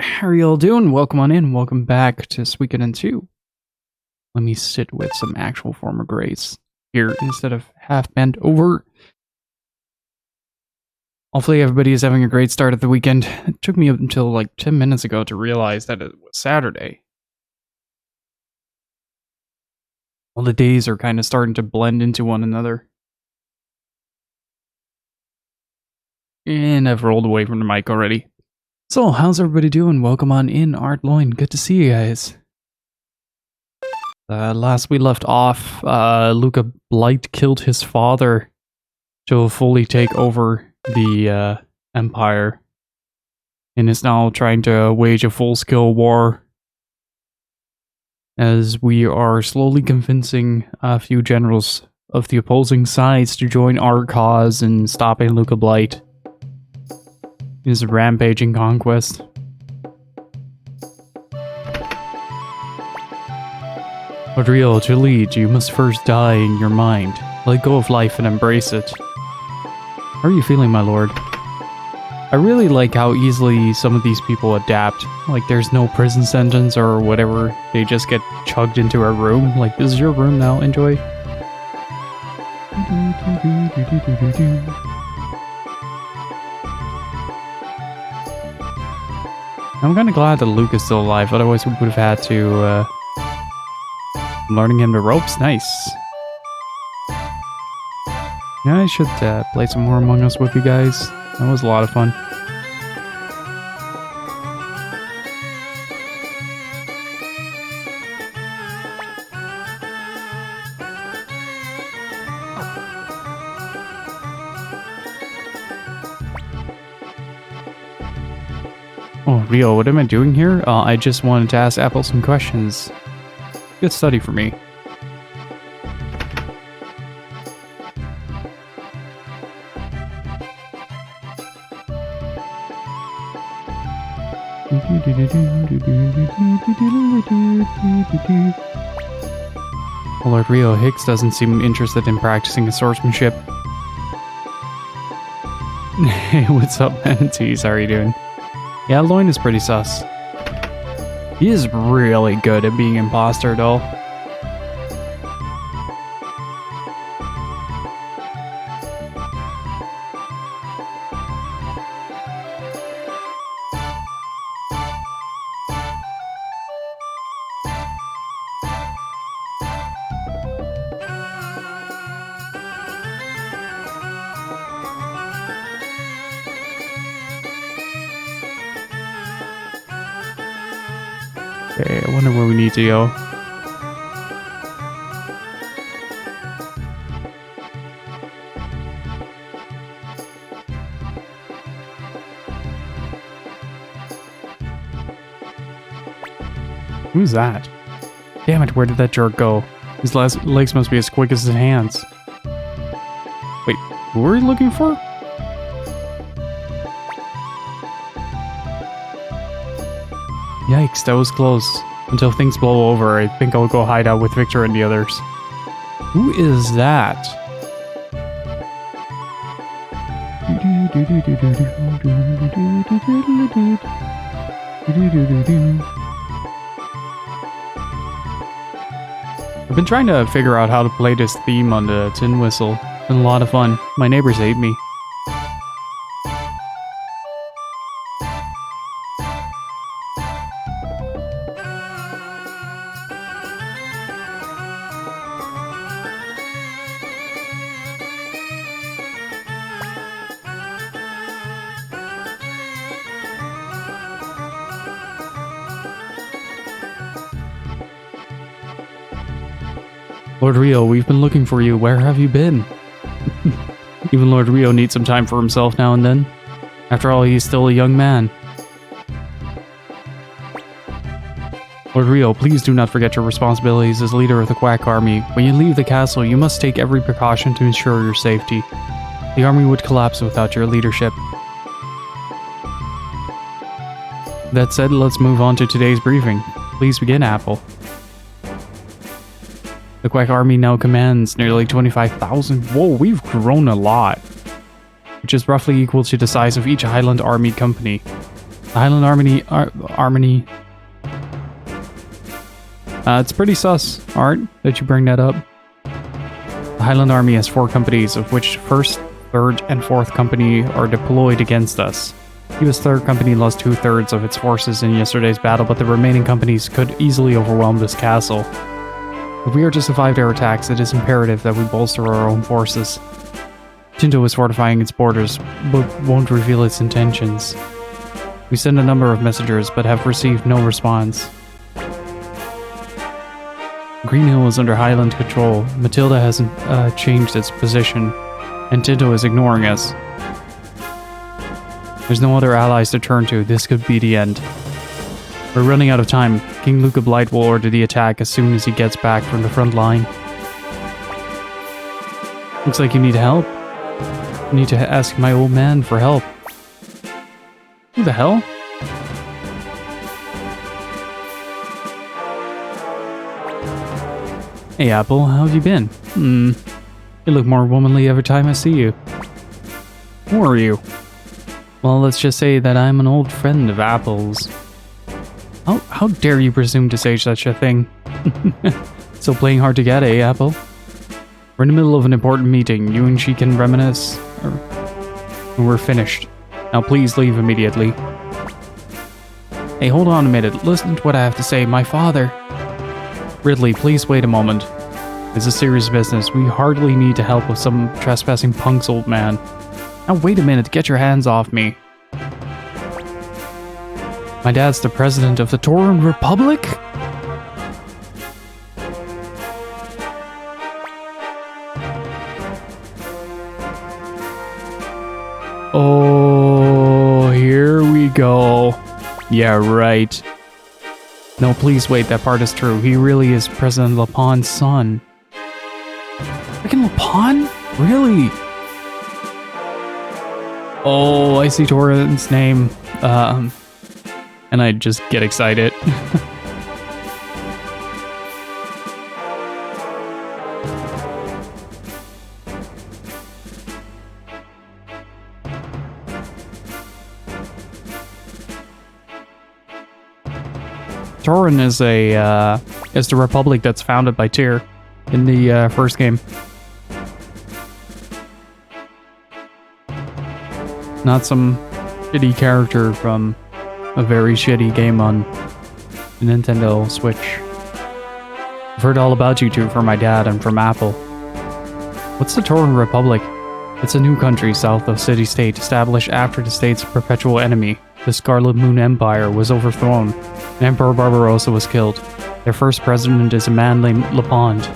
How are y'all doing? Welcome on in. Welcome back to Suikoden 2. Let me sit with some actual form of grace here instead of half bent over. Hopefully everybody is having a great start of the weekend. It took me up until like 10 minutes ago to realize that it was Saturday. All the days are kind of starting to blend into one another. And I've rolled away from the mic already. So, how's everybody doing? Welcome on in, Art Loin. Good to see you guys. Last we left off, Luca Blight killed his father to fully take over the Empire. And is now trying to wage a full-scale war. As we are slowly convincing a few generals of the opposing sides to join our cause in stopping Luca Blight. His rampaging conquest. But Rio, to lead, you must first die in your mind. Let go of life and embrace it. How are you feeling, my lord? I really like how easily some of these people adapt. Like, there's no prison sentence or whatever. They just get chugged into a room. Like, this is your room now, enjoy. I'm kind of glad that Luke is still alive, otherwise we would have had to, learning him the ropes. Nice. Yeah, I should play some more Among Us with you guys. That was a lot of fun. Oh, Rio, what am I doing here? I just wanted to ask Apple some questions. Good study for me. Well, Lord Rio, Hicks doesn't seem interested in practicing his swordsmanship. Hey, what's up, Manatees? How are you doing? Yeah, Loin is pretty sus. He is really good at being imposter, though. Okay, I wonder where we need to go. Who's that? Damn it, where did that jerk go? His legs must be as quick as his hands. Wait, who are we looking for? Yikes, that was close. Until things blow over, I think I'll go hide out with Victor and the others. Who is that? I've been trying to figure out how to play this theme on the tin whistle. It's been a lot of fun. My neighbors hate me. Lord Rio, we've been looking for you. Where have you been? Even Lord Rio needs some time for himself now and then. After all, he's still a young man. Lord Rio, please do not forget your responsibilities as leader of the Quack Army. When you leave the castle, you must take every precaution to ensure your safety. The army would collapse without your leadership. That said, let's move on to today's briefing. Please begin, Apple. The Quack Army now commands nearly 25,000. Whoa, we've grown a lot. Which is roughly equal to the size of each Highland Army company. Highland Army. It's pretty sus, Art, that you bring that up. The Highland Army has 4 companies, of which 1st, 3rd, and 4th Company are deployed against us. US 3rd Company lost 2/3 of its forces in yesterday's battle, but the remaining companies could easily overwhelm this castle. If we are to survive their attacks, it is imperative that we bolster our own forces. Tinto is fortifying its borders, but won't reveal its intentions. We sent a number of messengers, but have received no response. Green Hill is under Highland control. Matilda hasn't changed its position, and Tinto is ignoring us. There's no other allies to turn to. This could be the end. We're running out of time. King Luca Blight will order the attack as soon as he gets back from the front line. Looks like you need help. I need to ask my old man for help. Who the hell? Hey Apple, how have you been? You look more womanly every time I see you. Who are you? Well, let's just say that I'm an old friend of Apple's. How dare you presume to say such a thing? Still playing hard to get, eh, Apple? We're in the middle of an important meeting. You and she can reminisce. We're finished. Now please leave immediately. Hey, hold on a minute. Listen to what I have to say. My father... Ridley, please wait a moment. This is serious business. We hardly need to help with some trespassing punks, old man. Now wait a minute. Get your hands off me. My dad's the president of the Tauran Republic? Oh, here we go. Yeah, right. No, please wait, that part is true. He really is President Lapon's son. Freaking Lapon? Really? Oh, I see Tauran's name. And I just get excited. Tauran is the republic that's founded by Tyr in the first game. Not some shitty character from a very shitty game on the Nintendo Switch. I've heard all about you two from my dad and from Apple. What's the Tauran Republic? It's a new country south of City State, established after the state's perpetual enemy, the Scarlet Moon Empire, was overthrown, and Emperor Barbarossa was killed. Their first president is a man named Lapond,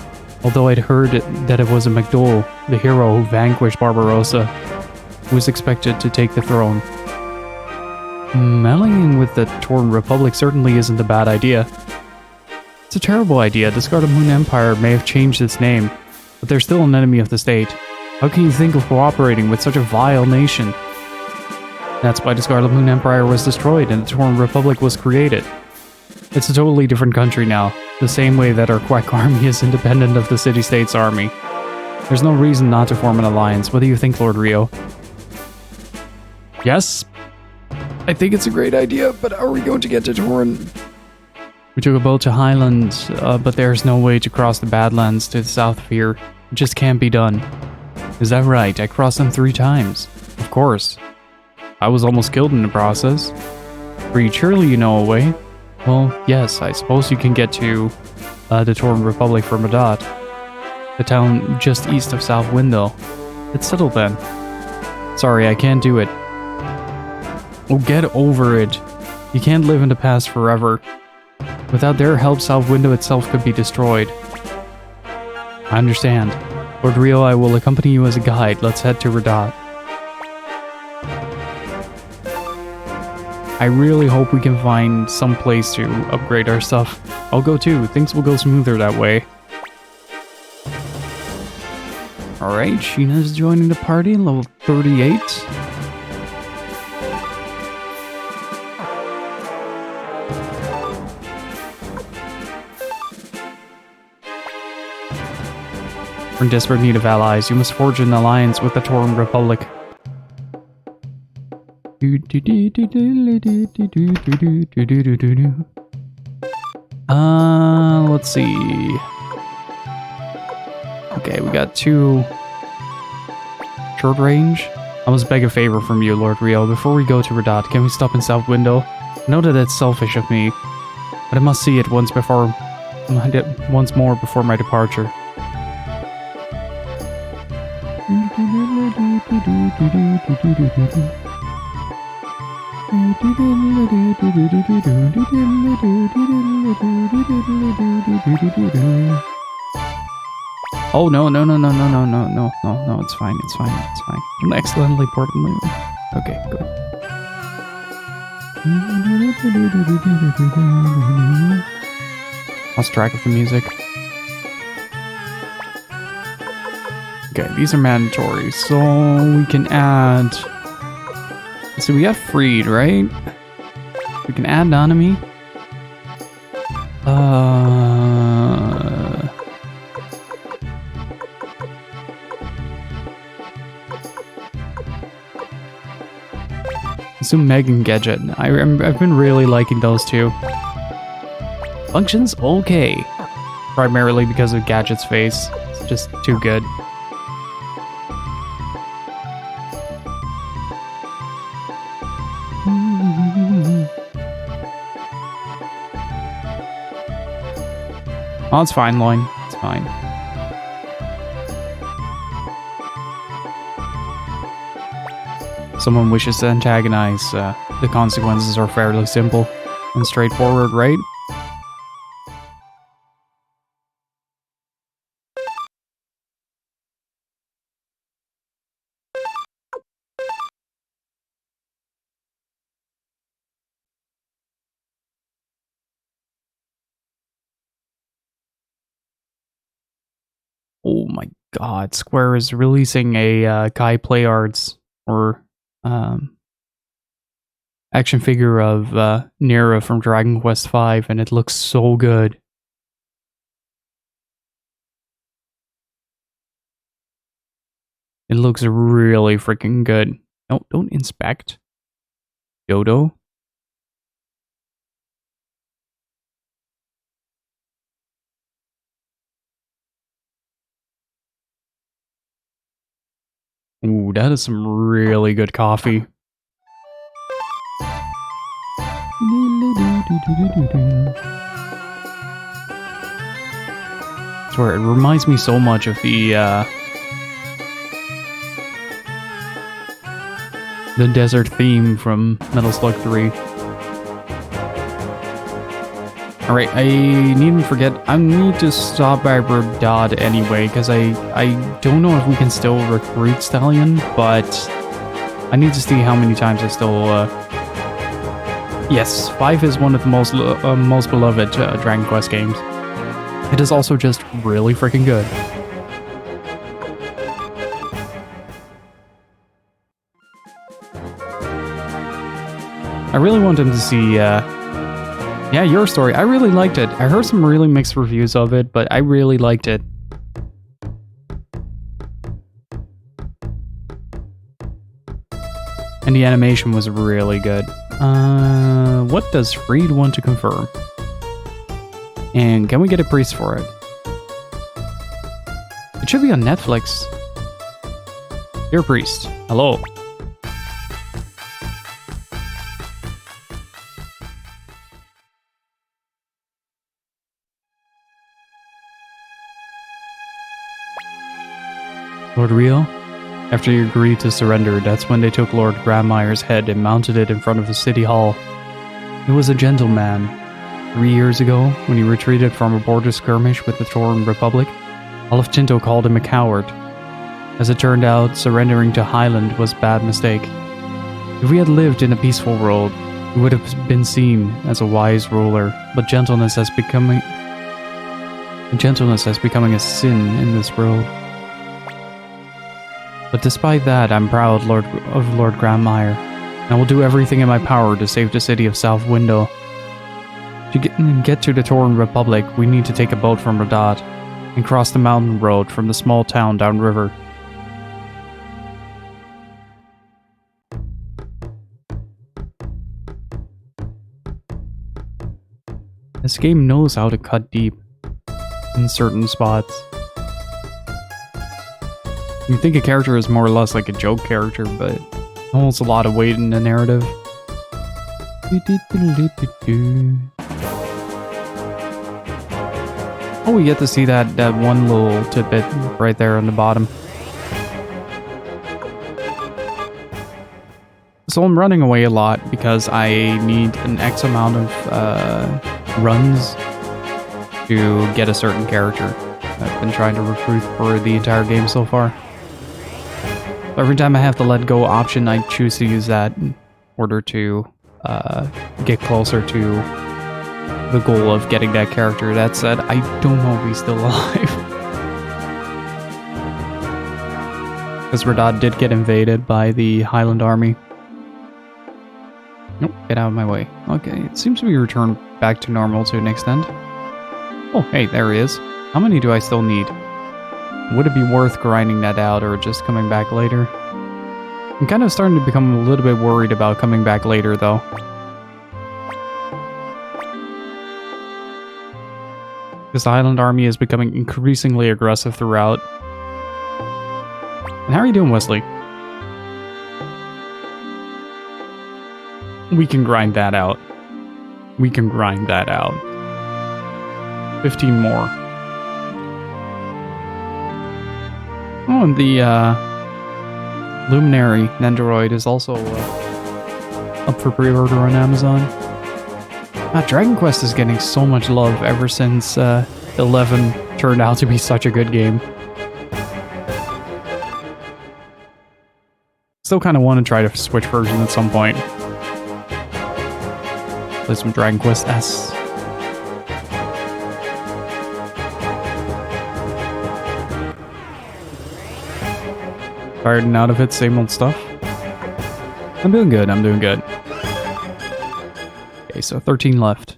although I'd heard that it was a MacDowell, the hero who vanquished Barbarossa, who was expected to take the throne. Allying with the Tauran Republic certainly isn't a bad idea. It's a terrible idea. The Scarlet Moon Empire may have changed its name, but they're still an enemy of the state. How can you think of cooperating with such a vile nation? That's why the Scarlet Moon Empire was destroyed and the Tauran Republic was created. It's a totally different country now, the same way that our Quack army is independent of the city-state's army. There's no reason not to form an alliance. What do you think, Lord Rio? Yes? I think it's a great idea, but how are we going to get to Tauran? We took a boat to Highland, but there's no way to cross the Badlands to the south of here. It just can't be done. Is that right? I crossed them 3 times. Of course. I was almost killed in the process. Surely you know a way. Well, yes, I suppose you can get to the Tauran Republic from Adat. The town just east of South Window. It's settled then. Sorry, I can't do it. Oh, get over it. You can't live in the past forever. Without their help, South Window itself could be destroyed. I understand. Lord Rio, I will accompany you as a guide. Let's head to Radat. I really hope we can find some place to upgrade our stuff. I'll go too. Things will go smoother that way. Alright, Sheena's joining the party, level 38. We're in desperate need of allies. You must forge an alliance with the Tauran Republic. Let's see. Okay, we got 2 short range. I must beg a favor from you, Lord Rio. Before we go to Radat, can we stop in South Window? I know that it's selfish of me, but I must see it once more before my departure. Oh no, it's fine. An excellently important move. Okay, good. Lost track of the music. Okay, these are mandatory, so we can add... So we got freed, right? We can add Nanami. So Megan Gadget. I've been really liking those two. Function's okay. Primarily because of Gadget's face. It's just too good. Oh, it's fine, Loin. It's fine. Someone wishes to antagonize, the consequences are fairly simple and straightforward, right? Oh my god, Square is releasing a Kai Play Arts or action figure of Nera from Dragon Quest V, and it looks so good. It looks really freaking good. No, don't inspect. Dodo. Ooh, that is some really good coffee. Swear, it reminds me so much of the desert theme from Metal Slug 3. Alright, I needn't forget, I need to stop by Rodad anyway, because I don't know if we can still recruit Stallion, but I need to see how many times I still... Yes, 5 is one of the most beloved Dragon Quest games. It is also just really freaking good. I really want him to see... Yeah, Your Story. I really liked it. I heard some really mixed reviews of it, but I really liked it. And the animation was really good. What does Freed want to confirm? And can we get a priest for it? It should be on Netflix. Dear priest, hello. Lord Rio? After you agreed to surrender, that's when they took Lord Grandmire's head and mounted it in front of the city hall. He was a gentleman. 3 years ago, when he retreated from a border skirmish with the Tauren Republic, all of Tinto called him a coward. As it turned out, surrendering to Highland was a bad mistake. If we had lived in a peaceful world, we would have been seen as a wise ruler, but gentleness has becoming a sin in this world. But despite that, I'm proud of Lord Grandmire, and I will do everything in my power to save the city of South Window. To get to the Tauren Republic, we need to take a boat from Radat and cross the mountain road from the small town downriver. This game knows how to cut deep in certain spots. You think a character is more or less like a joke character, but it holds a lot of weight in the narrative. Oh, we get to see that one little tidbit right there on the bottom. So I'm running away a lot because I need an X amount of runs to get a certain character. I've been trying to recruit for the entire game so far. Every time I have the let go option, I choose to use that in order to get closer to the goal of getting that character. That said, I don't know if he's still alive. Because Radad did get invaded by the Highland Army. Nope, get out of my way. Okay, it seems to be returned back to normal to an extent. Oh, hey, there he is. How many do I still need? Would it be worth grinding that out or just coming back later? I'm kind of starting to become a little bit worried about coming back later, though. Because the Highland Army is becoming increasingly aggressive throughout. And how are you doing, Wesley? We can grind that out. We can grind that out. 15 more. Oh, and the Luminary Nendoroid is also up for pre-order on Amazon. Dragon Quest is getting so much love ever since 11 turned out to be such a good game. Still kind of want to try to Switch version at some point. Play some Dragon Quest S. Tired and out of it, same old stuff. I'm doing good, I'm doing good. Okay, so 13 left.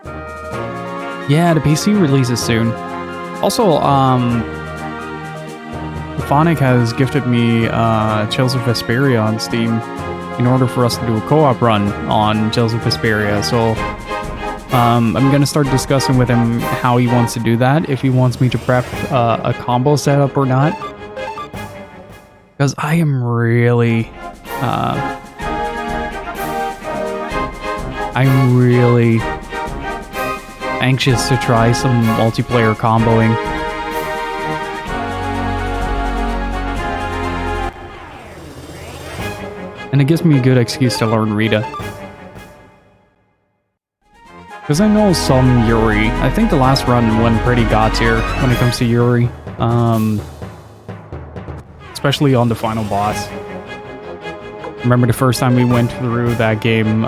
Yeah, the PC releases soon. Also, Phonic has gifted me Tales of Vesperia on Steam in order for us to do a co-op run on Tales of Vesperia. So I'm gonna start discussing with him how he wants to do that, if he wants me to prep a combo setup or not. Because I am really anxious to try some multiplayer comboing. And it gives me a good excuse to learn Rita. Because I know some Jowry. I think the last run went pretty god tier when it comes to Jowry. Especially on the final boss. Remember the first time we went through that game,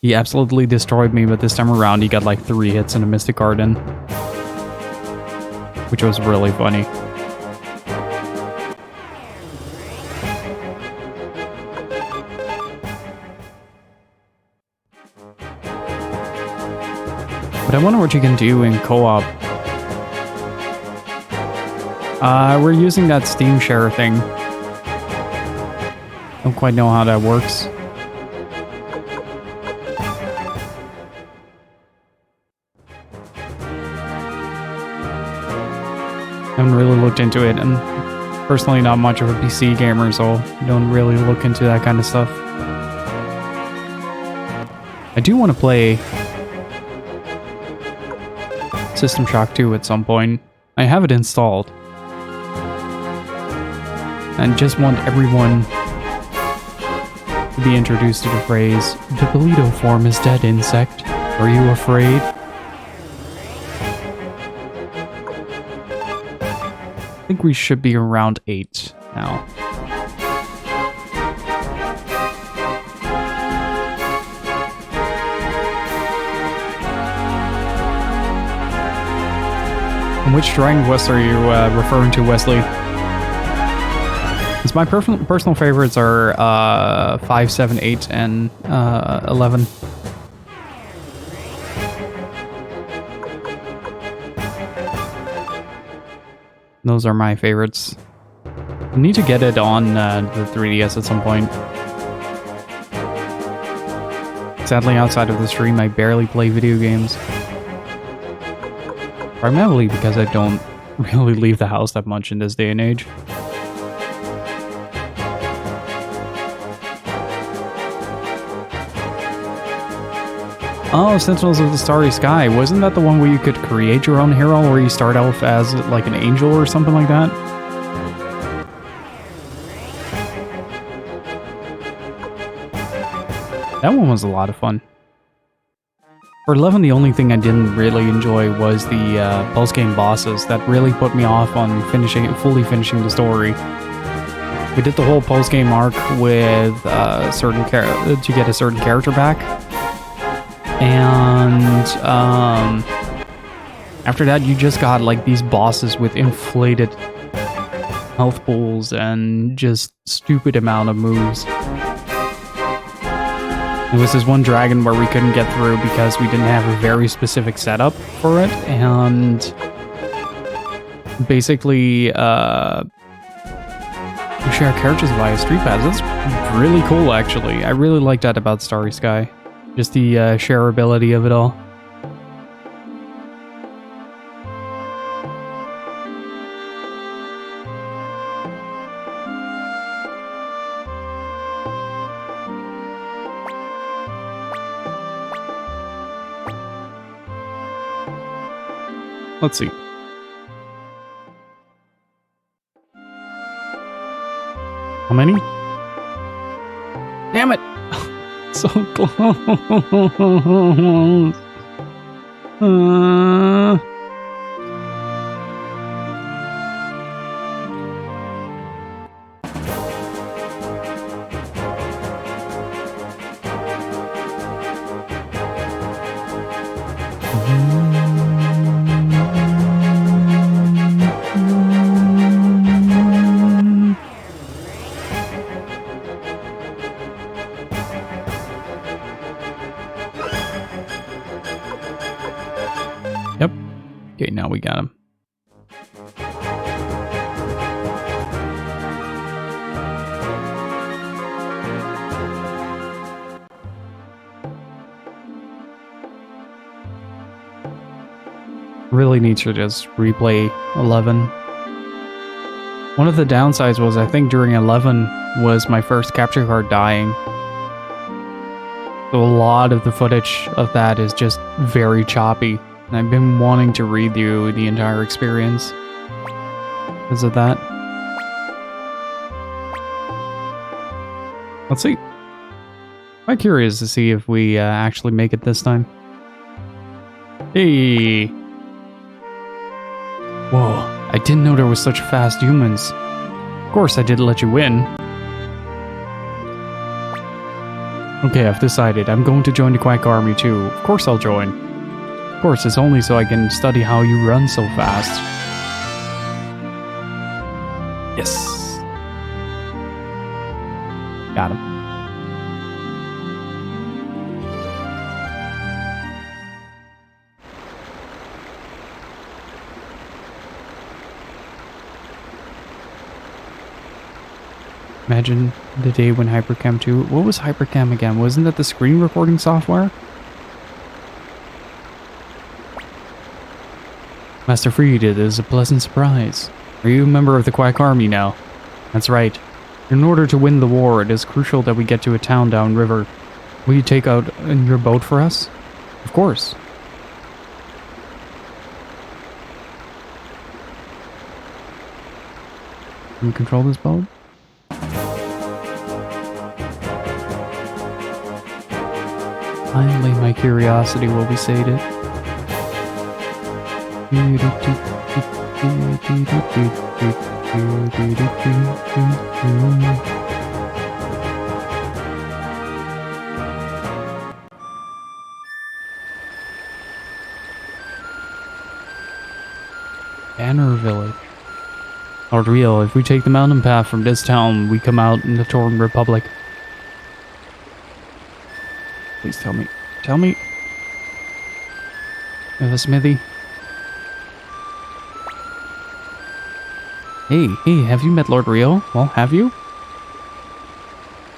he absolutely destroyed me, but this time around he got like 3 hits in a Mystic Garden. Which was really funny. But I wonder what you can do in co-op. We're using that Steam share thing. Don't quite know how that works. Haven't really looked into it, and personally not much of a PC gamer, so don't really look into that kind of stuff. I do want to play System Shock 2 at some point. I have it installed. And just want everyone to be introduced to the phrase, "The Polito form is dead, insect. Are you afraid?" I think we should be around 8 now. And which Dragon Quest are you referring to, Wesley? Because my personal favorites are 5, 7, 8, and 11. Those are my favorites. I need to get it on the 3DS at some point. Sadly, outside of the stream, I barely play video games. Primarily because I don't really leave the house that much in this day and age. Oh, Sentinels of the Starry Sky. Wasn't that the one where you could create your own hero, where you start off as like an angel or something like that? That one was a lot of fun. For 11, the only thing I didn't really enjoy was the post-game bosses. That really put me off on fully finishing the story. We did the whole post-game arc with to get a certain character back. And after that, you just got like these bosses with inflated health pools and just stupid amount of moves. There was this one dragon where we couldn't get through because we didn't have a very specific setup for it, and basically we share characters via Street Pass. That's really cool, actually. I really like that about Starry Sky. Just the shareability of it all. Let's see. How many? Damn it! So close. Yep. Okay, now we got him. Really need to just replay 11. One of the downsides was I think during 11 was my first capture card dying. So a lot of the footage of that is just very choppy. And I've been wanting to redo the entire experience because of that. Let's see. I'm curious to see if we actually make it this time. Hey! Whoa, I didn't know there was such fast humans. Of course I didn't let you win. Okay, I've decided. I'm going to join the Quack Army too. Of course I'll join. Of course, it's only so I can study how you run so fast. Yes. Got him. Imagine the day when Hypercam 2... What was Hypercam again? Wasn't that the screen recording software? Master Freed, it is a pleasant surprise. Are you a member of the Quack Army now? That's right. In order to win the war, it is crucial that we get to a town downriver. Will you take out in your boat for us? Of course. Can we control this boat? Finally, my curiosity will be sated. Banner Village. Lord Real, if we take the mountain path from this town, we come out in the Torn Republic. Please tell me. Tell me. We have a smithy. Hey, have you met Lord Rio? Well, have you?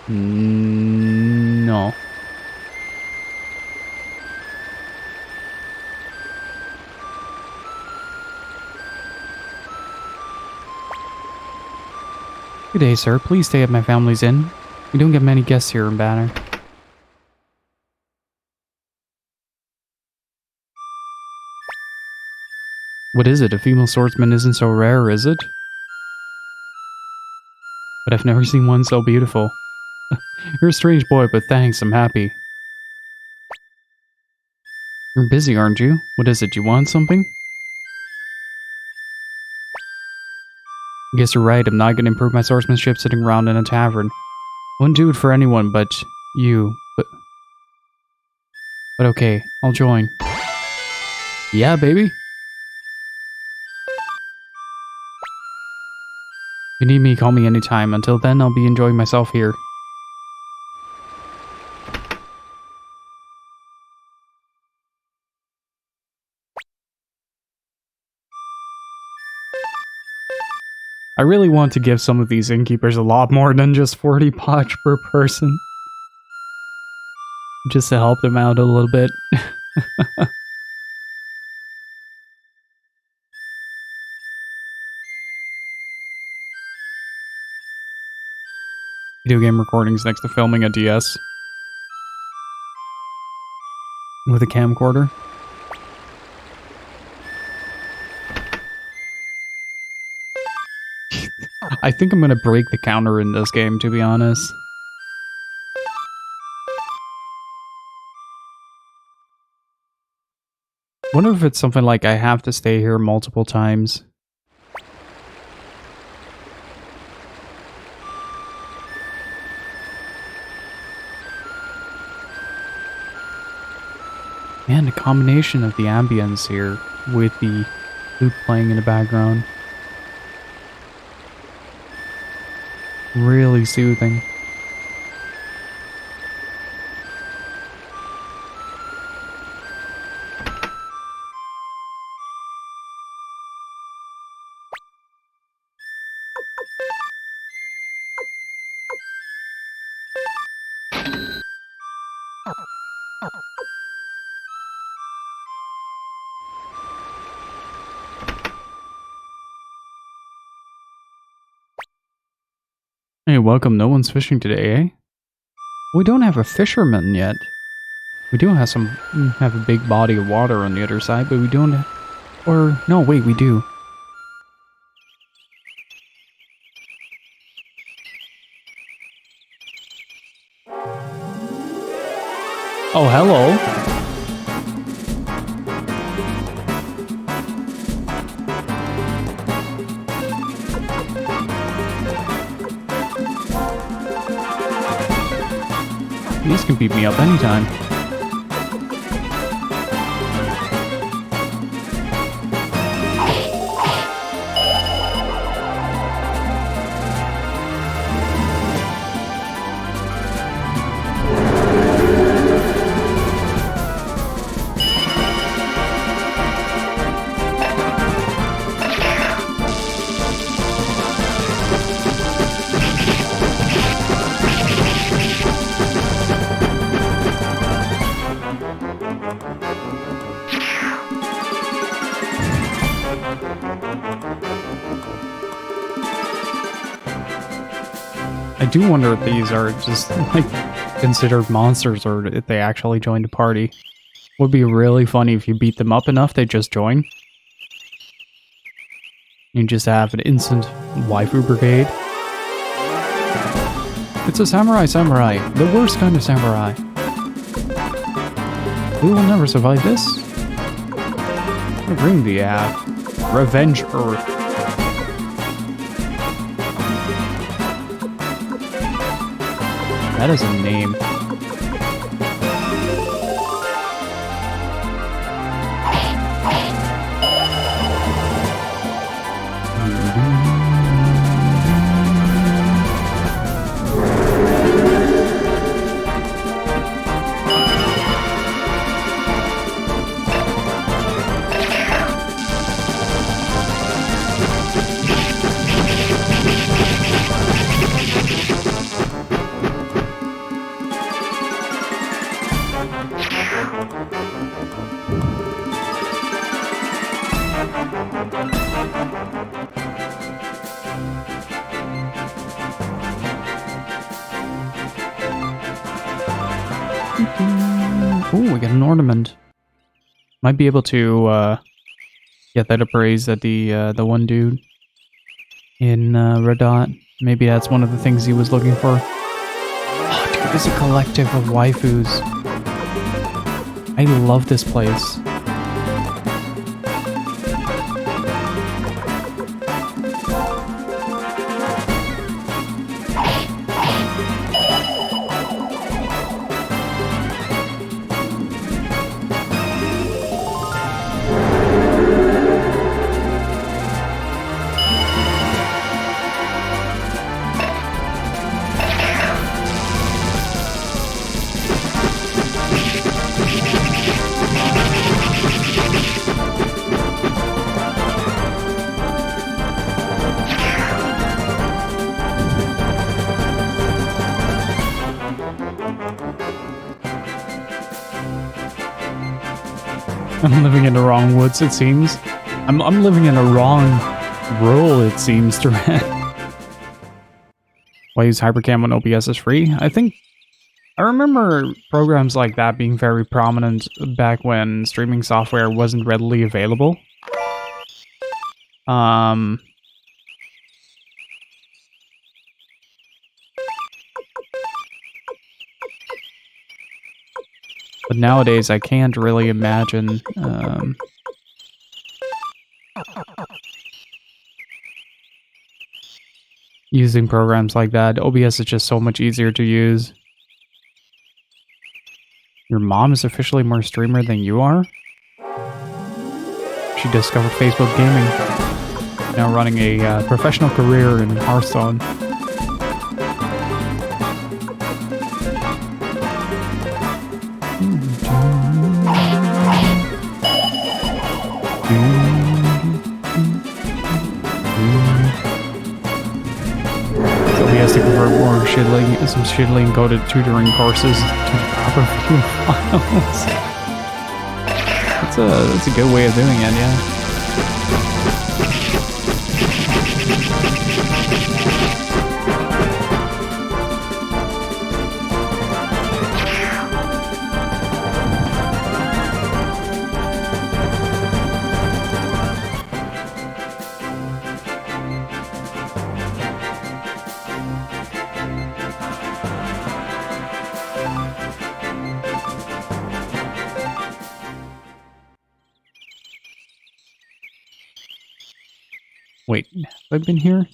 No. Good day, sir. Please stay at my family's inn. We don't get many guests here in Banner. What is it? A female swordsman isn't so rare, is it? But I've never seen one so beautiful. You're a strange boy, but thanks, I'm happy. You're busy, aren't you? What is it, you want something? I guess you're right, I'm not gonna improve my swordsmanship sitting around in a tavern. I wouldn't do it for anyone but you, but okay, I'll join. Yeah, baby. If you need me, call me anytime. Until then, I'll be enjoying myself here. I really want to give some of these innkeepers a lot more than just 40 potch per person. Just to help them out a little bit. Video game recordings next to filming a DS. With a camcorder. I think I'm gonna break the counter in this game, to be honest. Wonder if it's something like I have to stay here multiple times. Man, the combination of the ambience here with the flute playing in the background. Really soothing. Hey, welcome. No one's fishing today, eh? We don't have a fisherman yet. We do have have a big body of water on the other side, but we don't... Or, no, wait, we do. Oh, hello. These can beat me up anytime. I do wonder if these are just, like, considered monsters or if they actually joined a party. Would be really funny if you beat them up enough, they just join. You just have an instant waifu brigade. It's a samurai, the worst kind of samurai. We will never survive this. What ring do you have? Revenge Earth. That is a name. Ooh, we got an ornament. Might be able to get that appraised at the one dude in Red Dot. Maybe that's one of the things he was looking for. Oh, dude, there's a collective of waifus. I love this place. I'm living in the wrong woods, it seems. I'm living in a wrong role, it seems, to Why use Hypercam when OBS is free? I remember programs like that being very prominent back when streaming software wasn't readily available. But nowadays, I can't really imagine using programs like that. OBS is just so much easier to use. Your mom is officially more streamer than you are? She discovered Facebook gaming. Now running a professional career in Hearthstone. To convert more some shittily encoded tutoring courses to the proper video files. That's a good way of doing it, yeah. Wait, have I been here?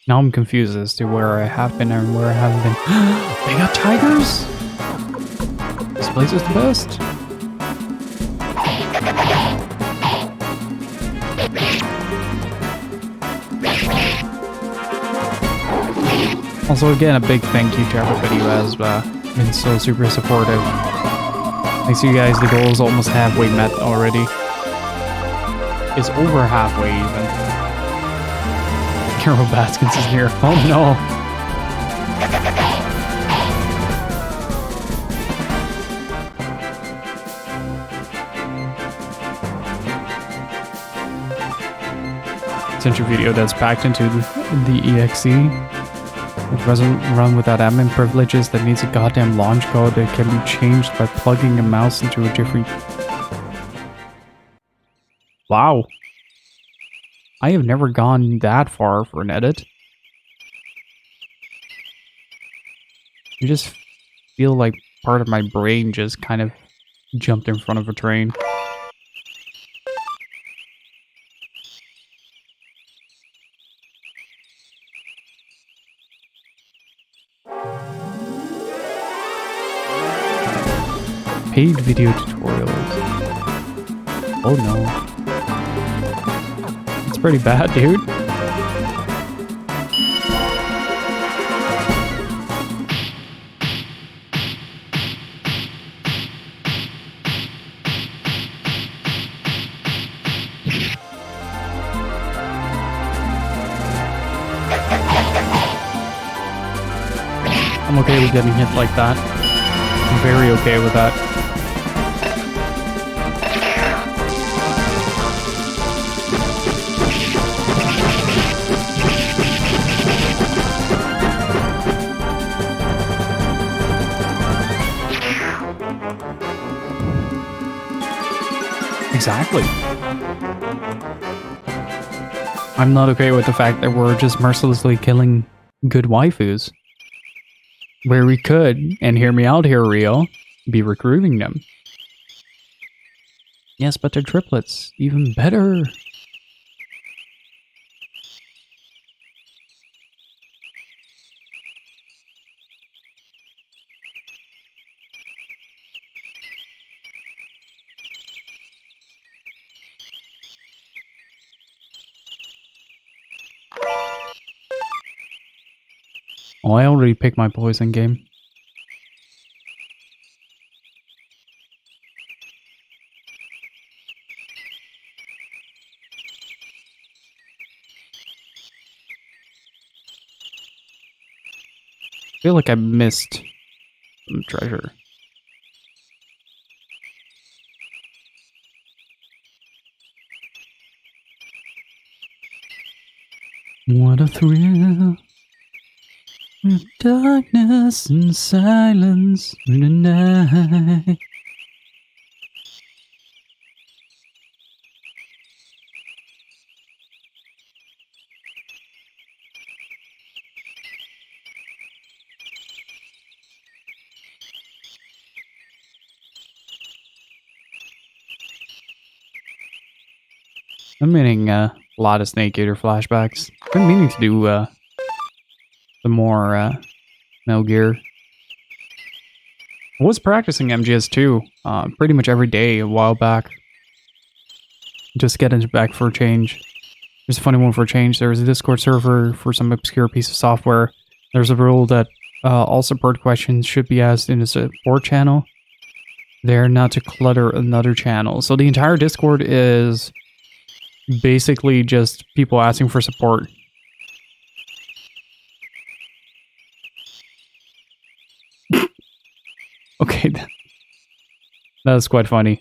Now I'm confused as to where I have been and where I haven't been. They got tigers? This place is the best. Also, again, a big thank you to everybody who has been so super supportive. Thanks to you guys, the goal is almost halfway met already. It's over halfway even. Carol Baskins is here. Oh no. Sent your video that's packed into the EXE. It doesn't run without admin privileges. That needs a goddamn launch code that can be changed by plugging a mouse into a Jowry. Wow. I have never gone that far for an edit. I just feel like part of my brain just kind of jumped in front of a train. Paid video tutorials. Oh no. It's pretty bad, dude. I'm okay with getting hit like that. I'm very okay with that. Exactly. I'm not okay with the fact that we're just mercilessly killing good waifus. Where we could, and hear me out here, Rio, be recruiting them. Yes, but they're triplets. Even better. Oh, I already picked my poison game. I feel like I missed some treasure. What a thrill. Darkness and silence in the night. I'm meaning a lot of Snake Eater flashbacks. Been meaning to do some more Metal Gear. I was practicing MGS2 pretty much every day a while back. Just getting back for a change. There's a funny one for a change. There was a Discord server for some obscure piece of software. There's a rule that all support questions should be asked in a support channel. They're not to clutter another channel. So the entire Discord is basically just people asking for support. Okay, that was quite funny.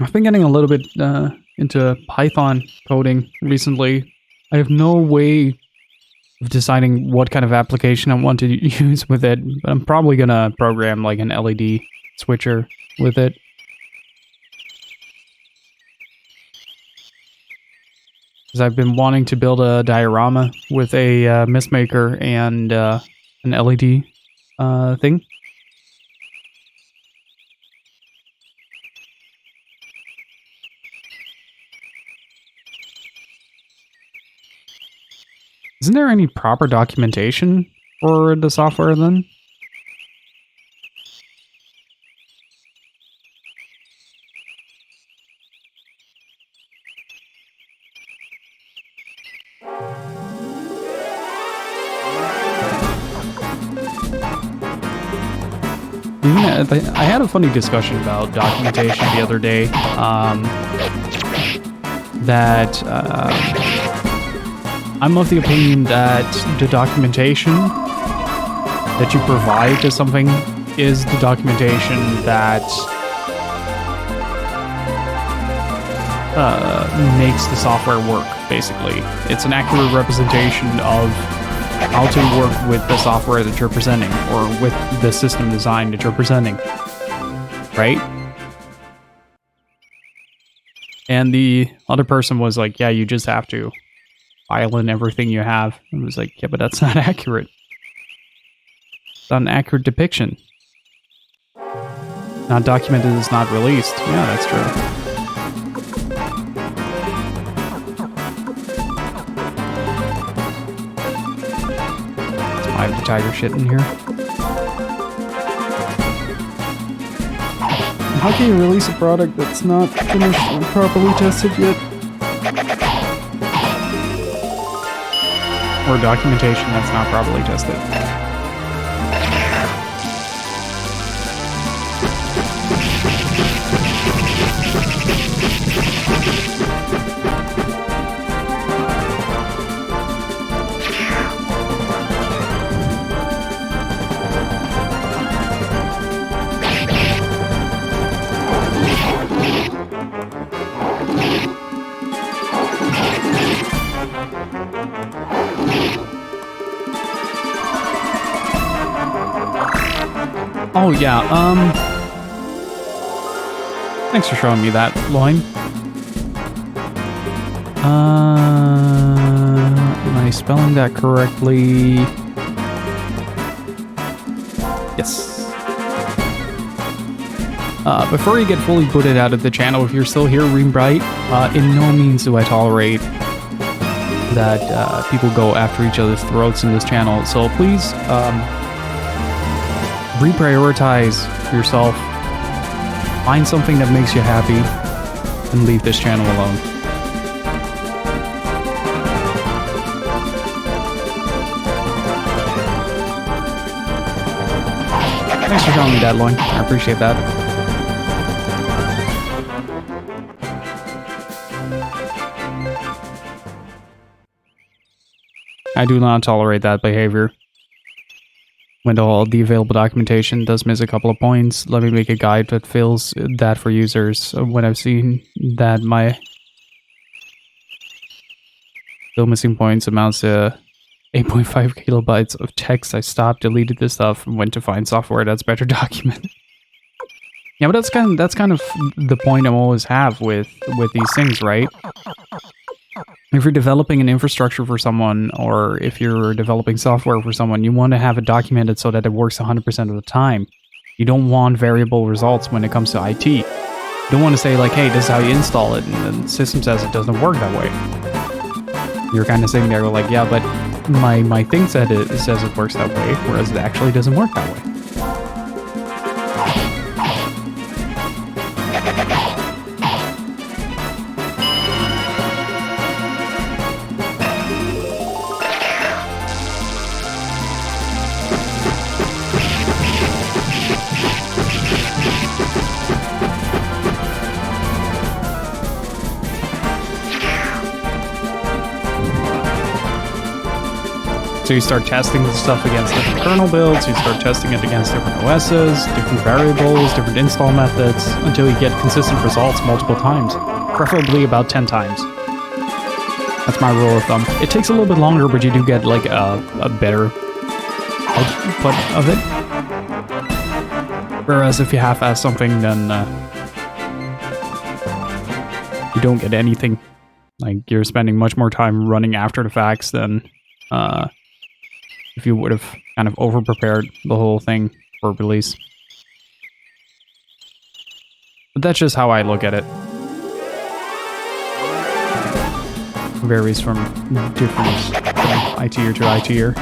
I've been getting a little bit into Python coding recently. I have no way of deciding what kind of application I want to use with it, but I'm probably gonna program like an LED switcher with it. Because I've been wanting to build a diorama with a mist maker and an LED thing. Isn't there any proper documentation for the software then? I had a funny discussion about documentation the other day. I'm of the opinion that the documentation that you provide to something is the documentation that makes the software work, basically. It's an accurate representation of how to work with the software that you're presenting, or with the system design that you're presenting, right? And the other person was like, yeah, you just have to file in everything you have. I was like, yeah, but that's not accurate. It's not an accurate depiction. Not documented is not released. Yeah, that's true. I have the tiger shit in here. How can you release a product that's not finished and properly tested yet? Or documentation that's not properly tested. Oh, yeah, thanks for showing me that, Loin. Am I spelling that correctly? Yes. Before you get fully booted out of the channel, if you're still here, Ream Bright, in no means do I tolerate that people go after each other's throats in this channel. So please, reprioritize yourself, find something that makes you happy, and leave this channel alone. Thanks for telling me that, Loin. I appreciate that. I do not tolerate that behavior. When all the available documentation does miss a couple of points, let me make a guide that fills that for users. When I've seen that my still missing points amounts to 8.5 kilobytes of text, I stopped, deleted this stuff, and went to find software that's better documented. Yeah, but that's kind of the point I always have with these things, right? If you're developing an infrastructure for someone, or if you're developing software for someone, you want to have it documented so that it works 100% of the time. You don't want variable results when it comes to IT. You don't want to say like, hey, this is how you install it, and then the system says it doesn't work that way. You're kind of sitting there like, yeah, but my thing says it works that way, whereas it actually doesn't work that way. So you start testing the stuff against different kernel builds, you start testing it against different OSs, different variables, different install methods, until you get consistent results multiple times. Preferably about 10 times. That's my rule of thumb. It takes a little bit longer, but you do get like a better output of it. Whereas if you half-ass something, then you don't get anything. Like, you're spending much more time running after the facts than if you would have kind of over-prepared the whole thing for release. But that's just how I look at it. Varies from different ITer to ITer.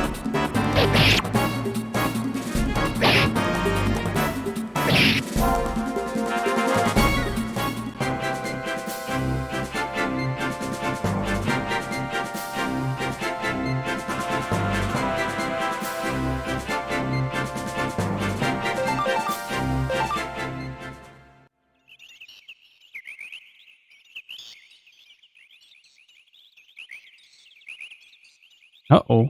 Uh-oh.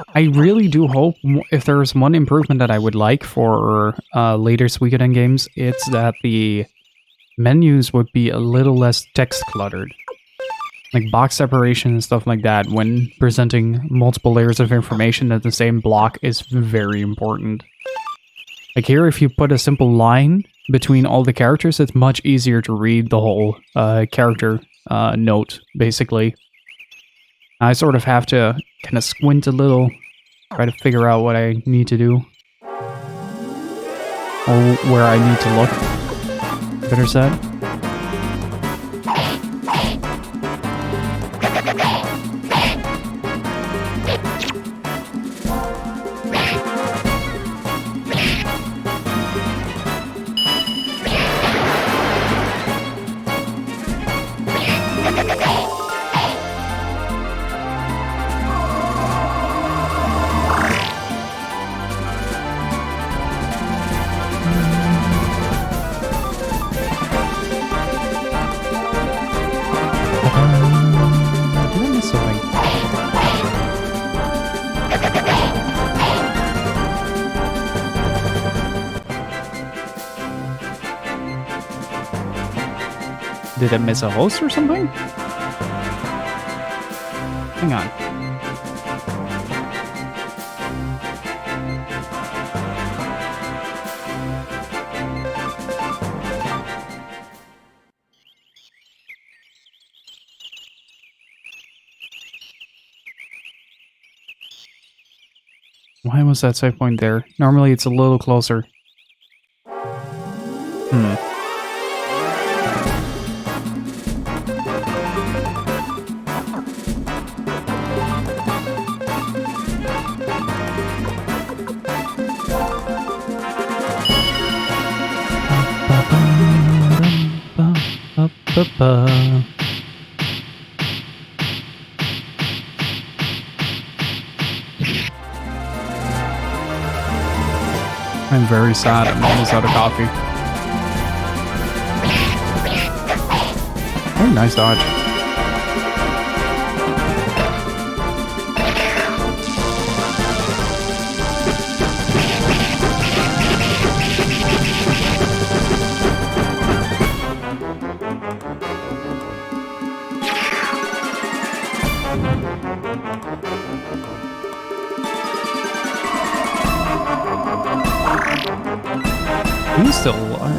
I really do hope, if there's one improvement that I would like for later Suikoden games, it's that the menus would be a little less text cluttered. Like box separation and stuff like that when presenting multiple layers of information at the same block is very important. Like here, if you put a simple line between all the characters, it's much easier to read the whole character note, basically. I sort of have to kind of squint a little, try to figure out what I need to do. Or where I need to look. Better said. Did it miss a host or something? Hang on. Why was that save point there? Normally it's a little closer. I'm very sad. I'm almost out of coffee. Oh, nice dodge.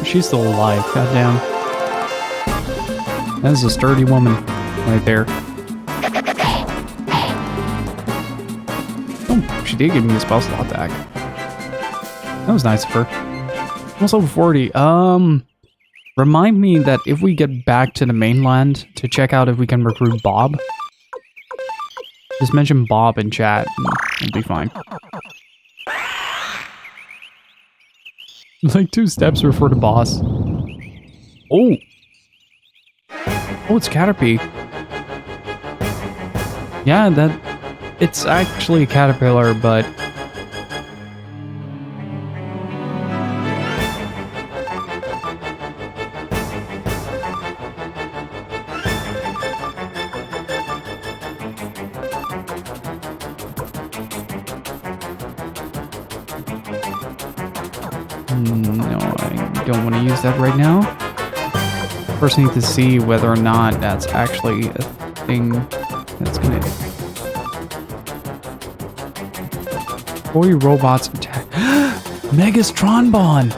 She's still alive. Goddamn. That is a sturdy woman right there. Oh, she did give me a spell slot back. That was nice of her. Almost over 40. Remind me that if we get back to the mainland to check out if we can recruit Bob. Just mention Bob in chat and it'll be fine. Like 2 steps before the boss. Oh! Oh, it's Caterpie. Yeah, it's actually a caterpillar, but... No, I don't want to use that right now. First, I need to see whether or not that's actually a thing that's gonna... Boy, robots attack. Megas Tronbon!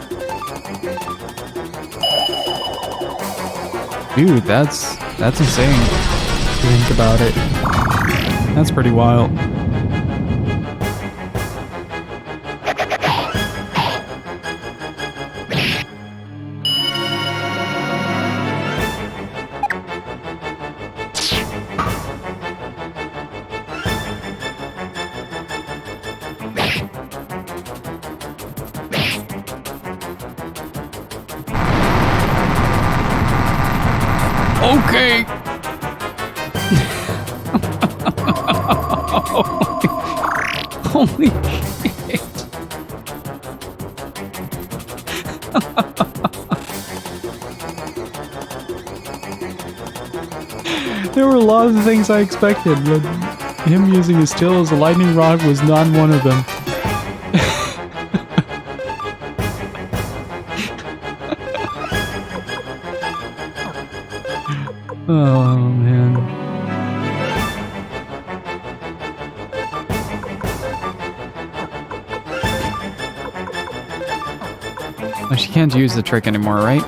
Dude, that's insane. If you think about it. That's pretty wild. Okay. Holy shit. There were a lot of things I expected, but him using his tail as a lightning rod was not one of them. Oh, man. Oh, she can't use the trick anymore, right?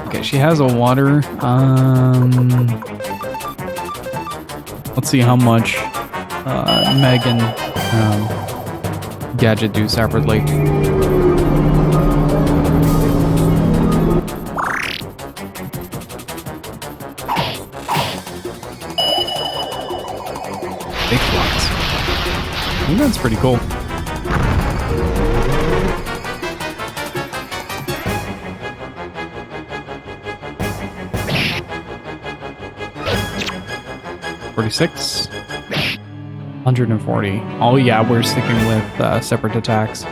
Okay, she has a water. Let's see how much Meg and Gadget do separately. Big blocks. I think that's pretty cool. $46. 140. Oh yeah, we're sticking with separate attacks.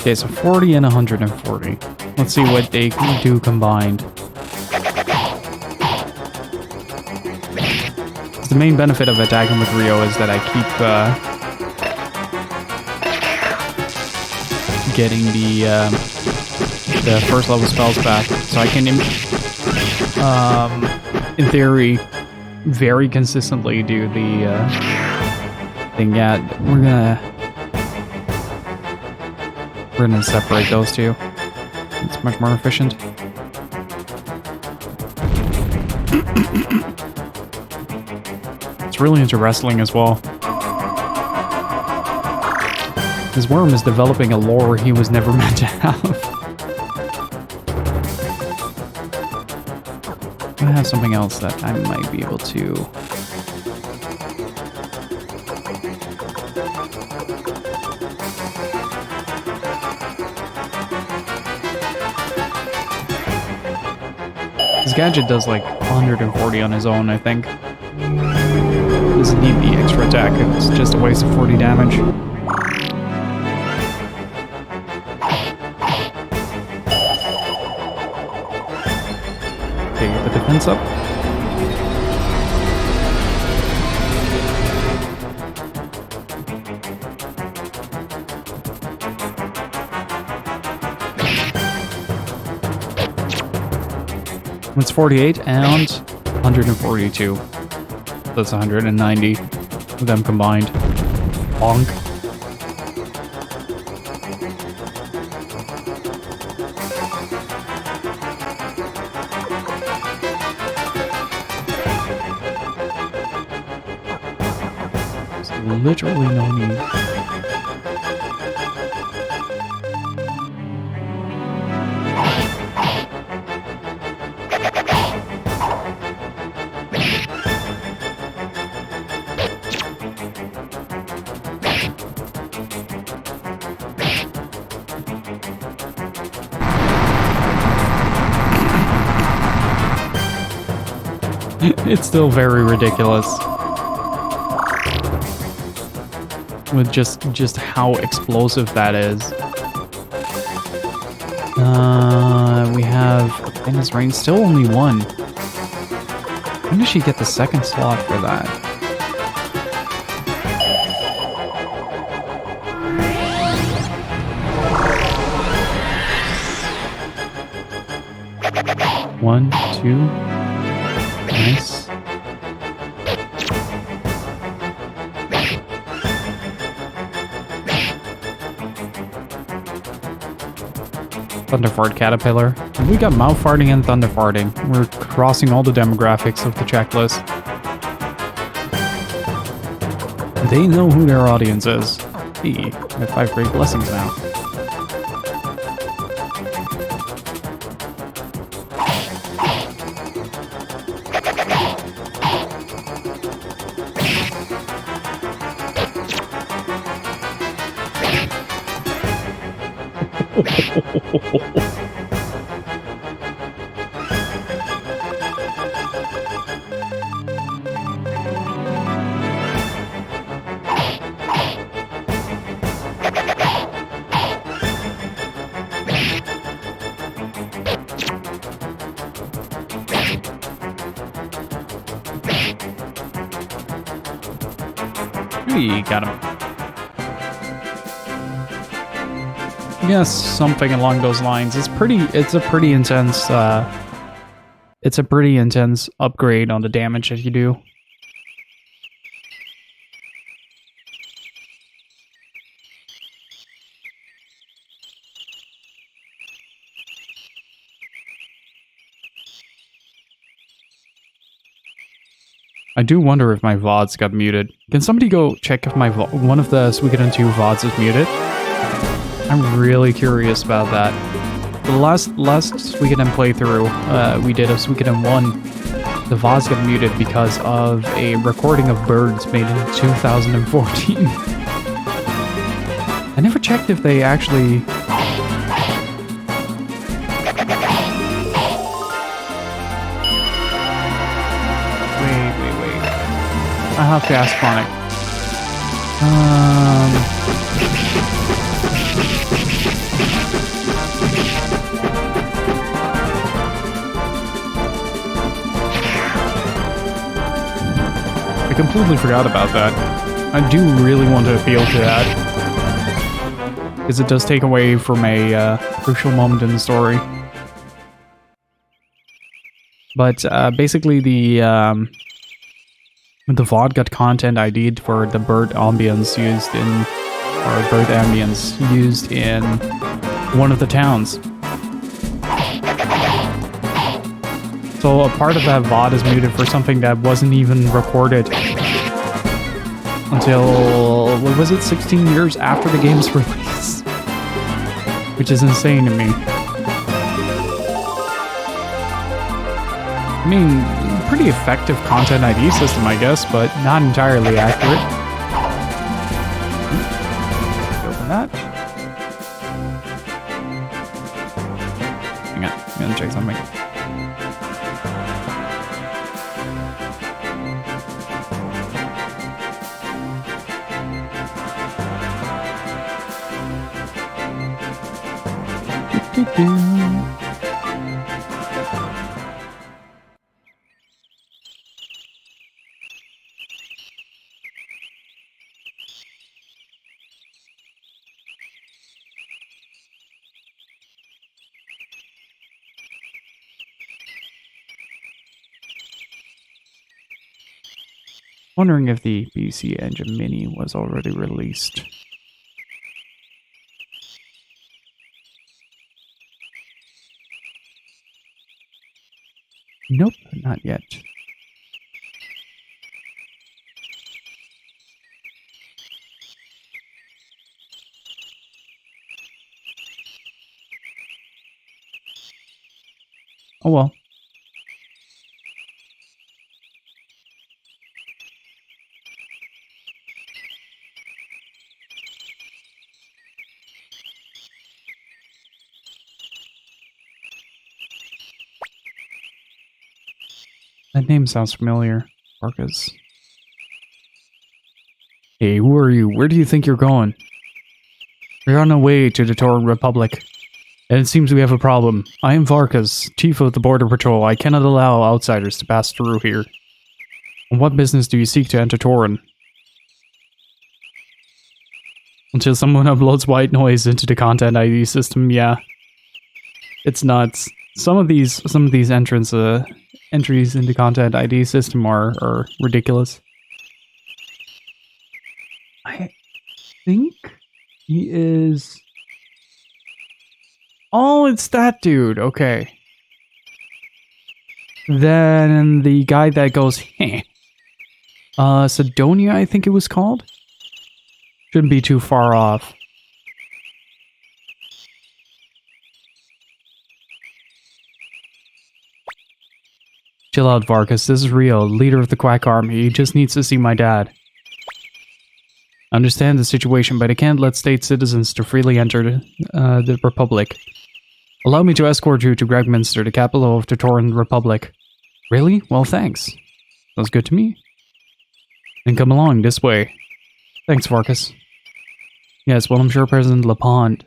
Okay, so 40 and 140. Let's see what they can do combined. The main benefit of attacking with Rio is that I keep getting the first level spells back, so I can, in theory, very consistently do the thing. Yeah, we're gonna separate those two. It's much more efficient. It's really into wrestling as well. This worm is developing a lore he was never meant to have. I have something else that I might be able to... This gadget does like 140 on his own, I think. Doesn't need the extra attack, it's just a waste of 40 damage. Okay, get the defense up. It's 48 and 142. That's 190 with them combined. Bonk. There's literally no need. It's still very ridiculous with just how explosive that is. We have Venus Rain, still only one. When does she get the second slot for that? One, two. Nice. Thunderfart Caterpillar. We got mouth farting and thunder farting. We're crossing all the demographics of the checklist. They know who their audience is. Hey, we have 5 great blessings now. We got him. Yes, something along those lines. It's a pretty intense upgrade on the damage that you do. I do wonder if my VODs got muted. Can somebody go check if my one of the Suikoden 2 VODs is muted? I'm really curious about that. The last Suikoden playthrough we did of Suikoden 1, the VODs got muted because of a recording of birds made in 2014. I never checked if they actually... Wait. I have to ask Chronic. completely forgot about that. I do really want to appeal to that. Because it does take away from a crucial moment in the story. But basically the VOD got content ID'd for the bird ambience used in, or bird ambience used in one of the towns. So a part of that VOD is muted for something that wasn't even recorded until, what was it, 16 years after the game's release? Which is insane to me. I mean, pretty effective content ID system, I guess, but not entirely accurate. Open that. Hang on, I'm gonna check something. Wondering if the BC Engine Mini was already released. Nope, not yet. Oh well. That name sounds familiar. Marcus. Hey, who are you? Where do you think you're going? We're on our way to the Tauren Republic, and it seems we have a problem. I am Varkas, Chief of the Border Patrol. I cannot allow outsiders to pass through here. On what business do you seek to enter Tauren? Until someone uploads white noise into the content ID system, yeah. It's nuts. Some of these entries into content ID system are ridiculous. I think he is... Oh, it's that dude. Okay. Then the guy that goes, heh. Sidonia, I think it was called? Shouldn't be too far off. Chill out, Varkas. This is Rio, leader of the Quack Army. He just needs to see my dad. I understand the situation, but I can't let state citizens to freely enter the Republic. Allow me to escort you to Gregminster, the capital of the Tauren Republic. Really? Well, thanks. Sounds good to me. Then come along, this way. Thanks, Varkas. Yes, well, I'm sure President LaPont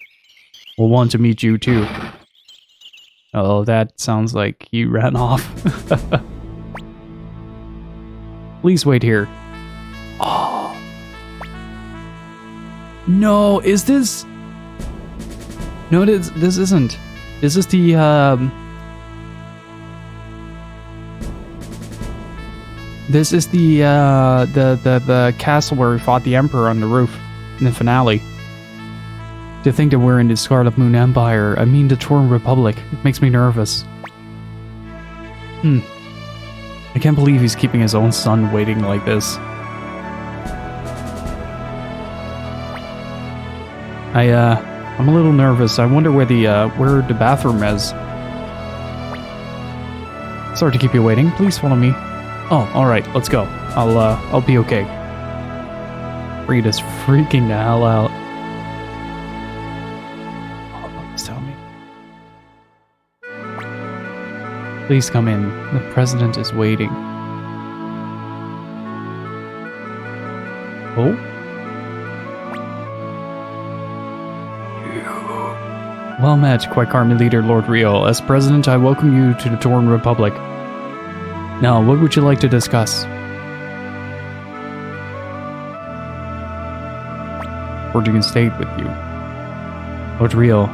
will want to meet you, too. Oh, that sounds like he ran off. Please wait here. Oh. No, is this... No, this isn't. This is the, This is the castle where we fought the Emperor on the roof in the finale. To think that we're in the Scarlet Moon Empire, I mean the Tauren Republic, it makes me nervous. I can't believe he's keeping his own son waiting like this. I'm a little nervous. I wonder where the bathroom is. Sorry to keep you waiting. Please follow me. Oh, alright, let's go. I'll be okay. Frida's freaking the hell out. Tell me. Please come in. The president is waiting. Oh? Well met, Quack Army Leader Lord Rio. As president, I welcome you to the Tauren Republic. Now, what would you like to discuss? forging a state with you. Lord Rio,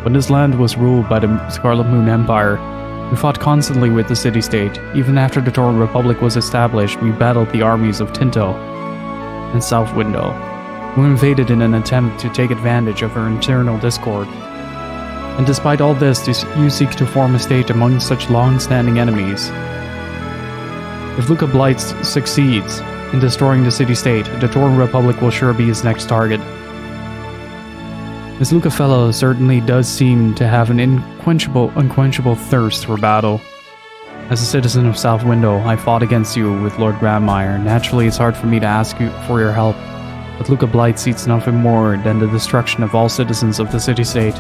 when this land was ruled by the Scarlet Moon Empire, we fought constantly with the city-state. Even after the Tauren Republic was established, we battled the armies of Tinto and South Window, who invaded in an attempt to take advantage of our internal discord. And despite all this, you seek to form a state among such long-standing enemies. If Luca Blight succeeds in destroying the city-state, the Tauren Republic will sure be his next target. This Luca fellow certainly does seem to have an unquenchable thirst for battle. As a citizen of South Window, I fought against you with Lord Grandmire. Naturally, it's hard for me to ask you for your help, but Luca Blight seeks nothing more than the destruction of all citizens of the city-state.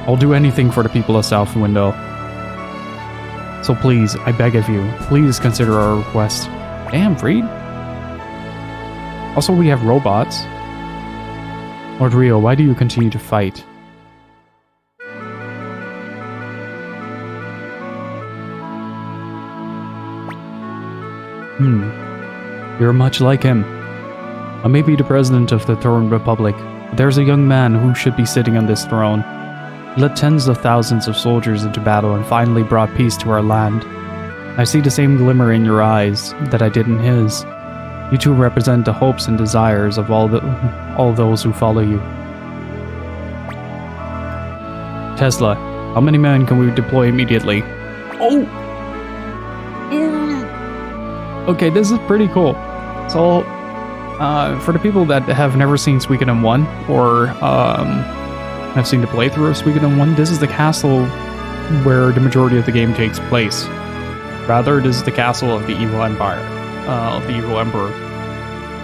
I'll do anything for the people of South Window. So please, I beg of you, please consider our request. Damn, Freed. Also, we have robots. Lord Rio, why do you continue to fight? You're much like him. I may be the president of the Tauren Republic, but there's a young man who should be sitting on this throne. He led tens of thousands of soldiers into battle and finally brought peace to our land. I see the same glimmer in your eyes that I did in his. You two represent the hopes and desires of all those who follow you. Tesla, how many men can we deploy immediately? Oh! Okay, this is pretty cool. So, for the people that have never seen Suikoden 1, or have seen the playthrough of Suikoden 1, this is the castle where the majority of the game takes place. Rather, this is the castle of the evil empire, of the evil emperor.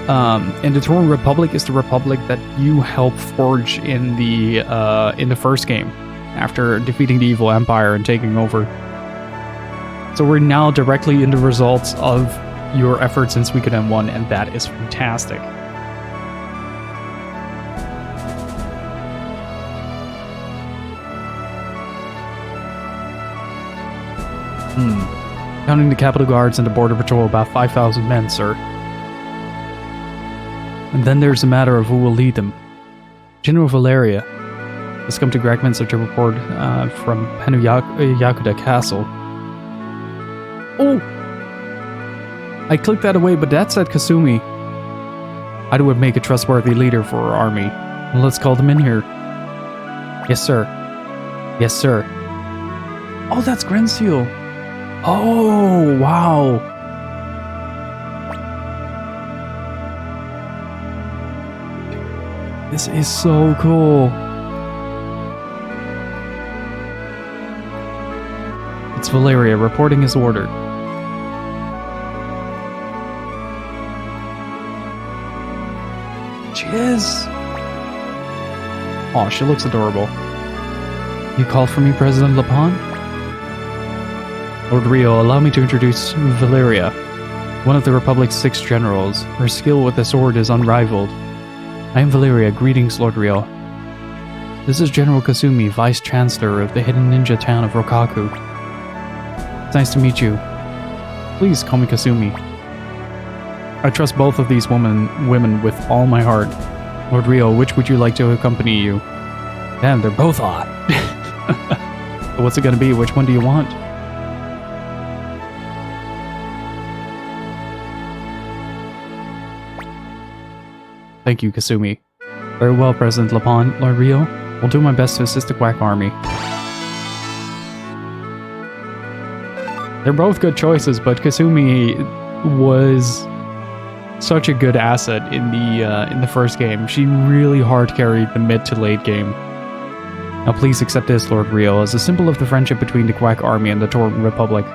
And the Tauren Republic is the republic that you help forge in the first game, after defeating the evil empire and taking over. So we're now directly in the results of your efforts in Suikoden 1, and that is fantastic. Counting the Capitol Guards and the Border Patrol, about 5,000 men, sir. And then there's the matter of who will lead them. General Valeria has come to Gragmancer to report from Yakuda Castle. Oh! I clicked that away, but that said Kasumi. How do we make a trustworthy leader for our army? Well, let's call them in here. Yes, sir. Yes, sir. Oh, that's Grenseal. Oh, wow. This is so cool. It's Valeria reporting as ordered. She is. Oh, she looks adorable. You called for me, President Lapon? Lord Rio, allow me to introduce Valeria, one of the Republic's 6 generals. Her skill with the sword is unrivaled. I am Valeria. Greetings, Lord Rio. This is General Kasumi, Vice Chancellor of the hidden ninja town of Rokaku. It's nice to meet you. Please call me Kasumi. I trust both of these women with all my heart. Lord Rio, which would you like to accompany you? Damn, they're both hot. So what's it gonna be? Which one do you want? Thank you, Kasumi. Very well, President Lapon. Lord Rio, I'll do my best to assist the Quack Army. They're both good choices, but Kasumi was such a good asset in the first game. She really hard carried the mid to late game. Now please accept this, Lord Rio, as a symbol of the friendship between the Quack Army and the Tauren Republic.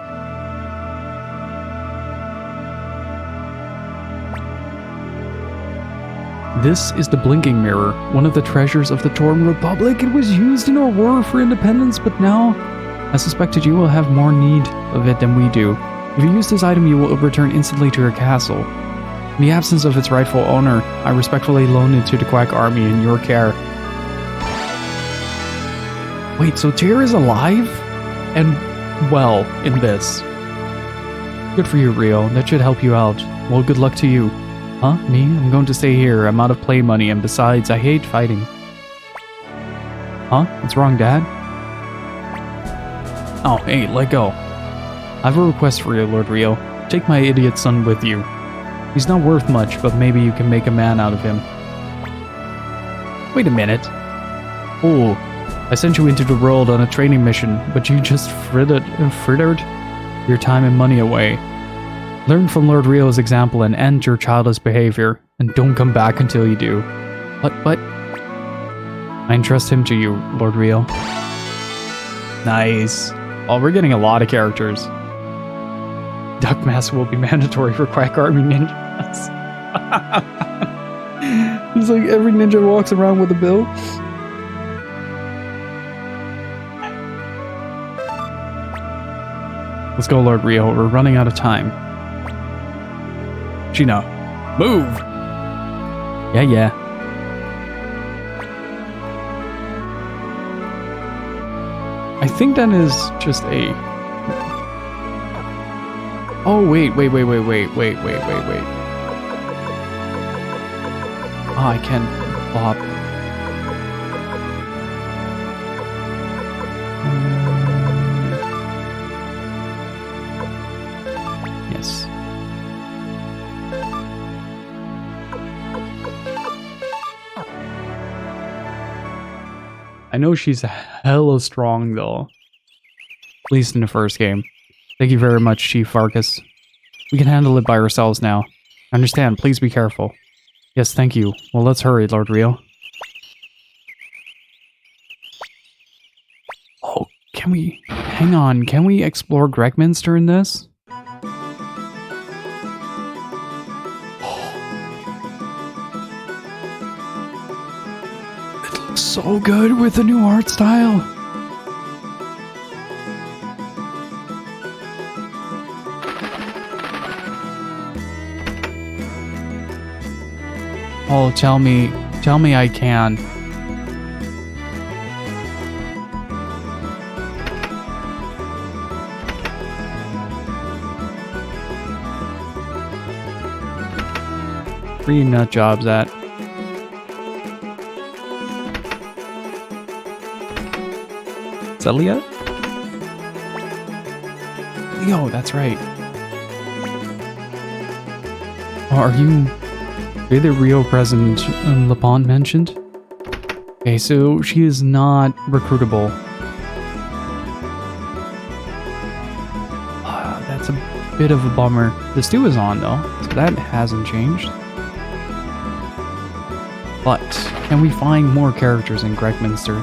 This is the Blinking Mirror, one of the treasures of the Tauren Republic. It was used in our war for independence, but now I suspected you will have more need of it than we do. If you use this item, you will return instantly to your castle. In the absence of its rightful owner, I respectfully loan it to the Quack Army in your care. Wait, so Tyr is alive? And well, in this. Good for you, Rio. That should help you out. Well, good luck to you. Huh? Me? I'm going to stay here. I'm out of play money, and besides, I hate fighting. Huh? What's wrong, Dad? Oh, hey, let go. I have a request for you, Lord Rio. Take my idiot son with you. He's not worth much, but maybe you can make a man out of him. Wait a minute. Oh, I sent you into the world on a training mission, but you just frittered your time and money away. Learn from Lord Rio's example and end your childish behavior, and don't come back until you do. What? I entrust him to you, Lord Rio. Nice. Oh, we're getting a lot of characters. Duck mask will be mandatory for Quack Army ninjas. It's like every ninja walks around with a bill. Let's go, Lord Rio. We're running out of time. Gina, move! Yeah. I think that is just a... Oh, wait. Oh, I can flop. Yes. I know she's hella strong, though. At least in the first game. Thank you very much, Chief Farkas. We can handle it by ourselves now. Understand, please be careful. Yes, thank you. Well, let's hurry, Lord Rio. Oh, can we... Hang on, can we explore Gregminster in this? It looks so good with the new art style. Oh, tell me I can. Where you nut jobs at? Is that Leo? Leo, that's right. Oh, are you... Are the Rio present Lapont mentioned? Okay, so she is not recruitable. That's a bit of a bummer. The stew is on though, so that hasn't changed. But can we find more characters in Gregminster?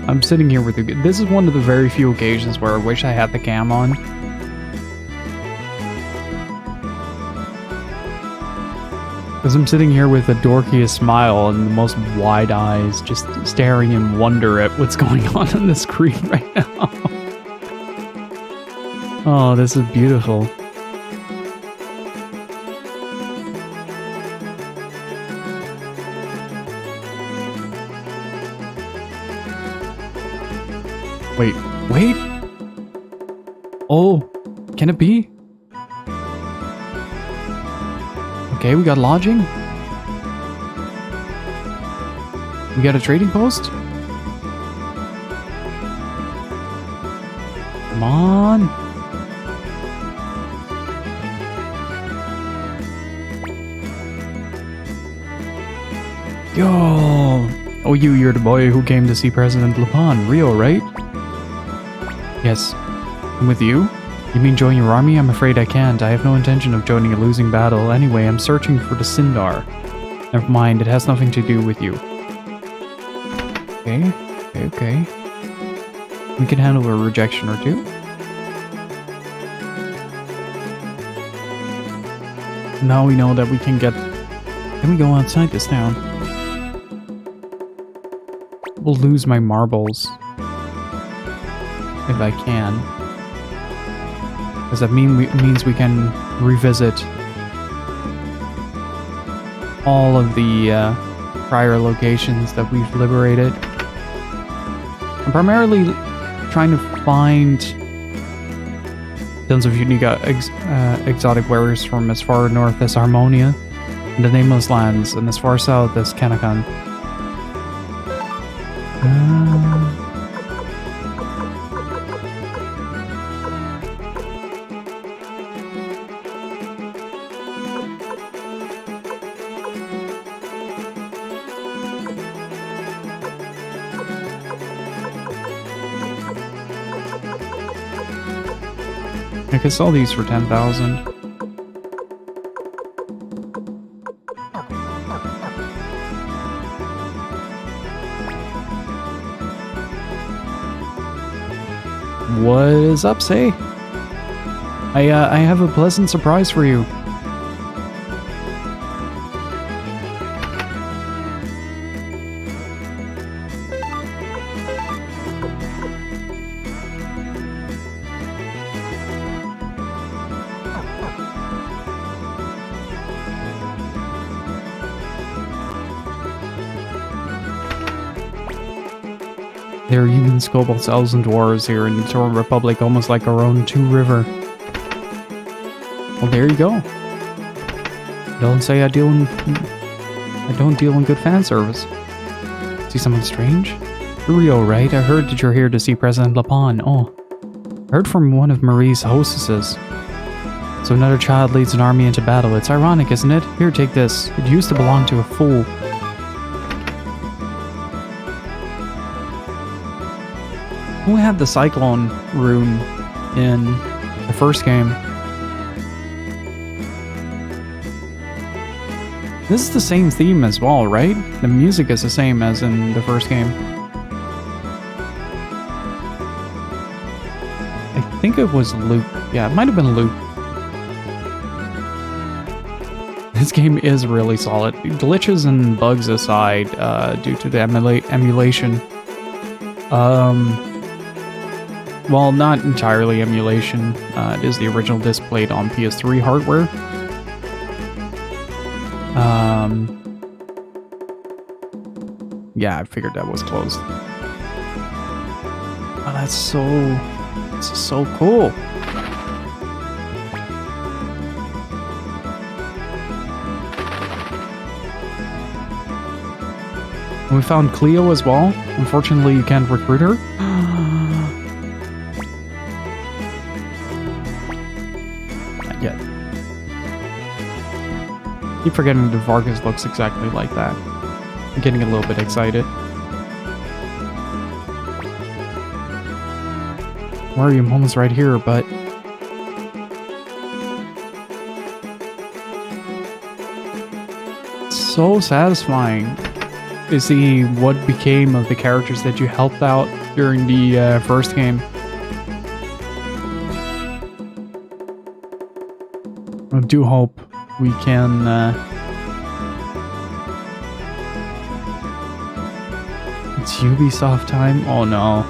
I'm sitting here with the... This is one of the very few occasions where I wish I had the cam on. Because I'm sitting here with the dorkiest smile and the most wide eyes, just staring in wonder at what's going on the screen right now. Oh, this is beautiful. Wait. Oh, can it be? Okay, we got lodging. We got a trading post. Come on. Yo. Oh, you're the boy who came to see President Lapon, Rio, right? Yes. I'm with you? You mean join your army? I'm afraid I can't. I have no intention of joining a losing battle. Anyway, I'm searching for the Sindar. Never mind, it has nothing to do with you. Okay. We can handle a rejection or two. Now we know that we can get... Can we go outside this town? We'll lose my marbles. If I can. Does that means we can revisit all of the prior locations that we've liberated? I'm primarily trying to find Tons of unique exotic warriors from as far north as Harmonia, and the Nameless Lands, and as far south as Kanakan. I could sell these for 10,000. What is up, Say? I have a pleasant surprise for you. There are humans, kobolds, elves, and dwarves here in the Torn Republic, almost like our own Two River. Well, there you go. Don't say I don't deal in good fan service. See something strange? Rio, right? I heard that you're here to see President Lapon. Oh, I heard from one of Marie's hostesses. So another child leads an army into battle. It's ironic, isn't it? Here, take this. It used to belong to a fool. Who had the Cyclone rune in the first game? This is the same theme as well, right? The music is the same as in the first game. I think it was Luke. Yeah, it might have been Luke. This game is really solid. Glitches and bugs aside, due to the emulation. Well, not entirely emulation. It is the original disc played on PS3 hardware. Yeah, I figured that was closed. Oh, that's so cool. And we found Cleo as well. Unfortunately, you can't recruit her. Not yet. Keep forgetting that Vargas looks exactly like that. I'm getting a little bit excited. Where are you? I'm almost right here, but... It's so satisfying to see what became of the characters that you helped out during the first game. I do hope we can... It's Ubisoft time? Oh no.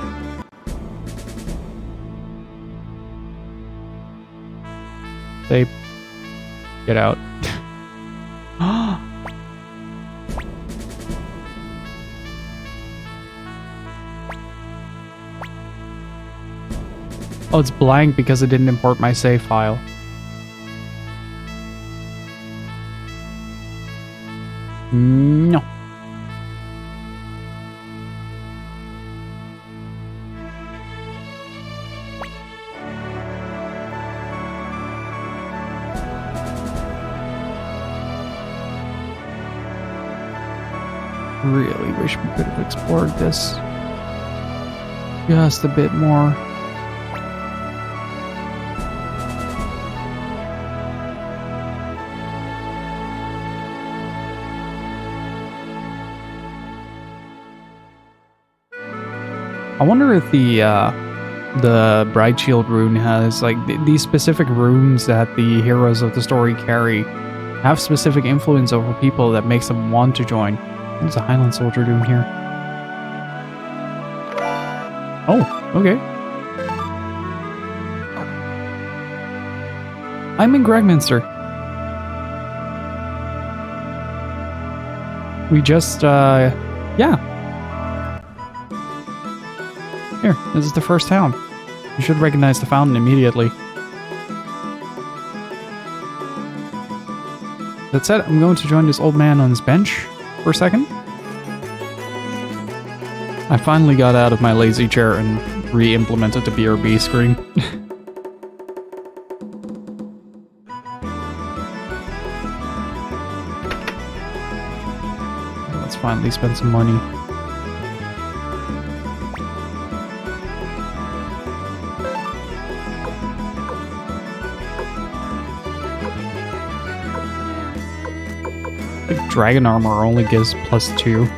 They... Get out. Oh, it's blank because it didn't import my save file. No. Really wish we could have explored this just a bit more. I wonder if the Bright Shield rune has, like, these specific runes that the heroes of the story carry have specific influence over people that makes them want to join. What's a Highland soldier doing here? Oh, okay. I'm in Gregminster. We just, yeah. Here, this is the first town. You should recognize the fountain immediately. That said, I'm going to join this old man on his bench for a second. I finally got out of my lazy chair and re-implemented the BRB screen. Let's finally spend some money. I think dragon armor only gives +2.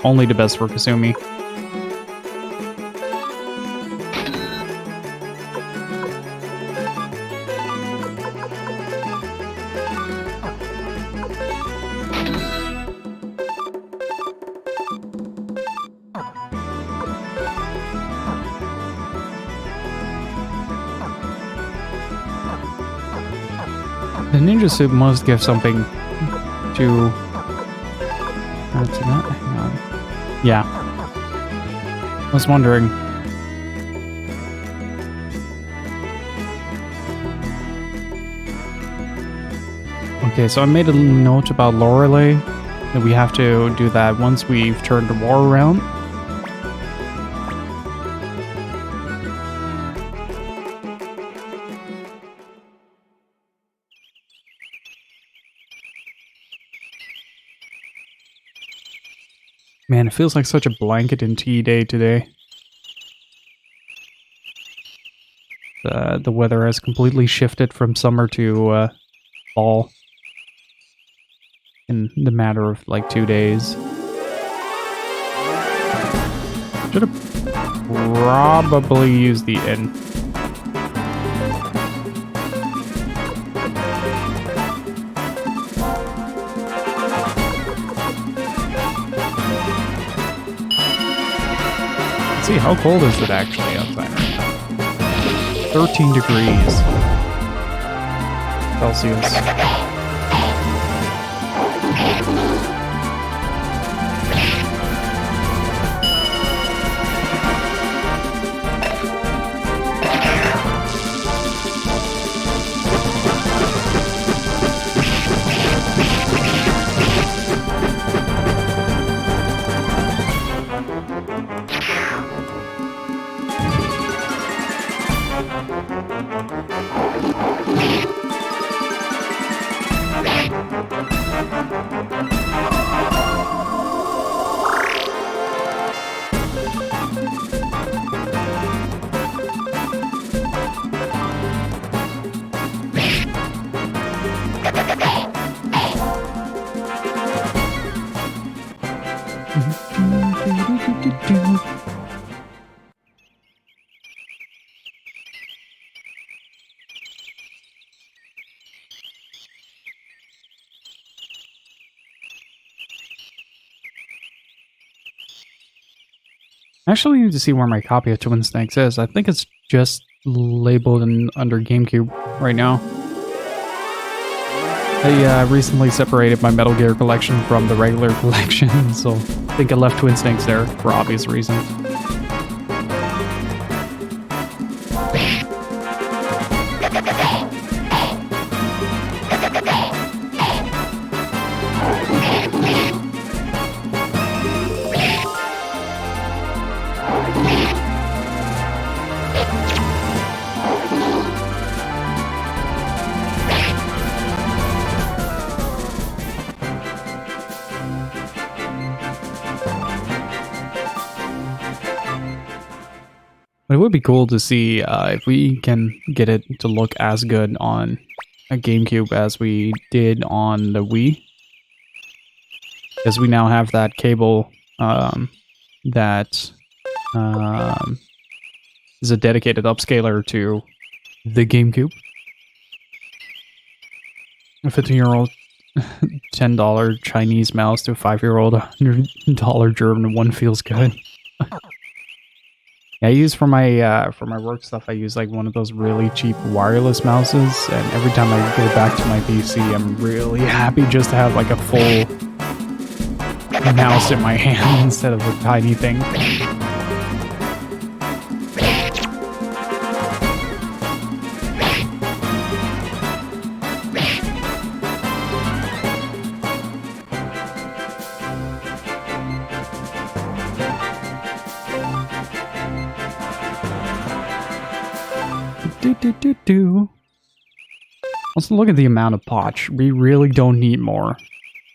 Only the best for Kasumi. The ninja suit must give something to... That's that. Hang on. Yeah. I was wondering. Okay, so I made a note about Lorelei that we have to do that once we've turned the war around. Man, it feels like such a blanket and tea day today. The weather has completely shifted from summer to fall in the matter of like 2 days. Should have probably used the inn. See, how cold is it actually outside right now? 13 degrees Celsius. I actually need to see where my copy of Twin Snakes is. I think it's just labeled under GameCube right now. I recently separated my Metal Gear collection from the regular collection, so I think I left Twin Snakes there for obvious reasons. But it would be cool to see if we can get it to look as good on a GameCube as we did on the Wii. Because we now have that cable that is a dedicated upscaler to the GameCube. A 15-year-old $10 Chinese mouse to a 5-year-old $100 German one feels good. I use for my work stuff, I use like one of those really cheap wireless mouses, and every time I go back to my PC, I'm really happy just to have like a full mouse in my hand instead of a tiny thing. Also, look at the amount of potch. We really don't need more.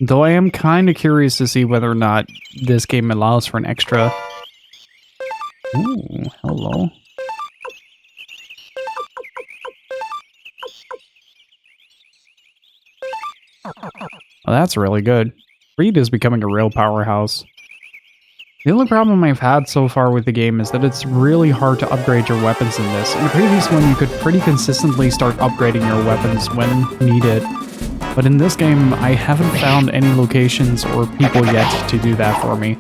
Though I am kind of curious to see whether or not this game allows for an extra... Ooh, hello. Oh, that's really good. Reed is becoming a real powerhouse. The only problem I've had so far with the game is that it's really hard to upgrade your weapons in this. In the previous one, you could pretty consistently start upgrading your weapons when needed. But in this game, I haven't found any locations or people yet to do that for me.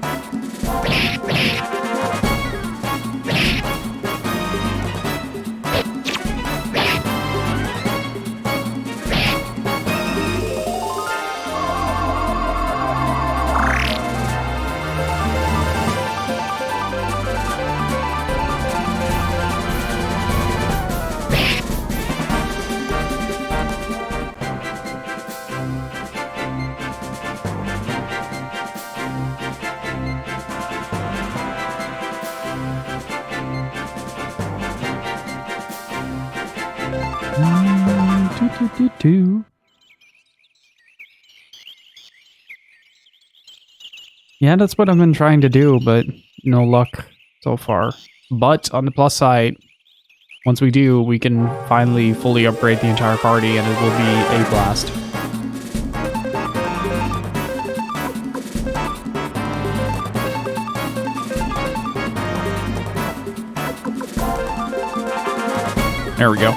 Yeah, that's what I've been trying to do, but no luck so far. But on the plus side, once we do, we can finally fully upgrade the entire party and it will be a blast. There we go.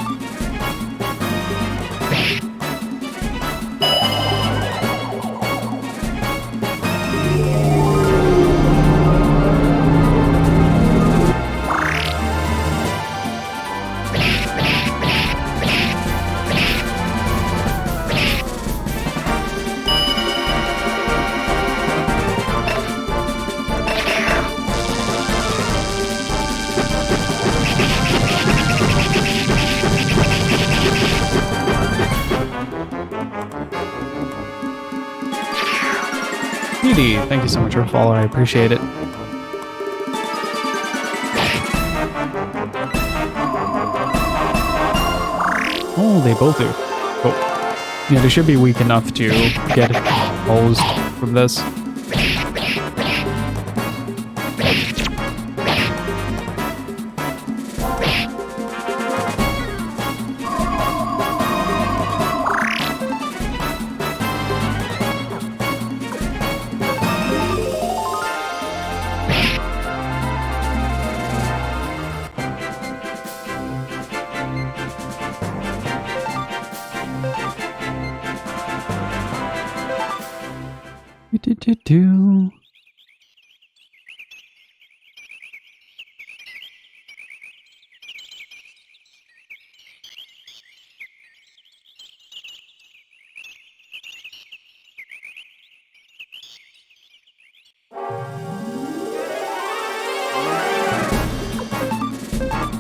Thank you so much for following. I appreciate it. Oh, they both do. Oh. Yeah, they should be weak enough to get hosed from this.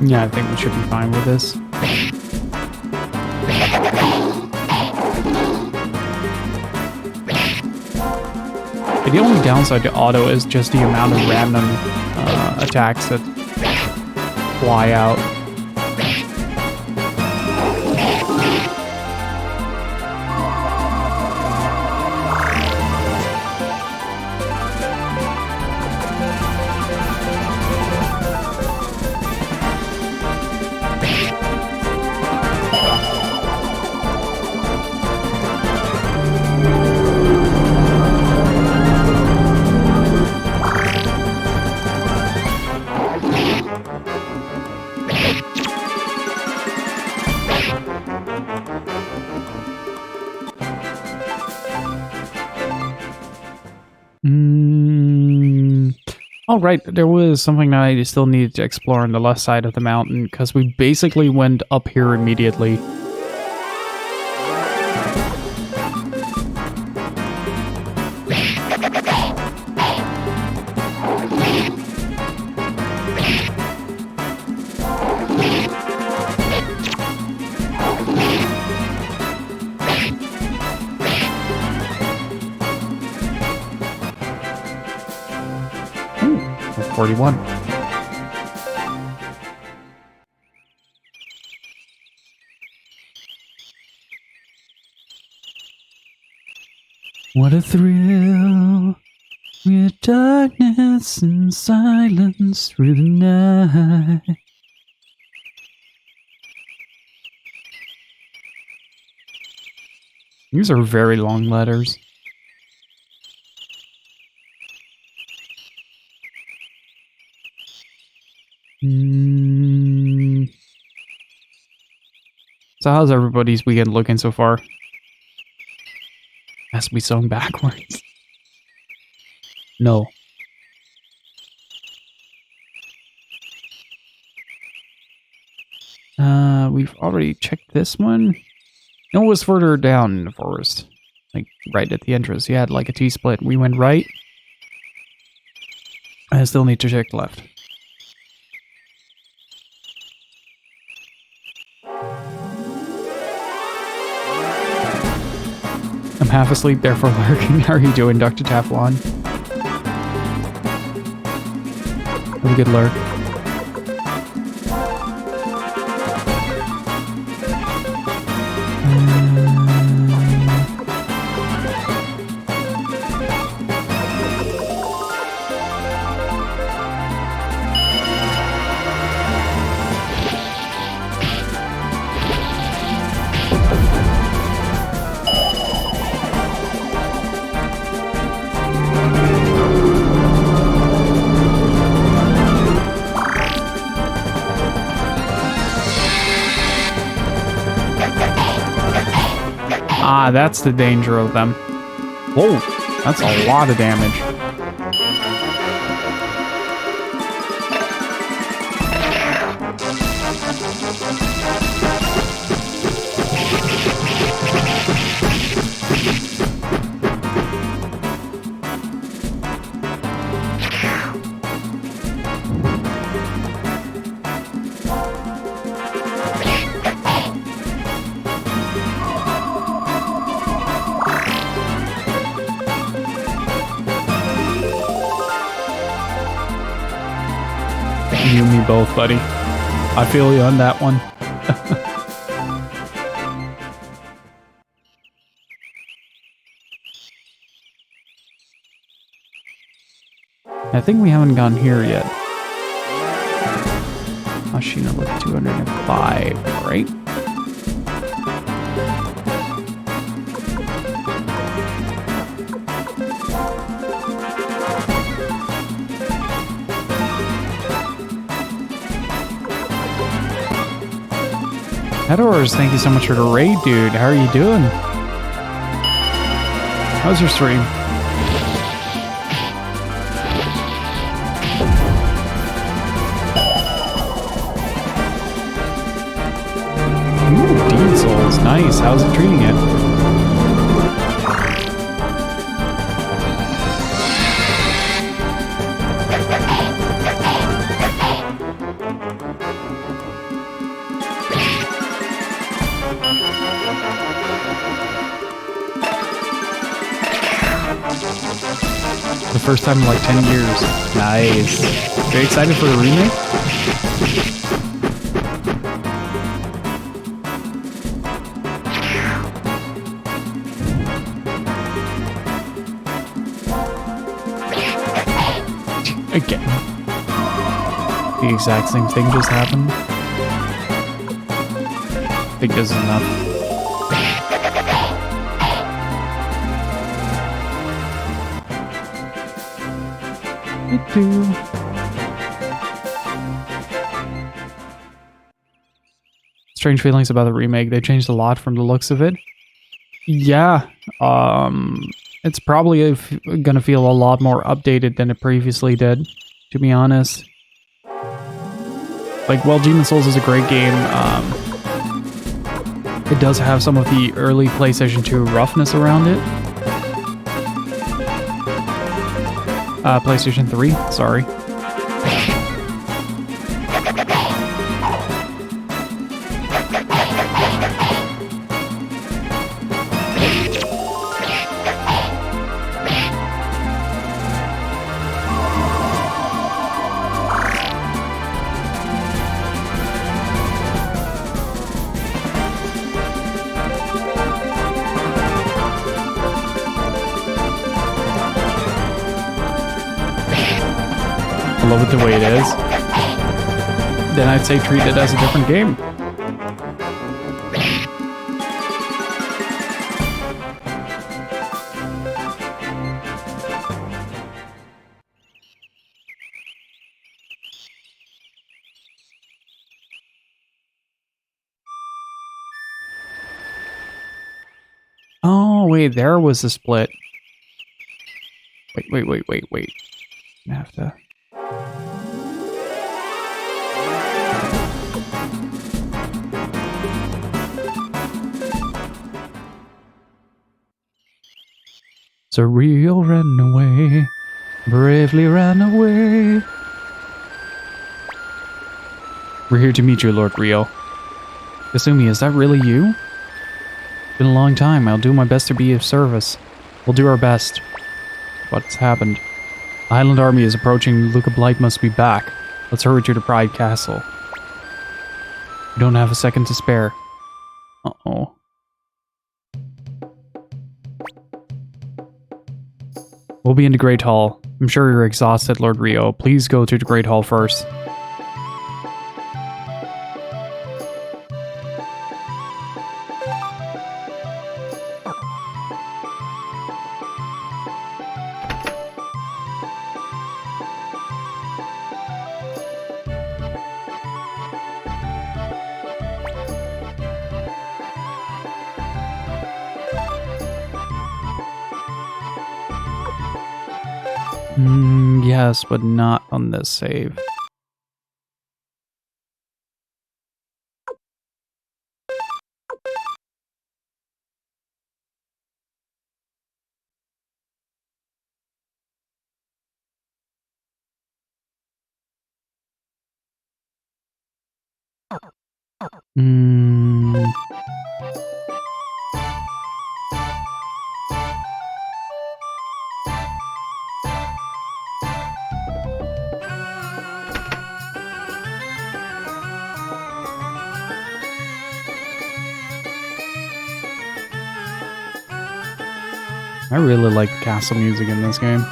Yeah, I think we should be fine with this. The only downside to auto is just the amount of random attacks that fly out. Oh, right. There was something that I still needed to explore on the left side of the mountain, because we basically went up here immediately. Ooh, 41. What a thrill, with darkness and silence through the night. These are very long letters. So how's everybody's weekend looking so far? Has to be sung backwards. No. We've already checked this one. No, it was further down in the forest. Like, right at the entrance. You had like a T-split. We went right. I still need to check left. I'm half asleep, therefore lurking. How are you doing, Dr. Taflon? Have a good lurk. Ah, that's the danger of them. Whoa, that's a lot of damage. You and me both, buddy. I feel you on that one. I think we haven't gone here yet. Machina with 205, right? Hedors, thank you so much for the raid, dude. How are you doing? How's your stream? Ooh, Demon Souls, nice. How's it treating it? The first time in like 10 years. Nice. Very excited for the remake? Again. The exact same thing just happened. I think this is enough. Strange feelings about the remake. They changed a lot from the looks of it. Yeah, it's probably gonna feel a lot more updated than it previously did. to be honest. Like, while Demon Souls is a great game, it does have some of the early PlayStation 2 roughness around it. PlayStation 3, sorry. Love it the way it is, then I'd say treat it as a different game. Oh, wait, there was the split. Wait. I have to... So Rio ran away, bravely ran away. We're here to meet you, Lord Rio. Kasumi, is that really you? Been a long time. I'll do my best to be of service. We'll do our best. What's happened? The Highland Army is approaching. Luca Blight must be back. Let's hurry to the Pride Castle. We don't have a second to spare. Uh-oh. We'll be in the Great Hall. I'm sure you're exhausted, Lord Rio. Please go to the Great Hall first. Yes, but not on this save. I really like the castle music in this game.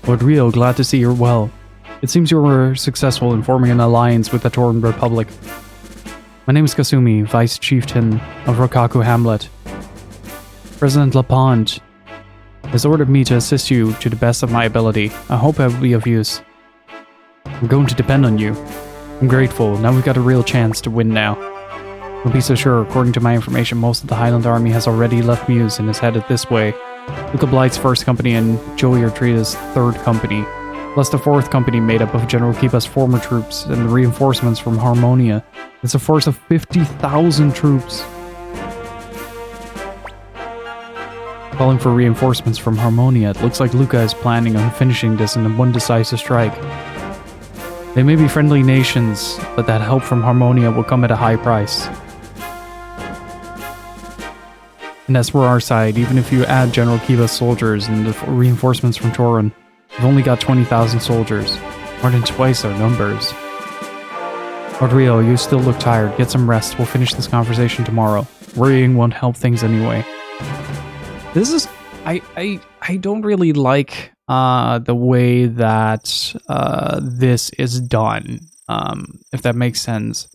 Lord Rio, glad to see you're well. It seems you were successful in forming an alliance with the Torn Republic. My name is Kasumi, Vice Chieftain of Rokaku Hamlet. President LaPont has ordered me to assist you to the best of my ability. I hope I will be of use. I'm going to depend on you. I'm grateful. Now we've got a real chance to win now. Don't be so sure. According to my information, most of the Highland Army has already left Muse and is headed this way. Luca Blight's first company and Jowry are treated as third company, plus the fourth company made up of General Kiba's former troops and the reinforcements from Harmonia. It's a force of 50,000 troops. Calling for reinforcements from Harmonia, it looks like Luca is planning on finishing this in one decisive strike. They may be friendly nations, but that help from Harmonia will come at a high price. And as for our side, even if you add General Kiba's soldiers and the reinforcements from Torin, we've only got 20,000 soldiers, more than twice our numbers. Lord Rio, you still look tired. Get some rest. We'll finish this conversation tomorrow. Worrying won't help things anyway. This is... I don't really like the way that this is done, if that makes sense.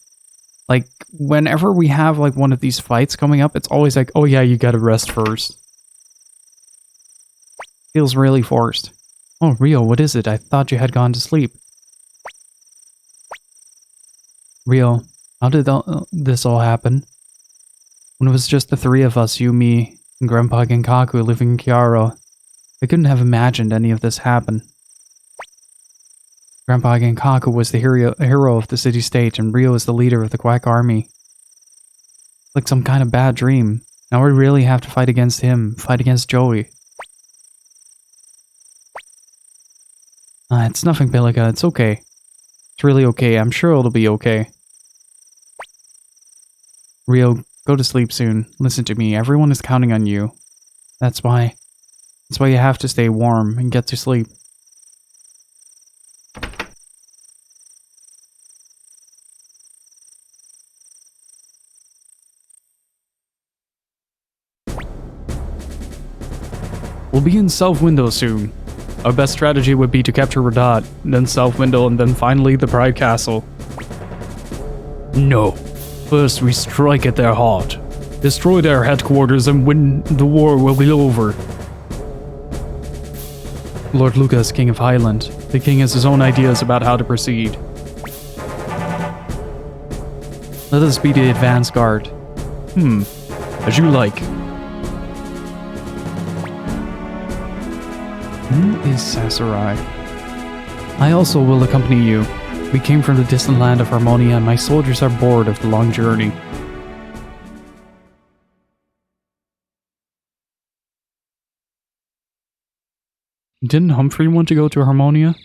Like, whenever we have like one of these fights coming up, it's always like, oh yeah, you gotta rest first. Feels really forced. Oh, Rio, what is it? I thought you had gone to sleep. Rio, how did this all happen? When it was just the three of us, you, me, and Grandpa Genkaku living in Kyoto, I couldn't have imagined any of this happen. Grandpa Genkaku was the hero of the city-state, and Rio is the leader of the Quack Army. Like some kind of bad dream. Now we really have to fight against him, fight against Jowry. It's nothing, Pelica, it's okay. It's really okay, I'm sure it'll be okay. Rio, go to sleep soon. Listen to me, everyone is counting on you. That's why you have to stay warm and get to sleep. We'll be in South Window soon. Our best strategy would be to capture Radat, then South Window, and then finally the Pride Castle. No. First we strike at their heart. Destroy their headquarters, and when the war will be over. Lord Lucas, King of Highland. The king has his own ideas about how to proceed. Let us be the advance guard. As you like. Who is Sasarai? I also will accompany you. We came from the distant land of Harmonia, and my soldiers are bored of the long journey. Didn't Humphrey want to go to Harmonia?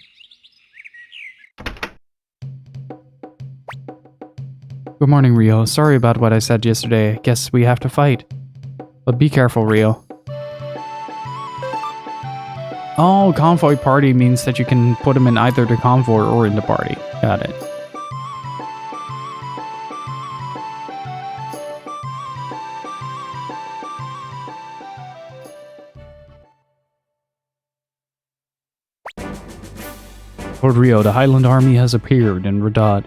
Good morning, Rio. Sorry about what I said yesterday. Guess we have to fight. But be careful, Rio. Oh, convoy party means that you can put him in either the convoy or in the party. Got it. Lord Rio, the Highland Army has appeared in Radat.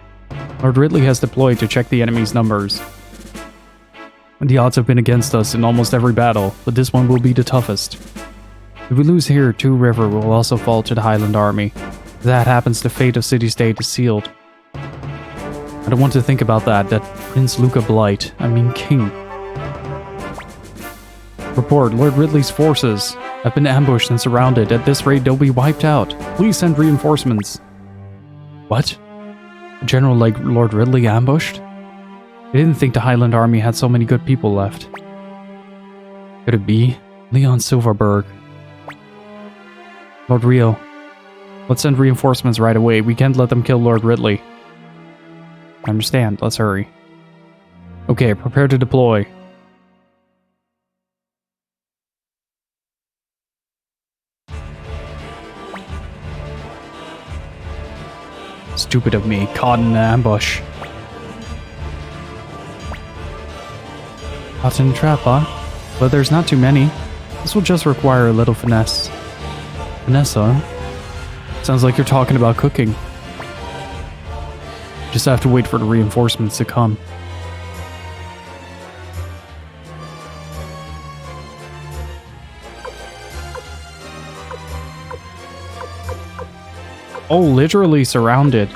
Lord Ridley has deployed to check the enemy's numbers. The odds have been against us in almost every battle, but this one will be the toughest. If we lose here, Two River will also fall to the Highland Army. If that happens, the fate of City-State is sealed. I don't want to think about that Prince Luca Blight, King. Report, Lord Ridley's forces have been ambushed and surrounded. At this rate, they'll be wiped out. Please send reinforcements. What? A general like Lord Ridley ambushed? I didn't think the Highland Army had so many good people left. Could it be Leon Silverberg? Lord Rio, let's send reinforcements right away. We can't let them kill Lord Ridley. I understand. Let's hurry. Okay, prepare to deploy. Stupid of me, caught in an ambush. Caught in a trap, huh? But there's not too many. This will just require a little finesse. Finesse, huh? Sounds like you're talking about cooking. Just have to wait for the reinforcements to come. Oh, literally surrounded.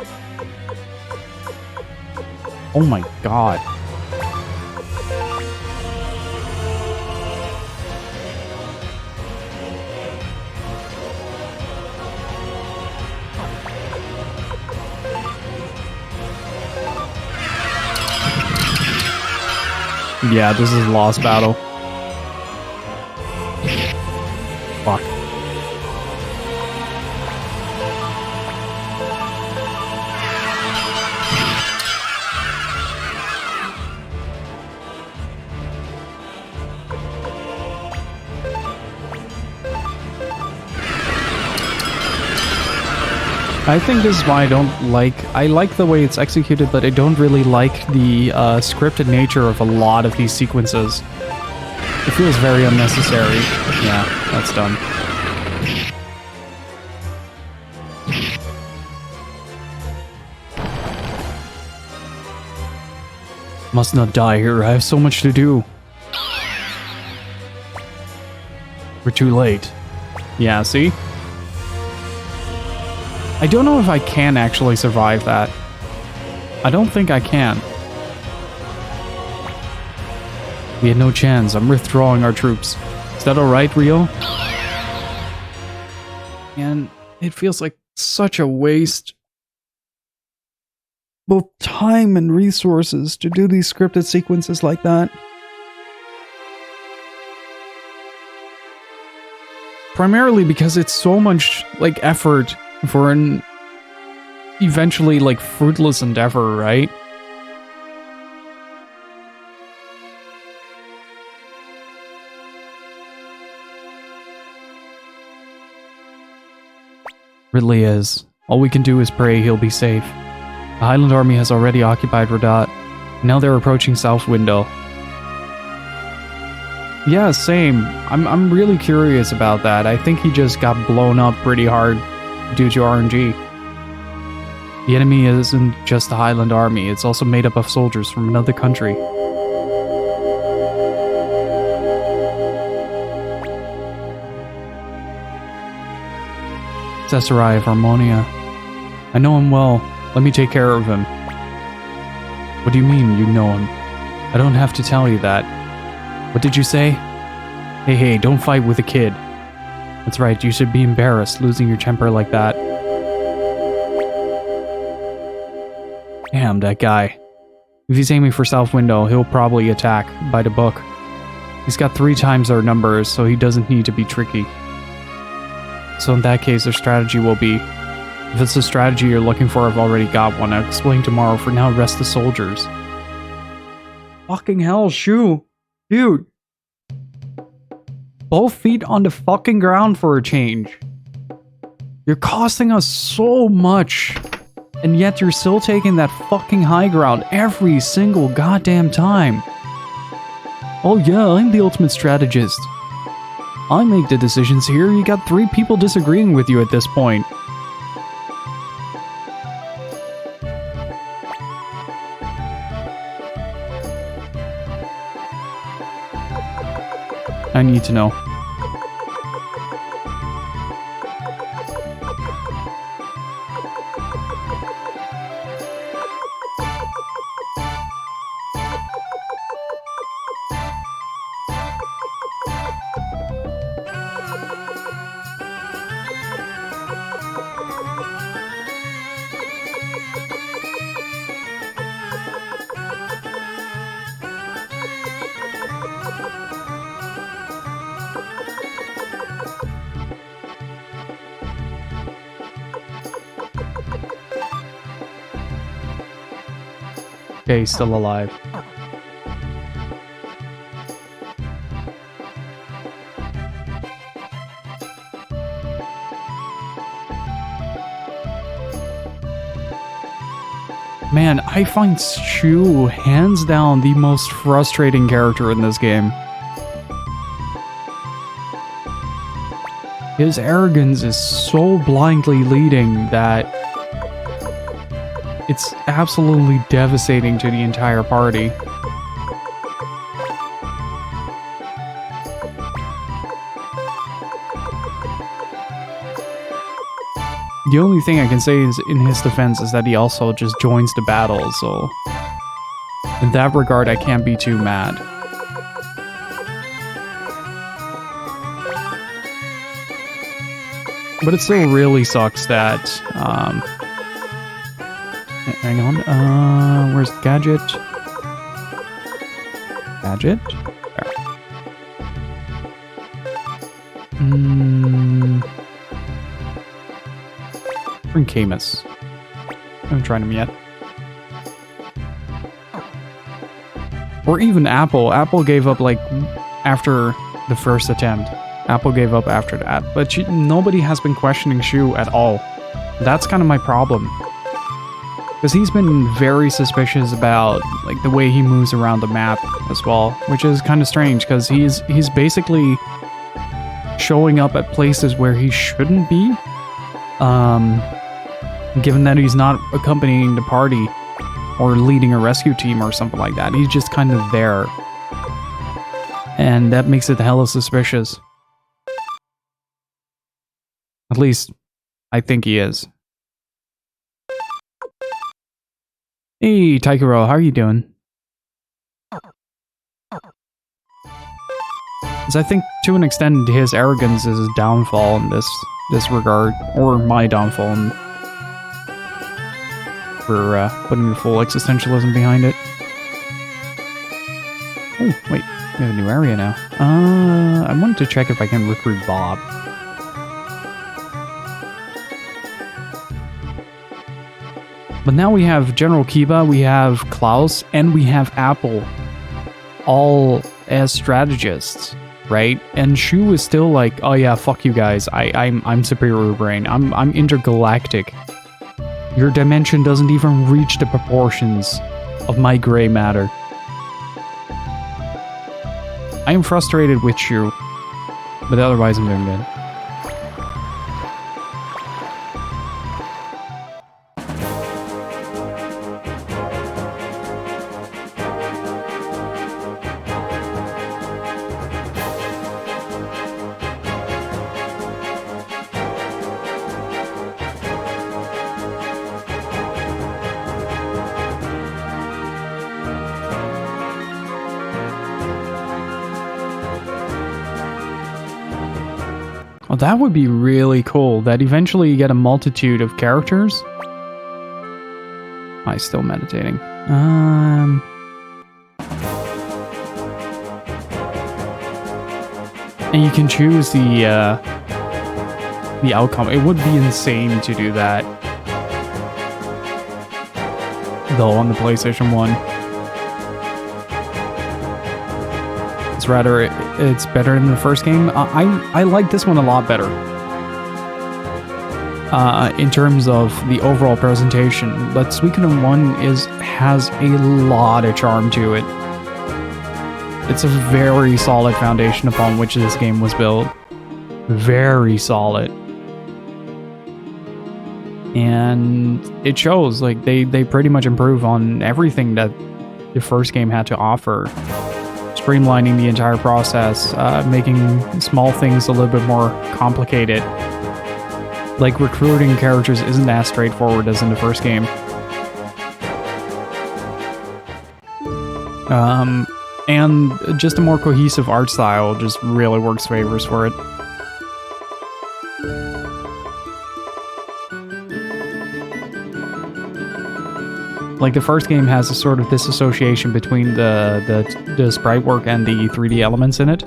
Oh my god. Yeah, this is a lost battle. Fuck. I think this is why I like the way it's executed, but I don't really like the scripted nature of a lot of these sequences. It feels very unnecessary. Yeah, that's done. Must not die here, I have so much to do. We're too late. Yeah, see? I don't know if I can actually survive that. I don't think I can. We had no chance. I'm withdrawing our troops. Is that alright, Rio? And it feels like such a waste. Both time and resources to do these scripted sequences like that. Primarily because it's so much, like, effort for an eventually, like, fruitless endeavor, right? Ridley is. All we can do is pray he'll be safe. The Highland Army has already occupied Radat. Now they're approaching South Window. Yeah, same. I'm really curious about that. I think he just got blown up pretty hard due to RNG. The enemy isn't just the Highland Army, it's also made up of soldiers from another country. Cesare of Harmonia. I know him well. Let me take care of him. What do you mean, you know him? I don't have to tell you that. What did you say? Hey, don't fight with a kid. That's right, you should be embarrassed losing your temper like that. Damn, that guy. If he's aiming for South Window, he'll probably attack, by the book. He's got 3 times our numbers, so he doesn't need to be tricky. So in that case, their strategy will be... If it's the strategy you're looking for, I've already got one. I'll explain tomorrow. For now, rest the soldiers. Fucking hell, Shu. Dude. Both feet on the fucking ground for a change. You're costing us so much. And yet you're still taking that fucking high ground every single goddamn time. Oh yeah, I'm the ultimate strategist. I make the decisions here. You got 3 people disagreeing with you at this point. I need to know. Okay, he's still alive. Man, I find Shu hands down the most frustrating character in this game. His arrogance is so blindly leading that it's absolutely devastating to the entire party. The only thing I can say is in his defense is that he also just joins the battle, so in that regard I can't be too mad. But it still really sucks that, hang on, where's the gadget? Gadget? There. Bring Camus. I haven't tried him yet. Or even Apple. Apple gave up, like, after the first attempt. Apple gave up after that. But nobody has been questioning Shu at all. That's kind of my problem. Because he's been very suspicious about, like, the way he moves around the map as well. Which is kind of strange, because he's basically showing up at places where he shouldn't be. Given that he's not accompanying the party or leading a rescue team or something like that. He's just kind of there. And that makes it hella suspicious. At least, I think he is. Hey, Taikuro, how are you doing? Because I think, to an extent, his arrogance is his downfall in this regard, or my downfall for putting the full existentialism behind it. Oh, wait, we have a new area now. I wanted to check if I can recruit Bob. But now we have General Kiba, we have Klaus, and we have Apple, all as strategists, right? And Shu is still like, oh yeah, fuck you guys. I'm superior brain. I'm intergalactic. Your dimension doesn't even reach the proportions of my gray matter. I am frustrated with Shu, but otherwise I'm doing good. Well, that would be really cool, that eventually you get a multitude of characters. I'm still meditating. And you can choose the outcome. It would be insane to do that, though, on the PlayStation 1. Rather, it's better than the first game. I like this one a lot better in terms of the overall presentation, but Suikoden 1 has a lot of charm to it. It's a very solid foundation upon which this game was built. Very solid. And it shows, like, they pretty much improve on everything that the first game had to offer. Streamlining the entire process, making small things a little bit more complicated. Like, recruiting characters isn't as straightforward as in the first game. And just a more cohesive art style just really works favors for it. Like, the first game has a sort of disassociation between the sprite work and the 3D elements in it.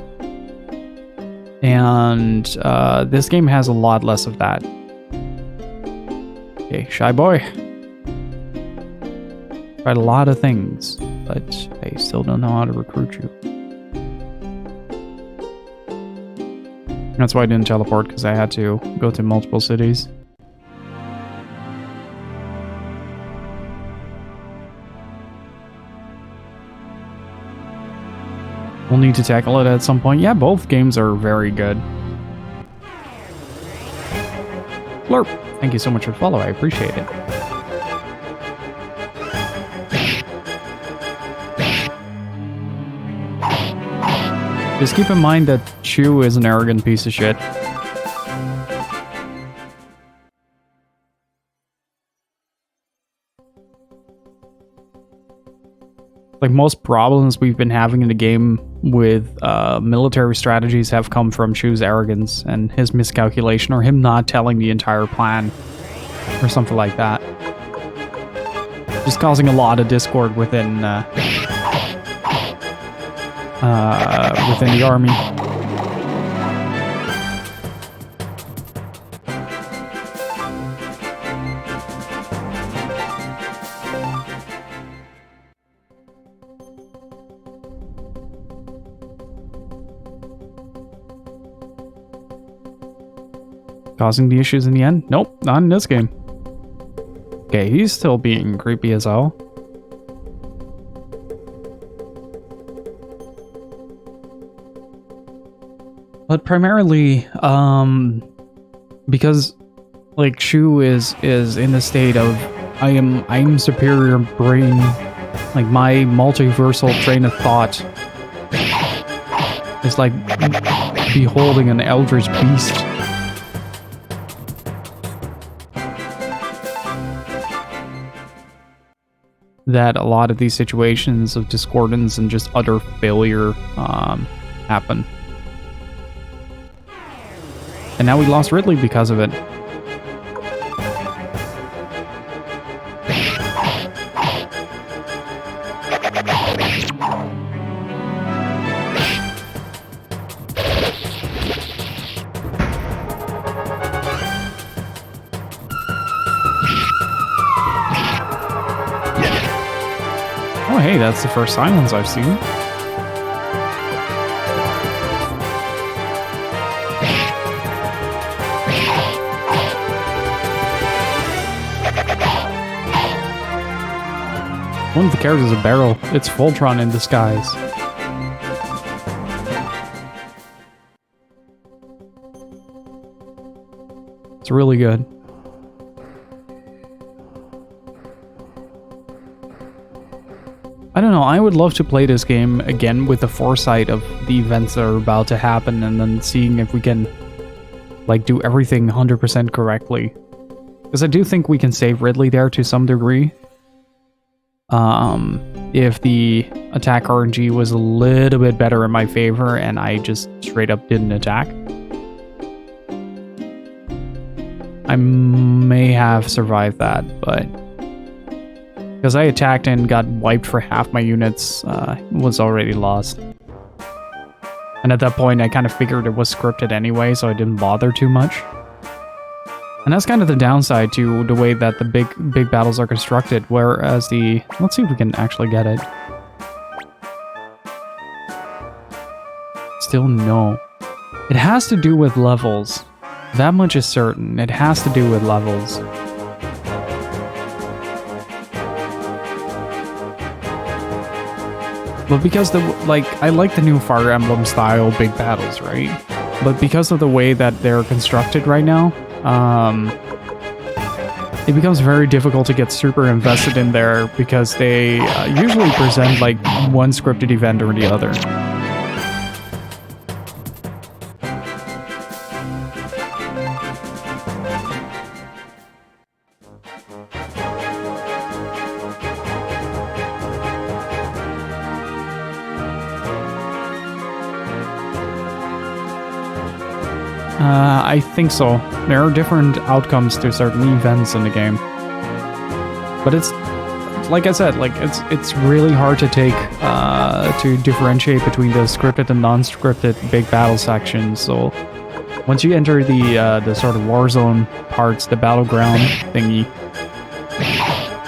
And this game has a lot less of that. Okay, shy boy. Tried a lot of things, but I still don't know how to recruit you. That's why I didn't teleport, because I had to go to multiple cities. We'll need to tackle it at some point. Yeah, both games are very good. Flurp, thank you so much for the follow. I appreciate it. Just keep in mind that Shu is an arrogant piece of shit. Like, most problems we've been having in the game with military strategies have come from Shu's arrogance and his miscalculation, or him not telling the entire plan, or something like that. Just causing a lot of discord within the army. Causing the issues in the end? Nope, not in this game. Okay, he's still being creepy as hell. But primarily, because, like, Shu is in the state of I'm superior brain, like, my multiversal train of thought is like beholding an eldritch beast. that a lot of these situations of discordance and just utter failure happen. And now we lost Ridley because of it. Oh, hey, that's the first silence I've seen. One of the characters is a barrel. It's Voltron in disguise. It's really good. I don't know, I would love to play this game again with the foresight of the events that are about to happen and then seeing if we can, like, do everything 100% correctly. Because I do think we can save Ridley there to some degree. If the attack RNG was a little bit better in my favor and I just straight up didn't attack, I may have survived that, but because I attacked and got wiped for half my units, was already lost. And at that point, I kind of figured it was scripted anyway, so I didn't bother too much. And that's kind of the downside to the way that the big battles are constructed, whereas the... Let's see if we can actually get it. Still no. It has to do with levels. That much is certain. It has to do with levels. But because I like the new Fire Emblem style big battles, right? But because of the way that they're constructed right now, it becomes very difficult to get super invested in there because they usually present like one scripted event or the other. I think so. There are different outcomes to certain events in the game. But it's, like I said, like it's really hard to take, to differentiate between the scripted and non-scripted big battle sections. So once you enter the sort of Warzone parts, the battleground thingy.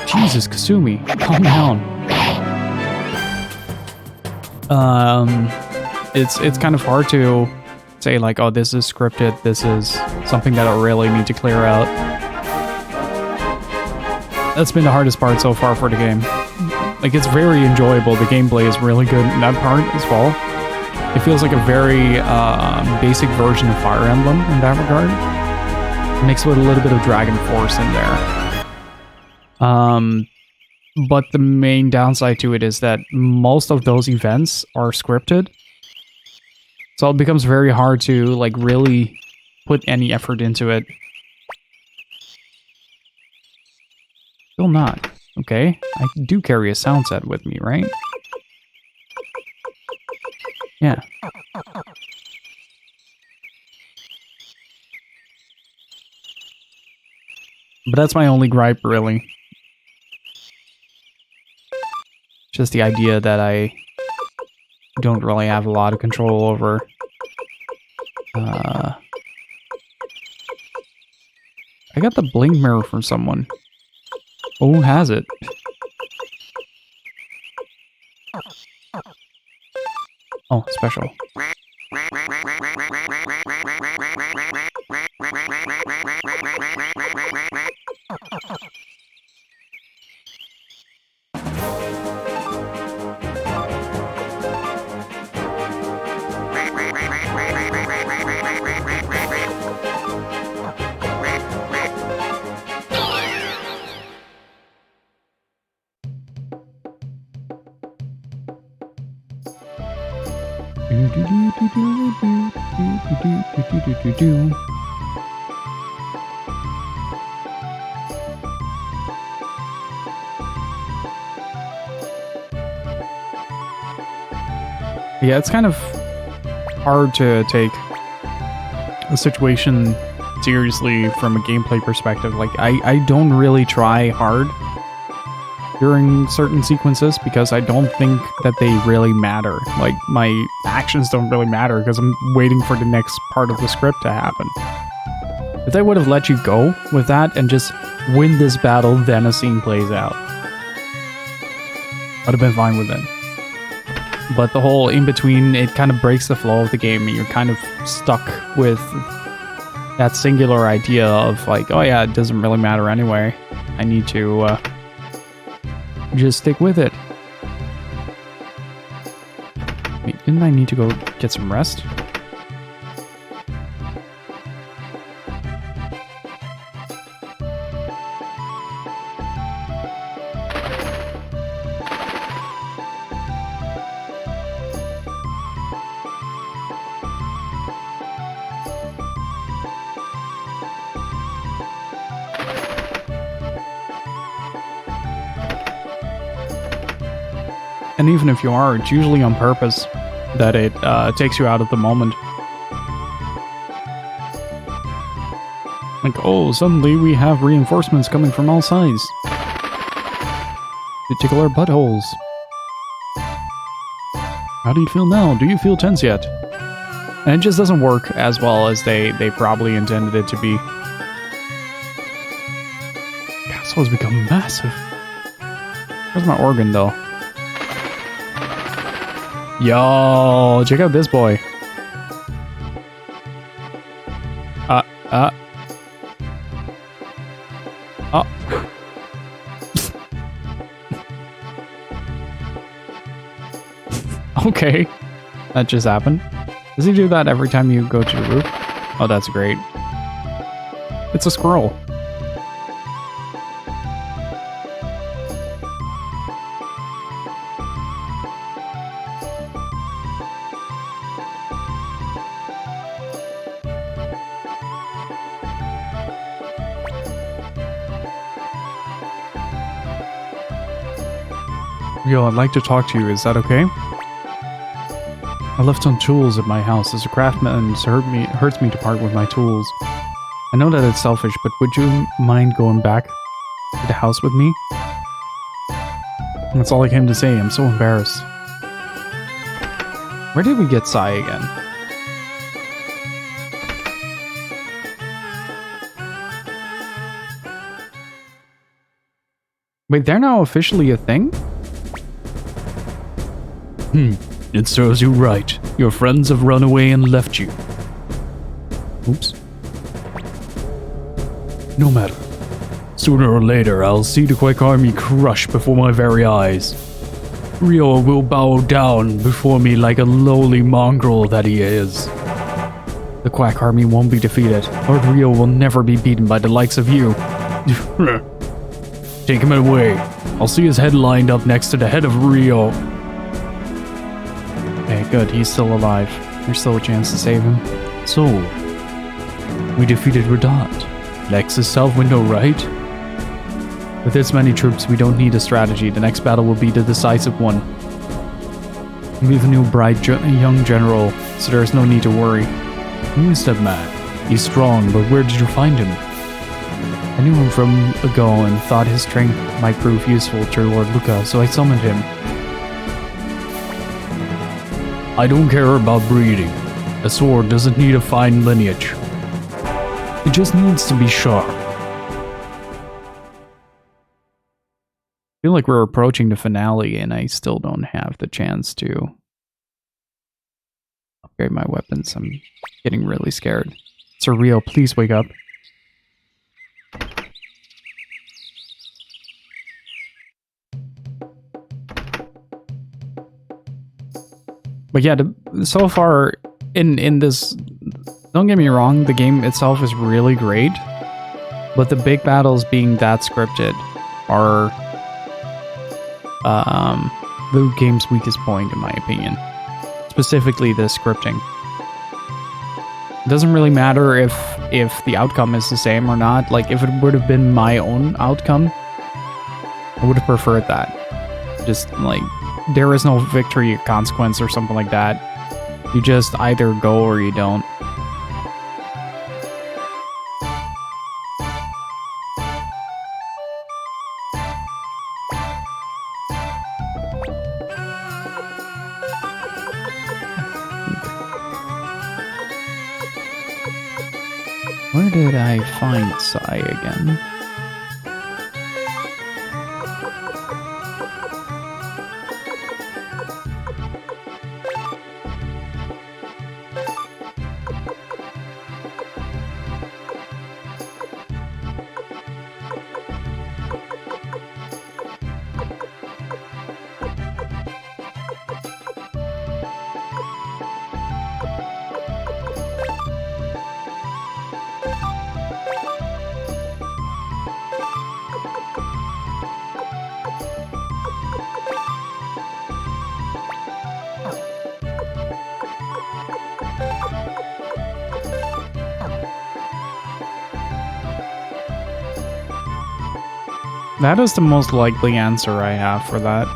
Jesus, Kasumi, calm down. It's kind of hard to say like, oh, this is scripted, this is something that I really need to clear out. That's been the hardest part so far for the game. Like, it's very enjoyable, the gameplay is really good in that part as well. It feels like a very basic version of Fire Emblem in that regard. Mixed with a little bit of Dragon Force in there. But the main downside to it is that most of those events are scripted. So it becomes very hard to, like, really put any effort into it. Still not. Okay. I do carry a sound set with me, right? Yeah. But that's my only gripe, really. Just the idea that I don't really have a lot of control over. I got the blink mirror from someone. Oh, who has it? Oh, special. Yeah, it's kind of hard to take a situation seriously from a gameplay perspective. Like, I don't really try hard during certain sequences because I don't think that they really matter. Like, my actions don't really matter because I'm waiting for the next part of the script to happen. If they would have let you go with that and just win this battle, then a scene plays out, I'd have been fine with it. But the whole in-between, it kind of breaks the flow of the game, and you're kind of stuck with that singular idea of like, oh yeah, it doesn't really matter anyway. I need to just stick with it. Wait, didn't I need to go get some rest? And even if you are, it's usually on purpose that it takes you out of the moment. Like, oh, suddenly we have reinforcements coming from all sides. To tickle our buttholes. How do you feel now? Do you feel tense yet? And it just doesn't work as well as they probably intended it to be. Castle has become massive. Where's my organ, though? Yo, check out this boy. Oh. Okay. That just happened. Does he do that every time you go to the roof? Oh, that's great. It's a squirrel. Yo, I'd like to talk to you. Is that okay? I left some tools at my house. As a craftsman, it hurts me to part with my tools. I know that it's selfish, but would you mind going back to the house with me? That's all I came to say. I'm so embarrassed. Where did we get Sai again? Wait, they're now officially a thing? It serves you right. Your friends have run away and left you. Oops. No matter. Sooner or later, I'll see the Quack Army crush before my very eyes. Rio will bow down before me like a lowly mongrel that he is. The Quack Army won't be defeated. Lord Rio will never be beaten by the likes of you. Take him away. I'll see his head lined up next to the head of Rio. Okay, good. He's still alive. There's still a chance to save him. So, we defeated Radat. Next is South Window, right? With this many troops, we don't need a strategy. The next battle will be the decisive one. We have a new bright young general, so there's no need to worry. Who is that man? He's strong, but where did you find him? I knew him from ago and thought his strength might prove useful to Lord Luca, so I summoned him. I don't care about breeding. A sword doesn't need a fine lineage. It just needs to be sharp. I feel like we're approaching the finale and I still don't have the chance to upgrade my weapons. I'm getting really scared. Sir Rio, please wake up. But yeah, so far in this, don't get me wrong, the game itself is really great, but the big battles being that scripted are the game's weakest point, in my opinion. Specifically, the scripting. It doesn't really matter if the outcome is the same or not. Like, if it would have been my own outcome, I would have preferred that. Just, like, there is no victory consequence or something like that. You just either go or you don't. Where did I find Sai again? That is the most likely answer I have for that.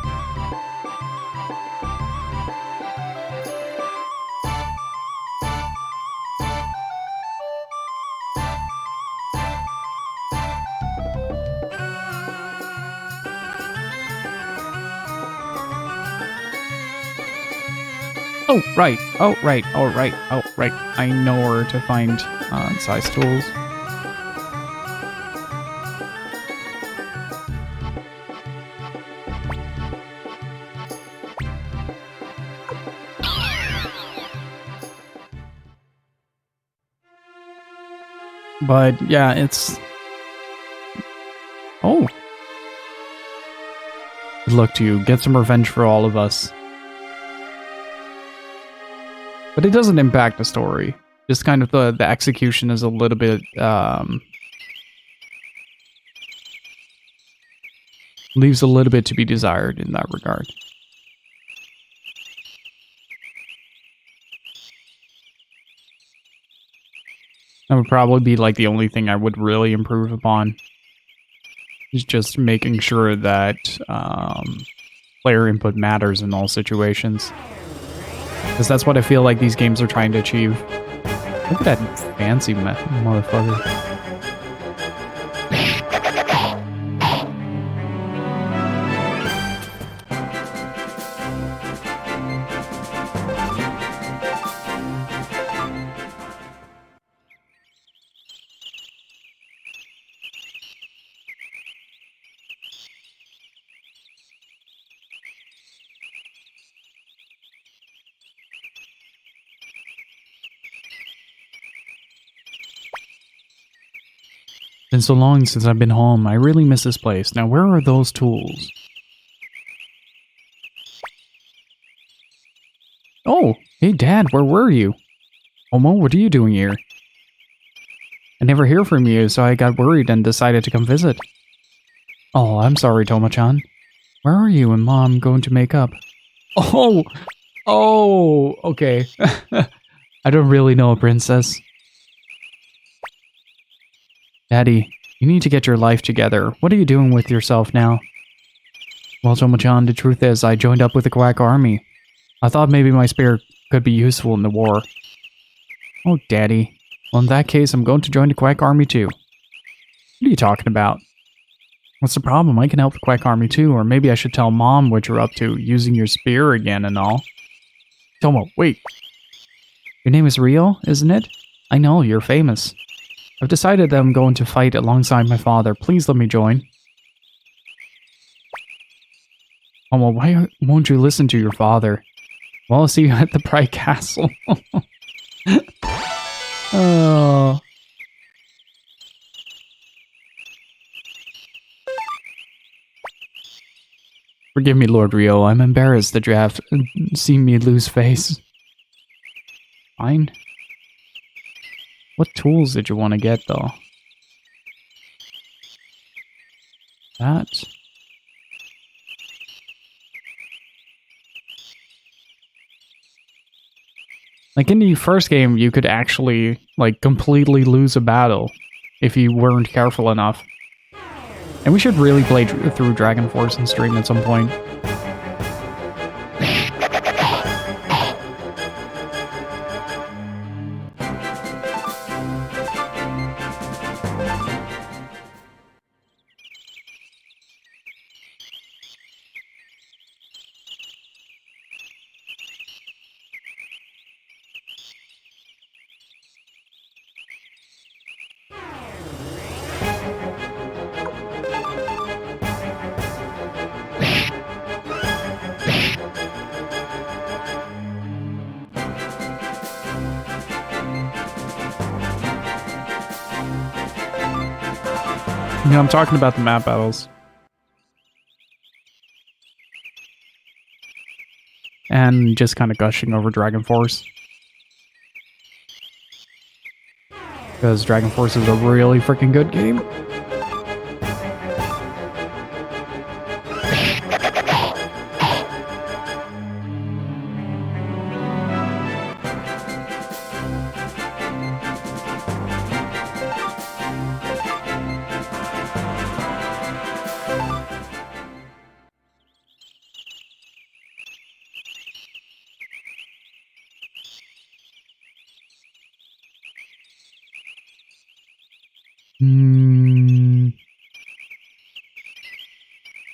Oh, right. Oh, right. Oh, right. Oh, right. I know where to find size tools. But yeah, it's... Oh. Good luck to you. Get some revenge for all of us. But it doesn't impact the story. Just kind of the execution is a little bit... leaves a little bit to be desired in that regard. That would probably be like the only thing I would really improve upon. Is just making sure that player input matters in all situations. Because that's what I feel like these games are trying to achieve. Look at that fancy motherfucker. Been so long since I've been home. I really miss this place. Now, where are those tools? Oh, hey Dad, where were you? Omo, what are you doing here? I never hear from you, so I got worried and decided to come visit. Oh, I'm sorry, Toma-chan. Where are you and Mom going to make up? Oh, okay. I don't really know, Princess. Daddy, you need to get your life together. What are you doing with yourself now? Well, Toma-chan, the truth is, I joined up with the Quack Army. I thought maybe my spirit could be useful in the war. Oh, Daddy. Well, in that case, I'm going to join the Quack Army too. What are you talking about? What's the problem? I can help the Quack Army too, or maybe I should tell Mom what you're up to, using your spear again and all. Tomo, wait. Your name is Rio, isn't it? I know, you're famous. I've decided that I'm going to fight alongside my father. Please let me join. Oh, well, why won't you listen to your father? Well, I'll see you at the Pride Castle. Oh. Forgive me, Lord Rio. I'm embarrassed that you have seen me lose face. Fine. What tools did you want to get, though? That. Like, in the first game, you could actually, like, completely lose a battle if you weren't careful enough. And we should really play through Dragon Force and stream at some point. No, I'm talking about the map battles. And just kind of gushing over Dragon Force. Because Dragon Force is a really freaking good game.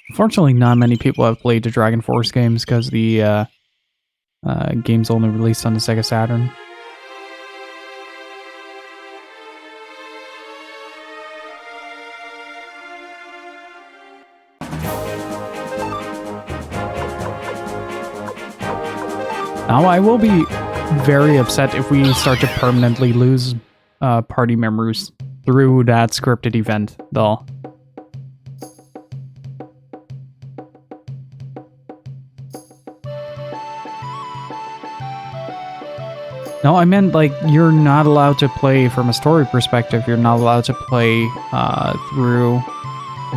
Unfortunately, not many people have played the Dragon Force games because the game's only released on the Sega Saturn. Now, I will be very upset if we start to permanently lose party members through that scripted event, though. No, I meant, like, you're not allowed to play from a story perspective. You're not allowed to play through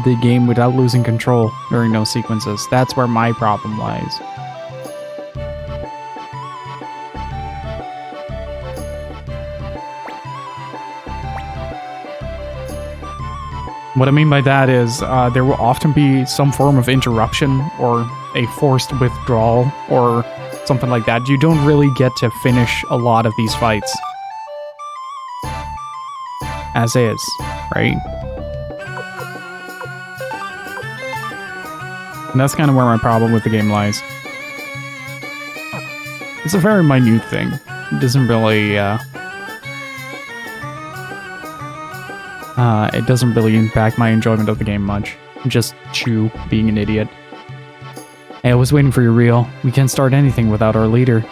the game without losing control during those sequences. That's where my problem lies. What I mean by that is there will often be some form of interruption or a forced withdrawal or something like that. You don't really get to finish a lot of these fights. As is, right? And that's kind of where my problem with the game lies. It's a very minute thing. It doesn't really, it doesn't really impact my enjoyment of the game much. Just Chew being an idiot. Hey, I was waiting for you, Rio. We can't start anything without our leader.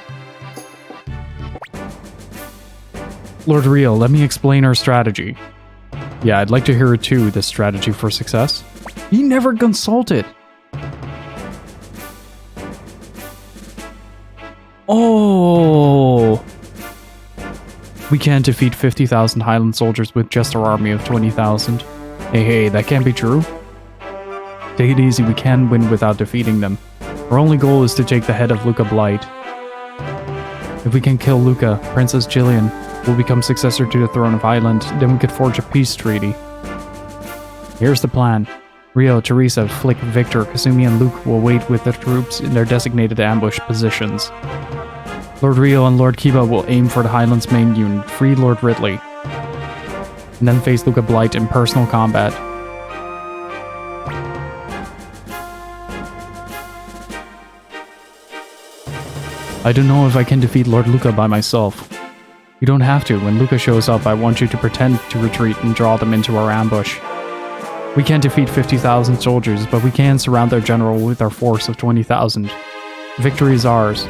Lord Rio, let me explain our strategy. Yeah, I'd like to hear it too, this strategy for success. He never consulted. Oh! We can't defeat 50,000 Highland soldiers with just our army of 20,000. Hey, that can't be true. Take it easy, we can win without defeating them. Our only goal is to take the head of Luca Blight. If we can kill Luca, Princess Jillian will become successor to the throne of Highland, then we could forge a peace treaty. Here's the plan. Rio, Teresa, Flick, Victor, Kasumi, and Luke will wait with the troops in their designated ambush positions. Lord Rio and Lord Kiba will aim for the Highlands main unit, free Lord Ridley, and then face Luca Blight in personal combat. I don't know if I can defeat Lord Luca by myself. You don't have to. When Luca shows up, I want you to pretend to retreat and draw them into our ambush. We can't defeat 50,000 soldiers, but we can surround their general with our force of 20,000. Victory is ours.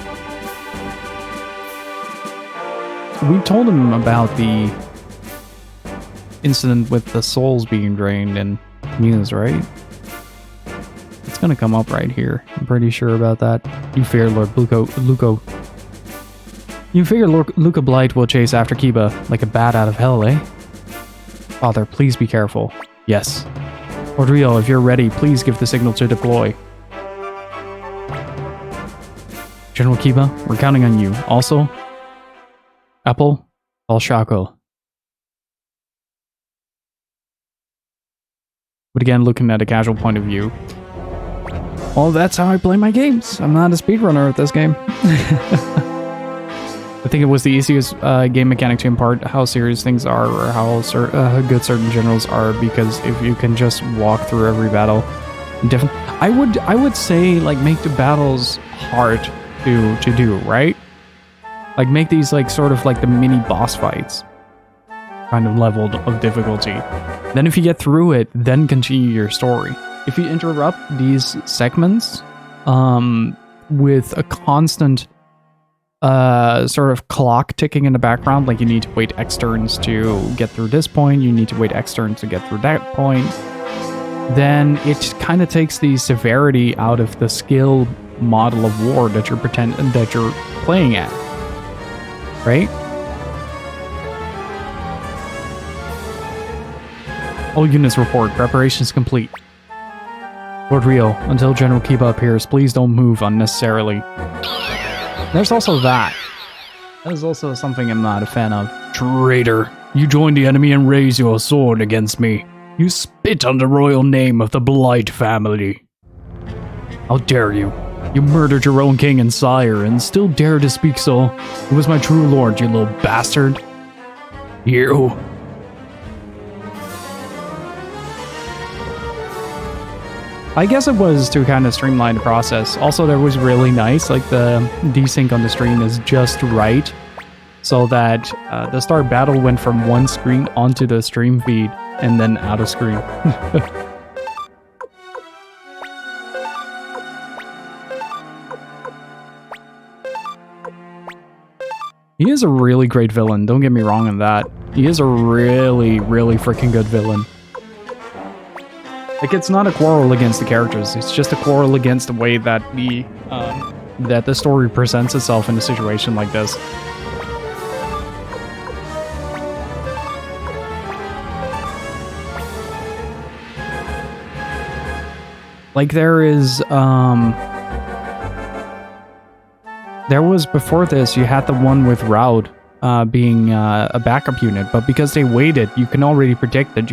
We told him about the incident with the souls being drained in Muse, right? It's gonna come up right here. I'm pretty sure about that. You fear Lord You figure Luca Blight will chase after Kiba like a bat out of hell, eh? Father, please be careful. Yes. Lord Rio, if you're ready, please give the signal to deploy. General Kiba, we're counting on you. Also, Apple, all Shako. But again, looking at a casual point of view, well, that's how I play my games. I'm not a speedrunner at this game. I think it was the easiest game mechanic to impart how serious things are or how good certain generals are, because if you can just walk through every battle, I would say, like, make the battles hard to do, right? Like, make these like sort of like the mini boss fights kind of leveled of difficulty. Then if you get through it, then continue your story. If you interrupt these segments with a constant sort of clock ticking in the background, like you need to wait X turns to get through this point, you need to wait X turns to get through that point, then it kind of takes the severity out of the skill model of war that you're playing at, right? All units report. Preparations complete. Lord Rio, until General Kiba appears, please don't move unnecessarily. There's also that. That is also something I'm not a fan of. Traitor, you joined the enemy and raise your sword against me. You spit on the royal name of the Blight family. How dare you? You murdered your own king and sire and still dare to speak so? It was my true lord, you little bastard. You. I guess it was to kind of streamline the process. Also, that was really nice. Like, the desync on the stream is just right, so that the start battle went from one screen onto the stream feed and then out of screen. He is a really great villain, don't get me wrong on that. He is a really, really freaking good villain. Like, it's not a quarrel against the characters, it's just a quarrel against the way that the story presents itself in a situation like this. Like, there was before this, you had the one with Raud being a backup unit, but because they waited, you can already predict that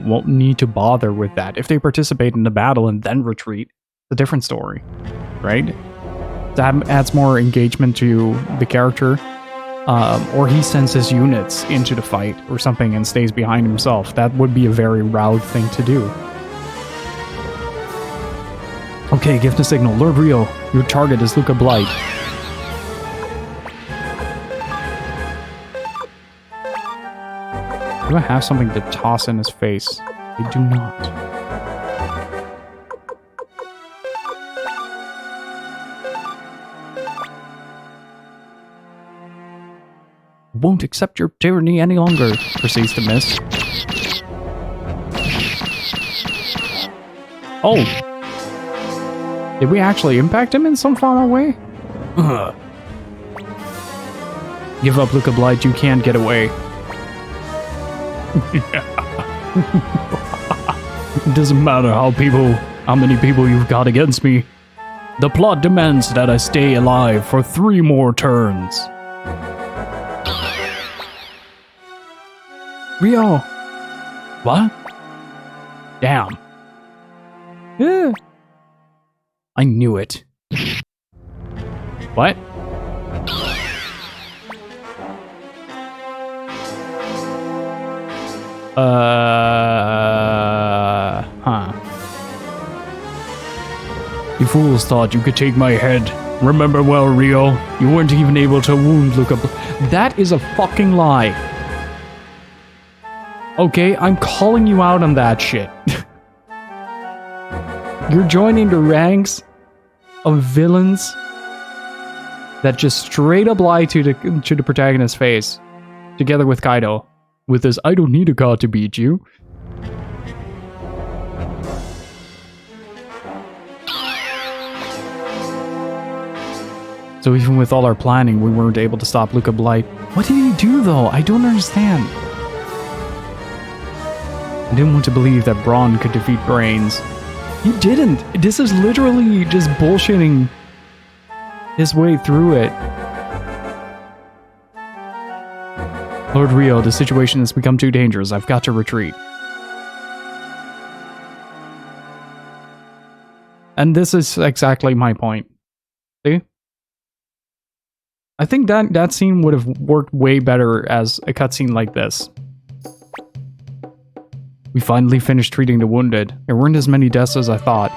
won't need to bother with that. If they participate in the battle and then retreat, it's a different story, right? That adds more engagement to the character, or he sends his units into the fight or something and stays behind himself. That would be a very Raud thing to do. Okay, give the signal. Lord Rio, your target is Luca Blight. Do I have something to toss in his face? I do not. Won't accept your tyranny any longer, proceeds to miss. Oh! Did we actually impact him in some form or way? Give up, Luca Blight, you can't get away. It doesn't matter how many people you've got against me. The plot demands that I stay alive for 3 more turns. Rio! What? Damn. Yeah. I knew it. What? Huh. You fools thought you could take my head. Remember well, Rio, you weren't even able to wound Luca. That is a fucking lie. Okay, I'm calling you out on that shit. You're joining the ranks of villains that just straight up lie to the protagonist's face, together with Kaido. With this, I don't need a god to beat you. So even with all our planning, we weren't able to stop Luca Blight. What did he do, though? I don't understand. I didn't want to believe that Braun could defeat Brains. He didn't. This is literally just bullshitting his way through it. Lord Rio, the situation has become too dangerous. I've got to retreat. And this is exactly my point. See? I think that scene would have worked way better as a cutscene like this. We finally finished treating the wounded. There weren't as many deaths as I thought.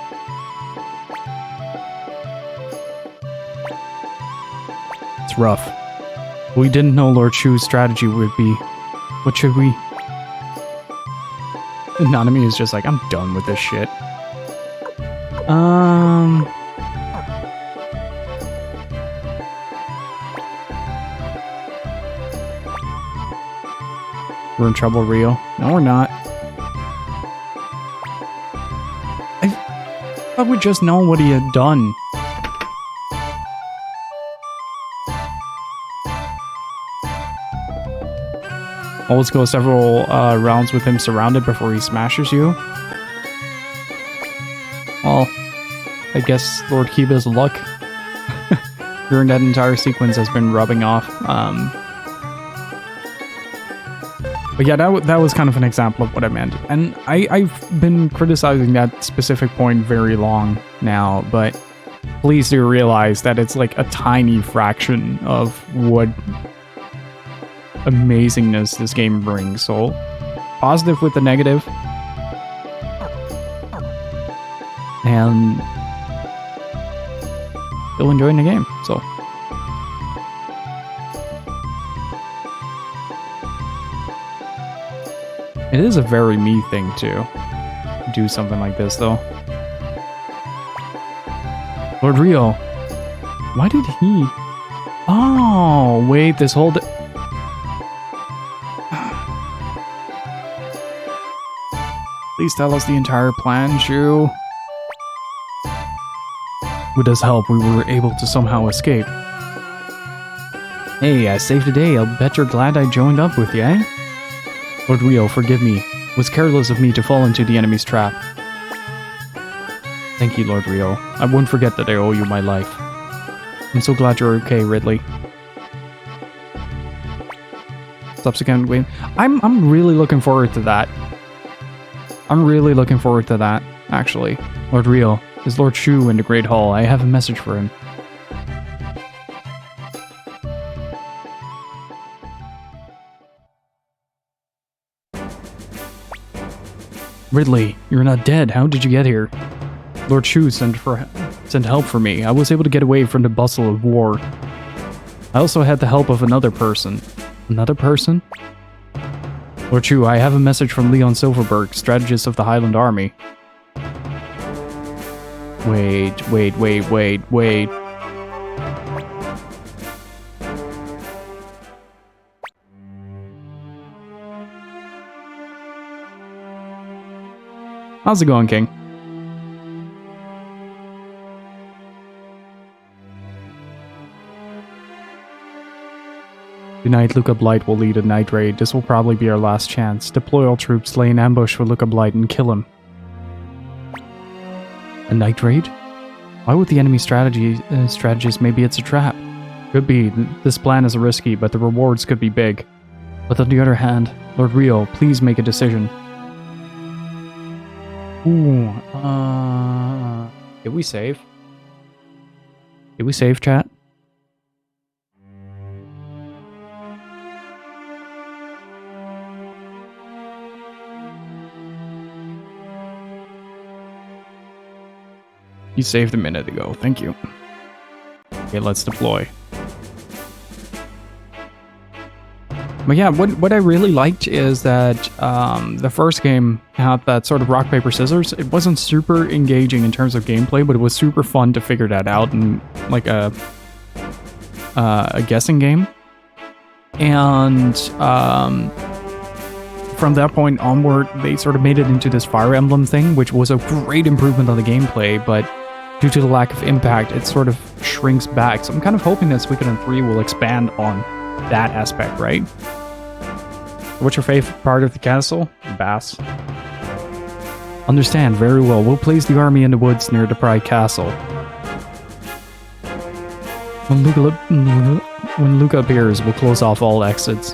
It's rough. We didn't know Lord Shu's strategy would be. What should we... Nanami is just like, I'm done with this shit. We're in trouble, Rio. No, we're not. I would just know what he had done. Always go several rounds with him surrounded before he smashes you. Well, I guess Lord Kiba's luck during that entire sequence has been rubbing off. But yeah, that was kind of an example of what I meant. And I've been criticizing that specific point very long now, but please do realize that it's like a tiny fraction of what amazingness this game brings. So, positive with the negative. And still enjoying the game, so. It is a very me thing to do something like this, though. Lord Rio. Why did he... Oh, wait, this whole... Please tell us the entire plan, Shu. With his help, we were able to somehow escape. Hey, I saved the day. I'll bet you're glad I joined up with you, eh? Lord Rio, forgive me. It was careless of me to fall into the enemy's trap. Thank you, Lord Rio. I won't forget that I owe you my life. I'm so glad you're okay, Ridley. Subsequent win. I'm really looking forward to that. I'm really looking forward to that, actually. Lord Rio, is Lord Shu in the Great Hall? I have a message for him. Ridley, you're not dead. How did you get here? Lord Shu sent help for me. I was able to get away from the bustle of war. I also had the help of another person. Another person? Lord Shu, I have a message from Leon Silverberg, strategist of the Highland Army. Wait. How's it going, King? Tonight, Luca Blight will lead a night raid. This will probably be our last chance. Deploy all troops, lay an ambush for Luca Blight, and kill him. A night raid? Why would the enemy strategist? Maybe it's a trap. Could be. This plan is risky, but the rewards could be big. But on the other hand, Lord Rio, please make a decision. Ooh, did we save? Did we save, chat? You saved a minute ago, thank you. Okay, let's deploy. But yeah, what I really liked is that the first game had that sort of rock, paper, scissors. It wasn't super engaging in terms of gameplay, but it was super fun to figure that out in like a guessing game. And from that point onward, they sort of made it into this Fire Emblem thing, which was a great improvement on the gameplay, but due to the lack of impact, it sort of shrinks back. So I'm kind of hoping that Suikoden 3 will expand on that aspect, right? What's your favorite part of the castle? Bass. Understand, very well. We'll place the army in the woods near the Pride Castle. When Luca appears, we'll close off all exits.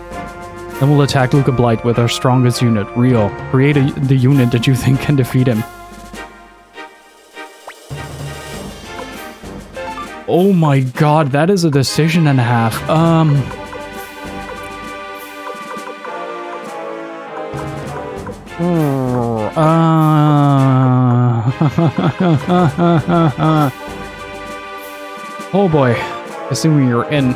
Then we'll attack Luca Blight with our strongest unit, Rio. Create the unit that you think can defeat him. Oh my god, that is a decision and a half. Oh boy, assuming you're in.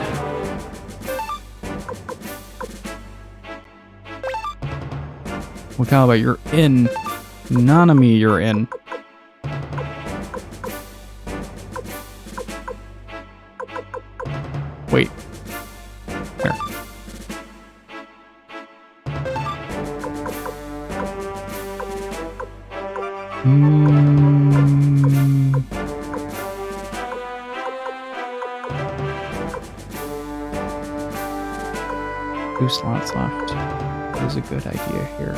What kind about you're in? Konami, you're in. Wait. There. 2 slots left. Is a good idea here.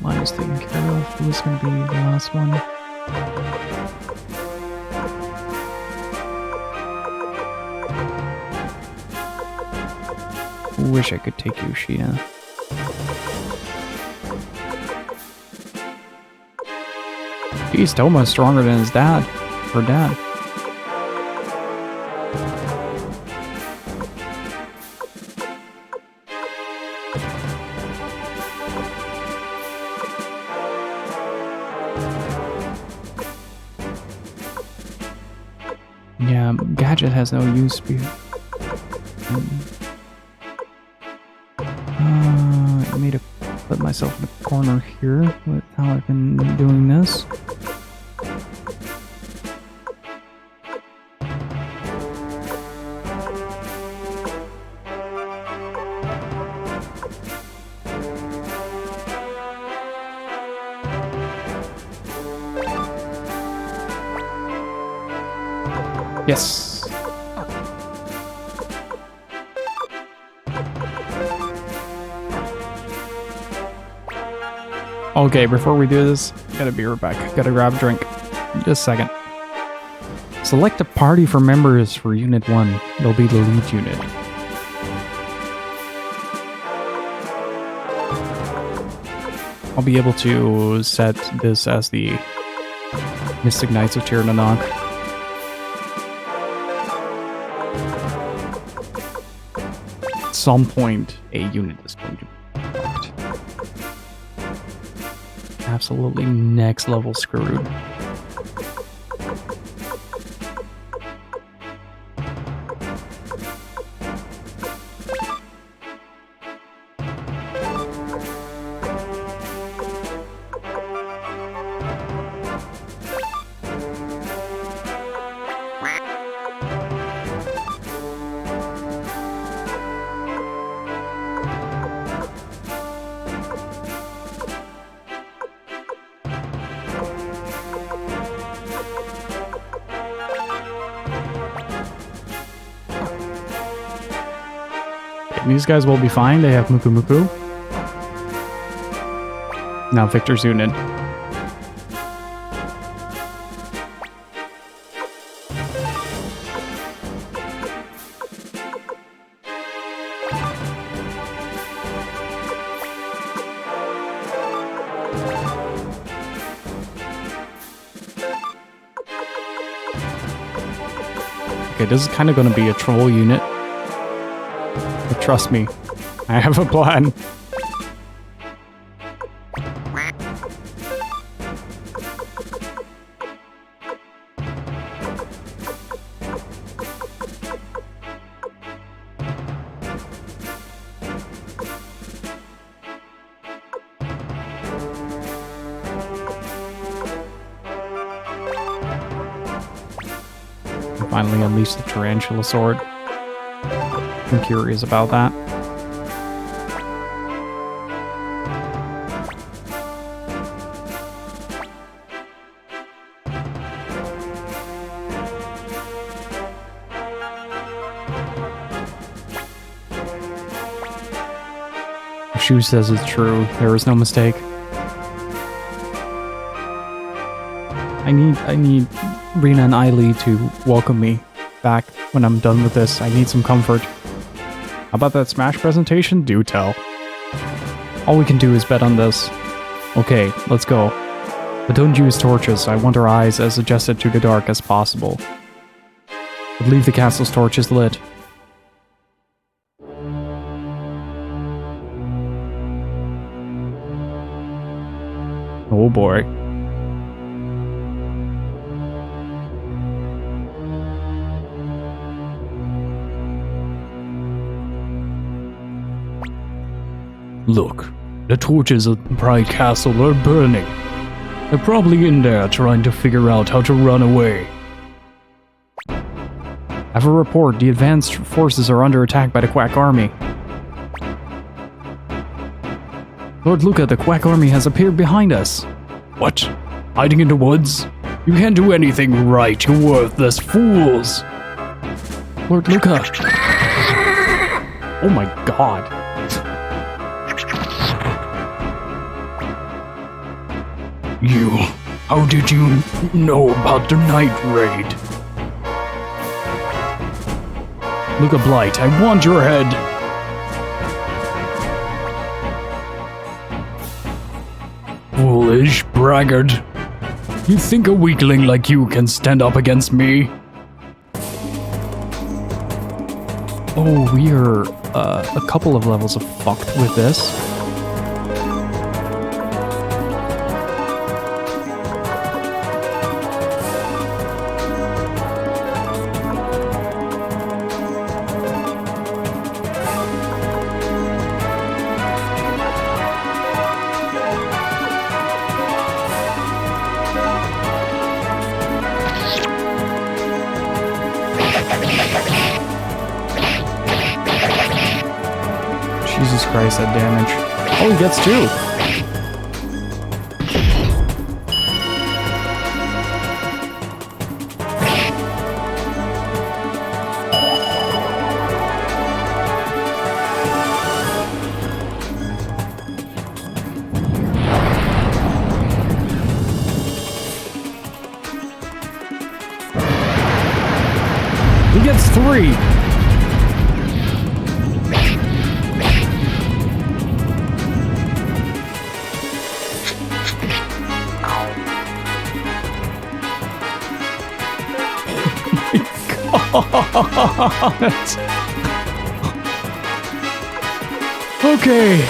Mine is taken care of. Who's going to be the last one? Wish I could take you, Sheena. Geez, Toma's stronger than his dad. Her dad. Yeah, Gadget has no use for you. I made a put myself in a corner here with how I've been doing this. Yes. Okay, before we do this, gotta be right back. Gotta grab a drink. Just a second. Select a party for members for Unit 1. They'll be the lead unit. I'll be able to set this as the Mystic Knights of Tirnanog. At some point, a unit is going to be fucked. Absolutely next level screwed. These guys will be fine. They have Muku Muku. Now Victor's unit. Okay, this is kind of going to be a troll unit. But trust me, I have a plan. Finally unleash the tarantula sword. I'm curious about that. Shu says it's true. There is no mistake. I need Rena and Eiley to welcome me back when I'm done with this. I need some comfort. How about that Smash presentation? Do tell. All we can do is bet on this. Okay, let's go. But don't use torches. I want our eyes as adjusted to the dark as possible. But leave the castle's torches lit. Oh boy. Look, the torches at Pride Castle are burning. They're probably in there trying to figure out how to run away. I have a report. The advanced forces are under attack by the Quack Army. Lord Luca, the Quack Army has appeared behind us. What? Hiding in the woods? You can't do anything right, you worthless fools. Lord Luca. Oh my god. You, how did you know about the night raid? Luca Blight, I want your head. Foolish braggart. You think a weakling like you can stand up against me? Oh, we are a couple of levels of fucked with this. Jesus Christ, that damage. Oh, he gets two. He gets three. Okay,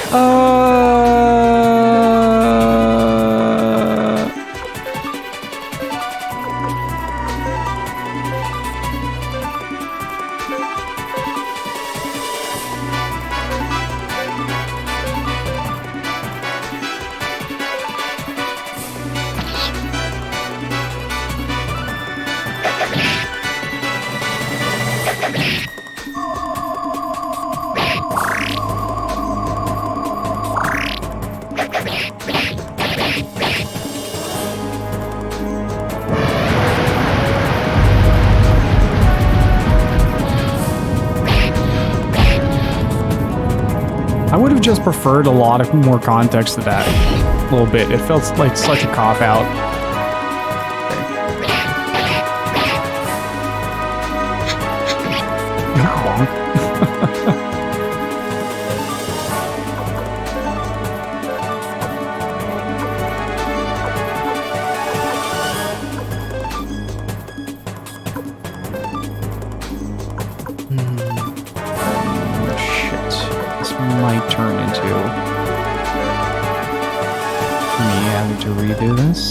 I would have just preferred a lot of more context to that. A little bit. It felt like such a cop-out. Might turn into me having to redo this.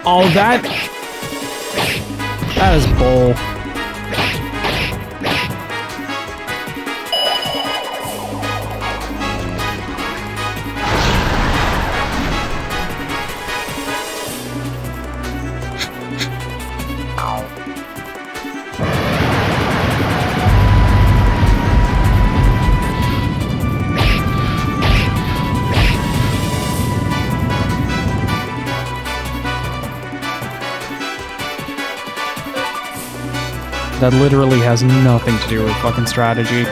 Oh, that is bull. That literally has nothing to do with fucking strategy.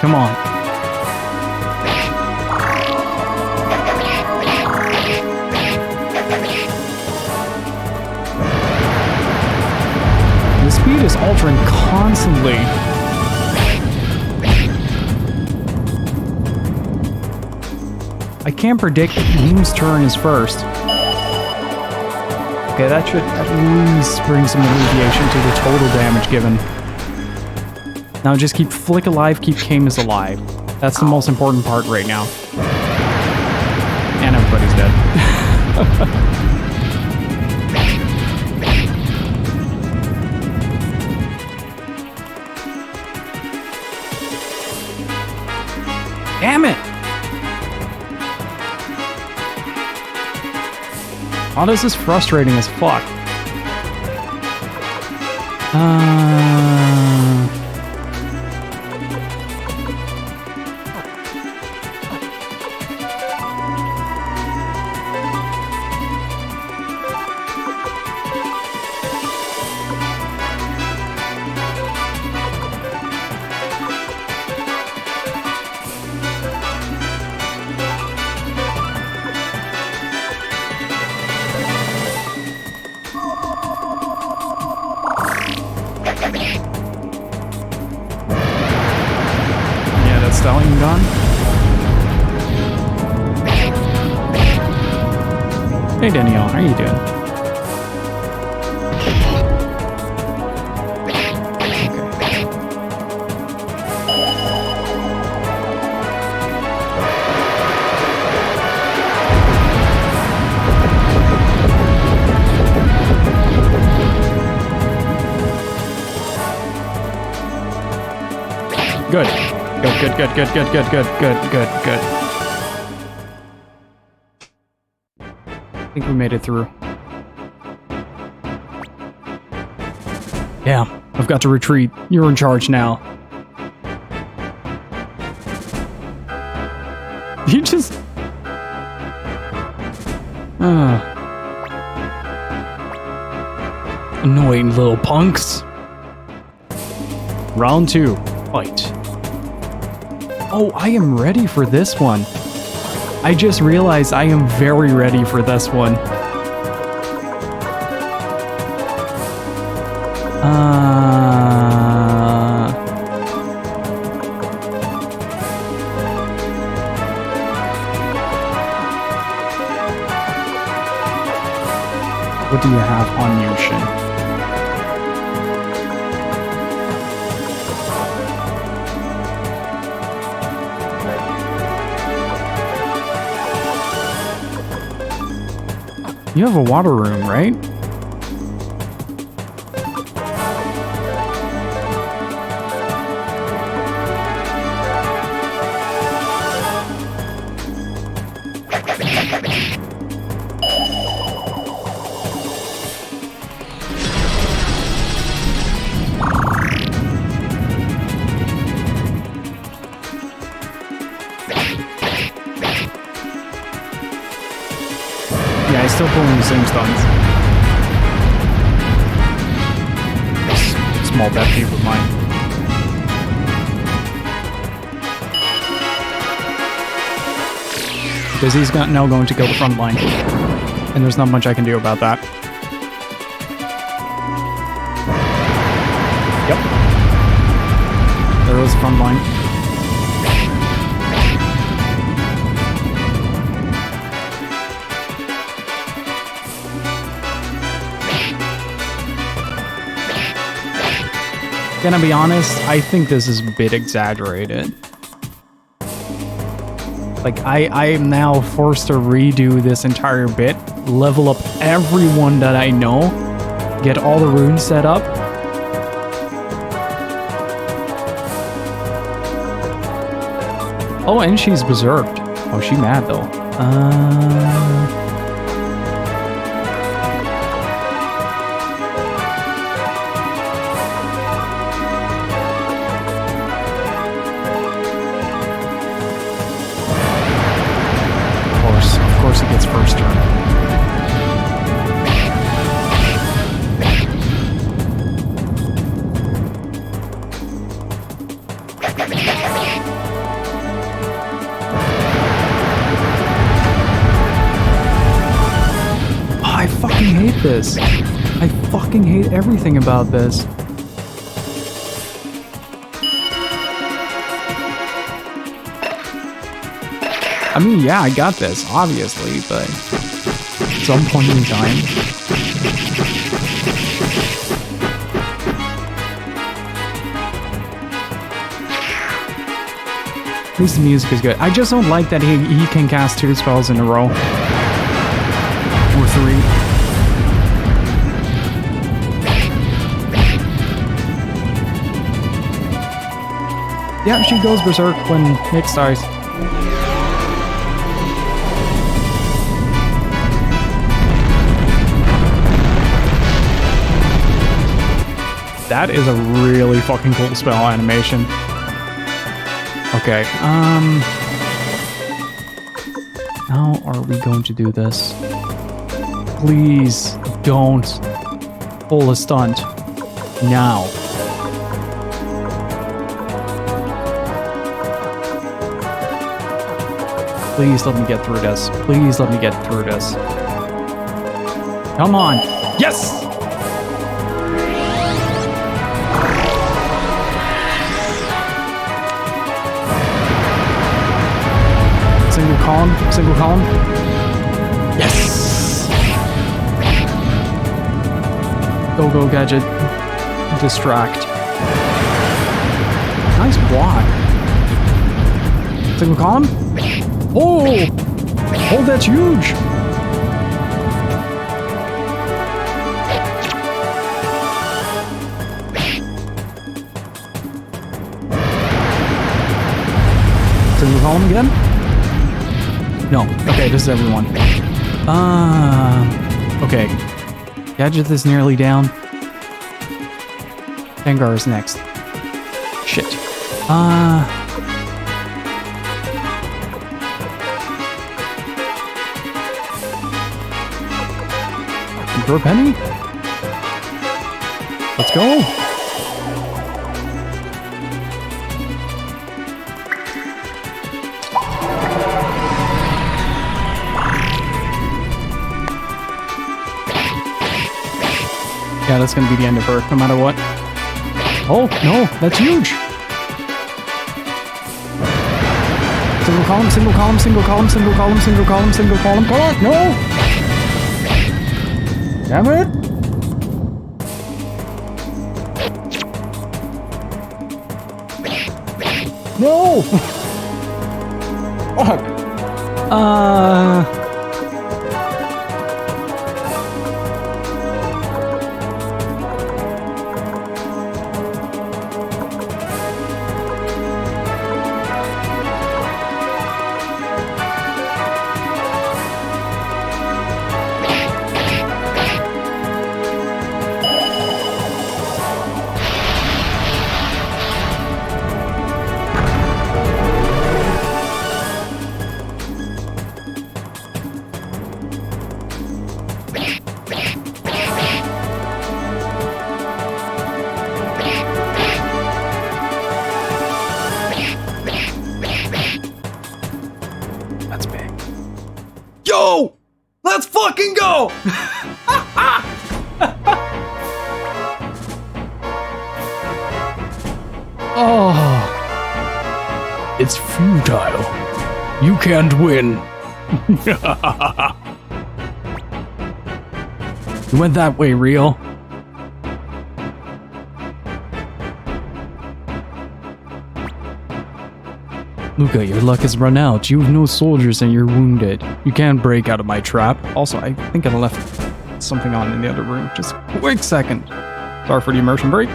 Come on. The speed is altering constantly. I can't predict whose turn is first. Okay, that should at least bring some alleviation to the total damage given. Now just keep Flick alive, keep Camus alive. That's the most important part right now. And everybody's dead. Damn it! Oh, this is frustrating as fuck. Stallion gone? Hey Danielle, how are you doing? Good. Good. I think we made it through. Yeah, I've got to retreat. You're in charge now. You just... Annoying little punks. Round 2. Fight. Oh, I am ready for this one. I just realized I am very ready for this one. What do you have on you, Shin? You have a water room, right? Yeah, he's still pulling the same stunts. Small pet peeve of mine. Because he's now going to kill the front line. And there's not much I can do about that. Yep. There was the front line. Gonna be honest, I think this is a bit exaggerated. Like, I am now forced to redo this entire bit, level up everyone that I know, get all the runes set up. Oh, and she's berserked. Oh, she mad though. Of course he gets first turn. Oh, I fucking hate this. I fucking hate everything about this. I mean, yeah, I got this, obviously, but some point in time. At least the music is good. I just don't like that he can cast 2 spells in a row. Or 3. Yeah, she goes berserk when Nick dies. That is a really fucking cool spell animation. Okay, how are we going to do this? Please don't pull a stunt now. Please let me get through this. Please let me get through this. Come on. Yes! Single column, single column. Yes! Go, go, gadget. Distract. Nice block. Single column. Oh! Oh, that's huge! Single column again? No. Okay, this is everyone. Okay. Gadget is nearly down. Dengar is next. Shit. For a penny? Let's go! Yeah, that's gonna be the end of her, no matter what. Oh, no, that's huge! Single column, single column, single column, single column, single column, single column, come on! No! Damn it! No! Fuck! That's big. Yo! Let's fucking go! Oh, it's futile. You can't win. You went that way, Rio. Luca, your luck has run out. You have no soldiers and you're wounded. You can't break out of my trap. Also, I think I left something on in the other room. Just a quick second. Sorry for the immersion break.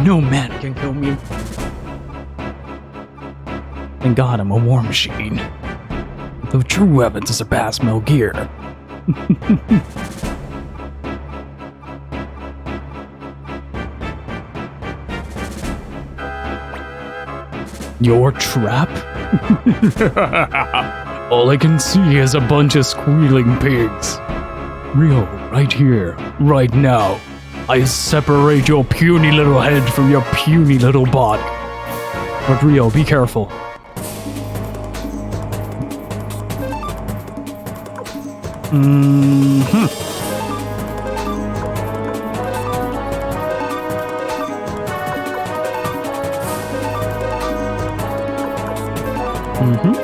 No man can kill me. Thank God I'm a war machine. The true weapon to surpass Metal Gear. Your trap? All I can see is a bunch of squealing pigs. Rio, right here, right now. I separate your puny little head from your puny little body. Rodrigo, be careful. Mm-hmm. Mm-hmm.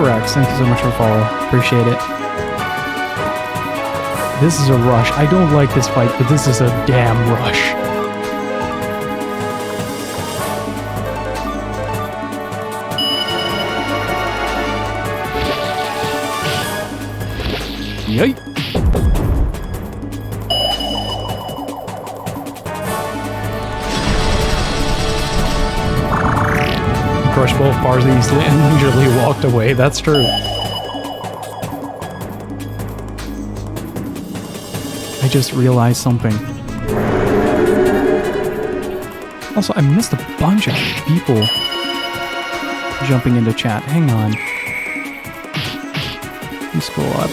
Rex, thank you so much for follow. Appreciate it. This is a rush. I don't like this fight, but this is a damn rush. Yay! Crush both bars easily and leisurely walked away. That's true. I just realized something. Also, I missed a bunch of people jumping into chat. Hang on. Let's go up.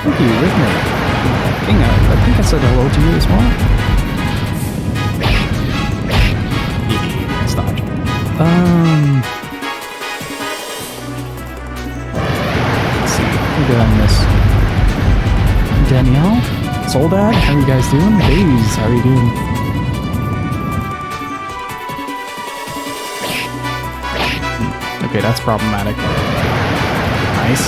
Thank you, Rhythmic. I think I said hello to you as well. Let's dodge. Let's see. Who did I miss? Danielle? Soldad? How are you guys doing? Baze, how are you doing? Okay, that's problematic. Nice.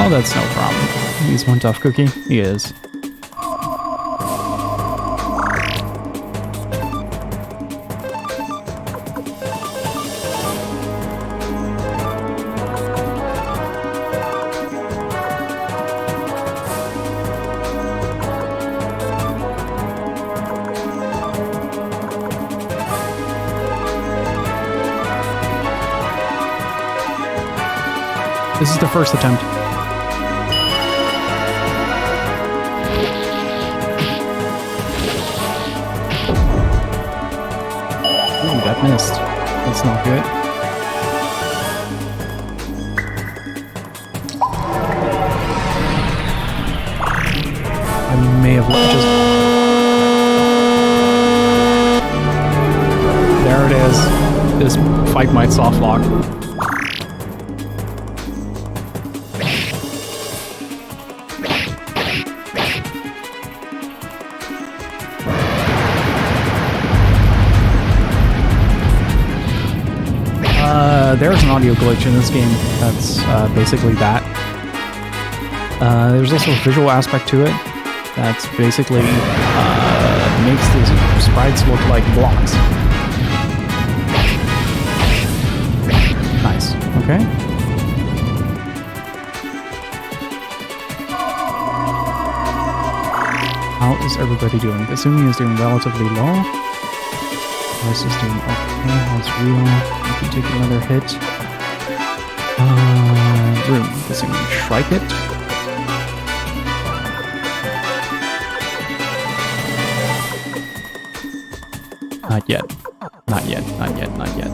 Oh, that's no problem. He's one tough cookie. He is. This is the first attempt. Ooh, that missed. That's not good. I may have just... There it is. This fight might soft lock. There's an audio glitch in this game that's basically that. There's also a visual aspect to it that's basically makes the sprites look like blocks. Nice. Okay. How is everybody doing? Assuming is doing relatively low. This is doing okay. How's real? We can take another hit. Room. Assuming strike it. Not yet. Not yet. Not yet. Not yet.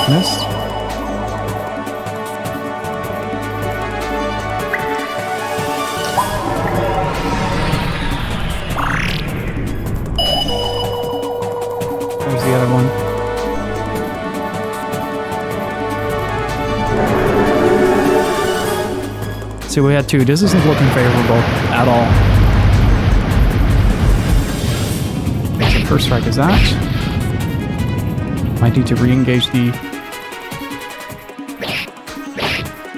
Missed. There's the other one. See, we had two. This isn't looking favorable at all. So first strike is that. Might need to re-engage the...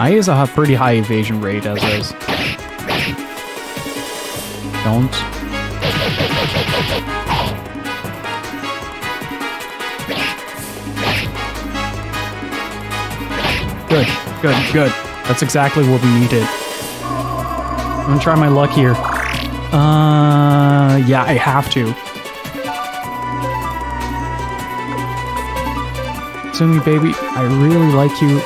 I use a pretty high evasion rate as is. Don't. Good, good, good. That's exactly what we needed. I'm gonna try my luck here. Yeah, I have to. Sumi, baby, I really like you.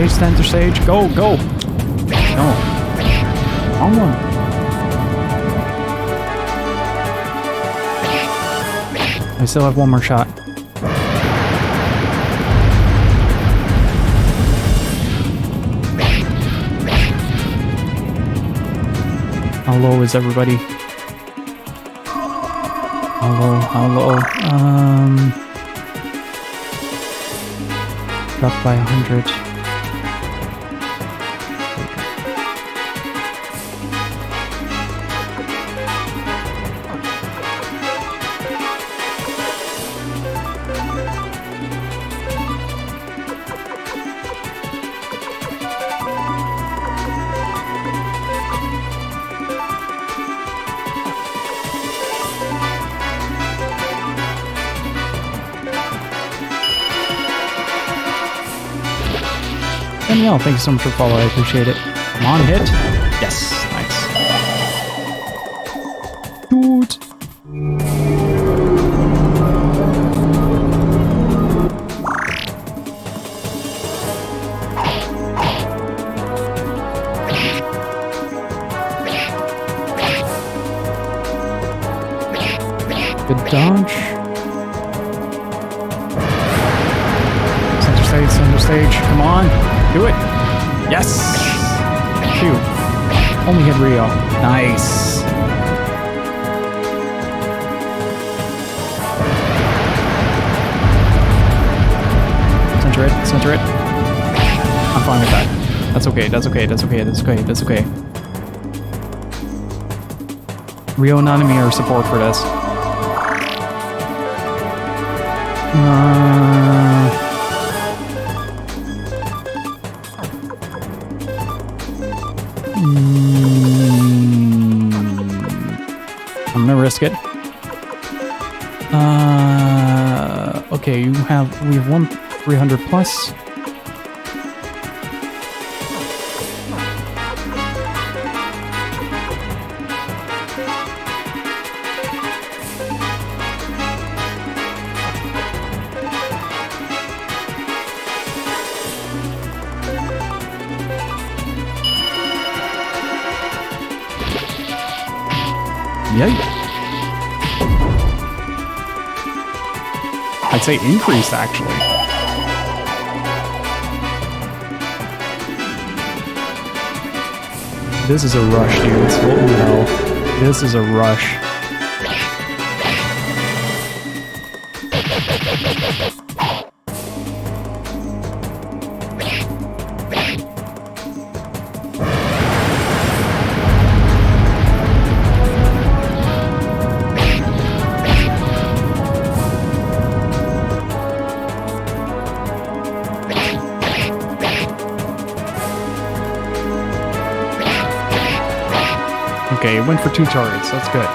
Center stage, go, go. No. Wrong one. I still have one more shot. How low is everybody? How low, how low? Dropped by 100. Danielle, thank you so much for following. I appreciate it. Come on, hit. Yes, nice. Dude. Good dodge. Center stage. Come on. Do it. Yes. Phew. Only hit Rio. Nice. Center it. Center it. I'm fine with that. That's okay. That's okay. That's okay. That's okay. That's okay. Rio and Nanami are support for this. I'm gonna risk it. Okay, we have one 300 plus. Yay. I'd say increased, actually. This is a rush, dudes. Holy hell. This is a rush. Okay, it went for 2 targets. That's good.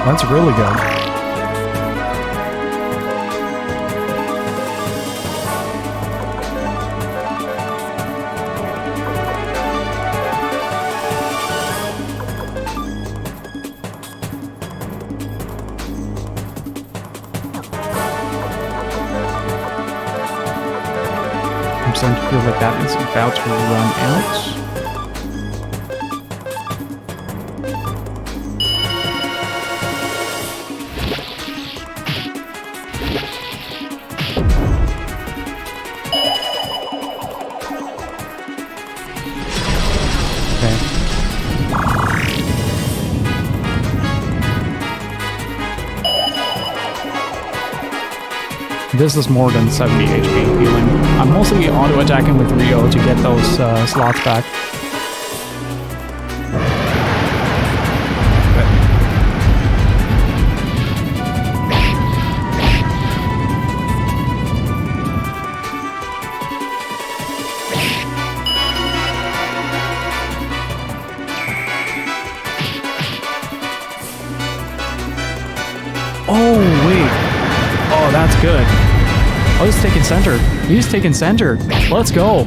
That's really good. I'm starting to feel like that is about to run out. This is more than 70 HP healing. I'm mostly auto-attacking with Rio to get those slots back. Oh, wait. Oh, that's good. Oh, he's taking center. He's taking center. Let's go.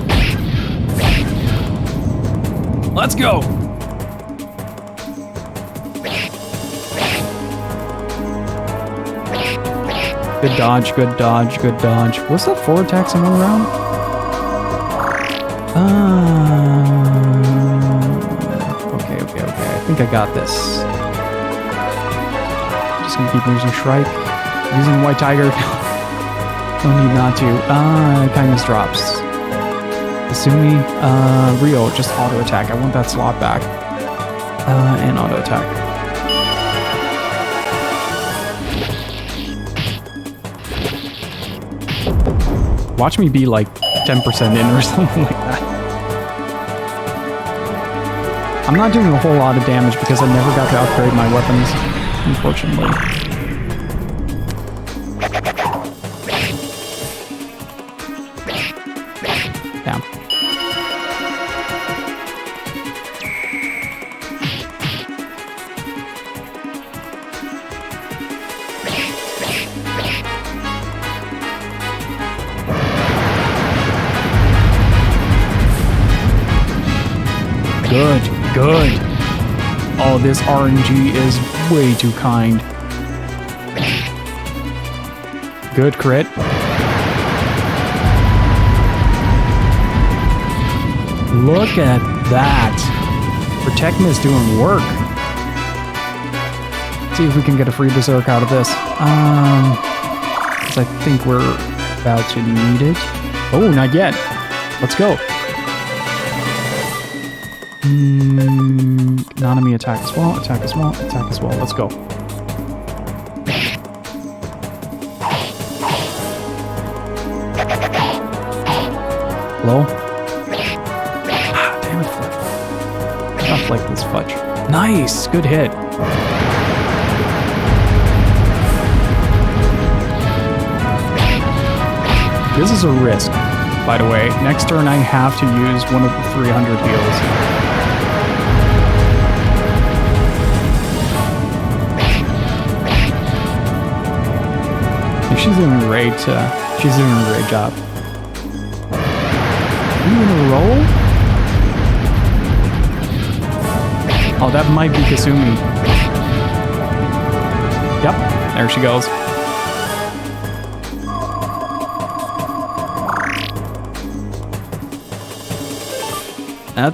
Let's go. Good dodge, good dodge, good dodge. Was that 4 attacks in one round? Okay. I think I got this. Just gonna keep using Shrike. Using White Tiger. No need not to. Kindness drops. Asumi, Rio, just auto attack. I want that slot back. And auto attack. Watch me be like 10% in or something like that. I'm not doing a whole lot of damage because I never got to upgrade my weapons, unfortunately. Damn. Good. Oh, this RNG is way too kind. Good crit. Look at that. Protect Me is doing work. See if we can get a free berserk out of this. 'Cause I think we're about to need it. Oh, not yet. Let's go. Konami attack as well, attack as well, attack as well. Let's go. Low. Ah, damn it, Flip. Stuff like this fudge. Nice, good hit. This is a risk, by the way. Next turn I have to use one of the 300 heals. She's doing great. She's doing a great job. You in a roll? Oh, that might be Kasumi. Yep, there she goes.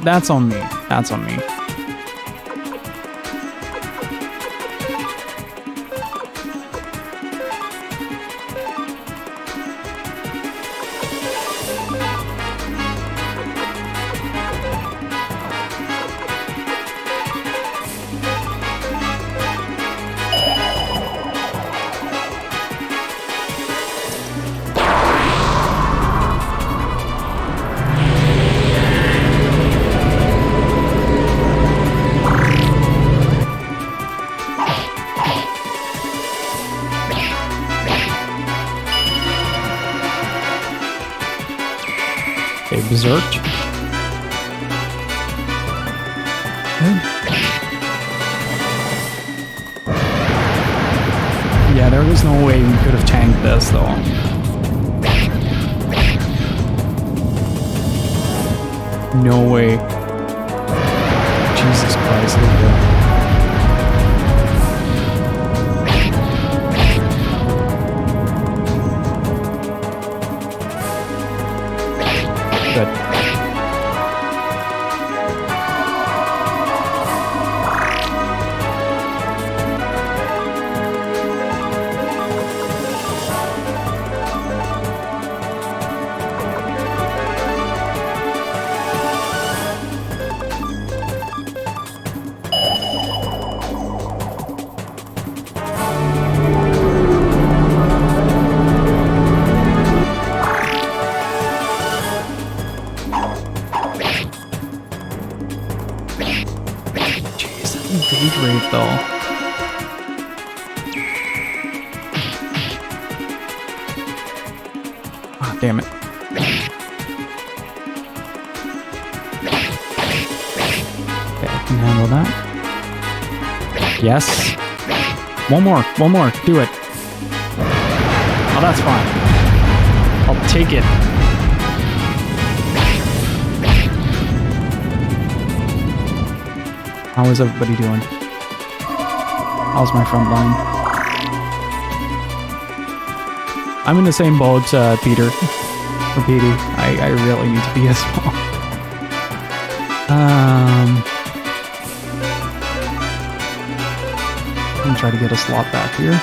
That's on me. That's on me. Berserked. Good. Yeah, there was no way we could have tanked this though. No way. Jesus Christ, look at that. Good. Invade rate though. Ah, damn it. Okay, I can handle that. Yes. One more, do it. Oh, that's fine. I'll take it. How is everybody doing? How's my front line? I'm in the same boat, Peter. Or Petey. I really need to be as well. I'm gonna try to get a slot back here.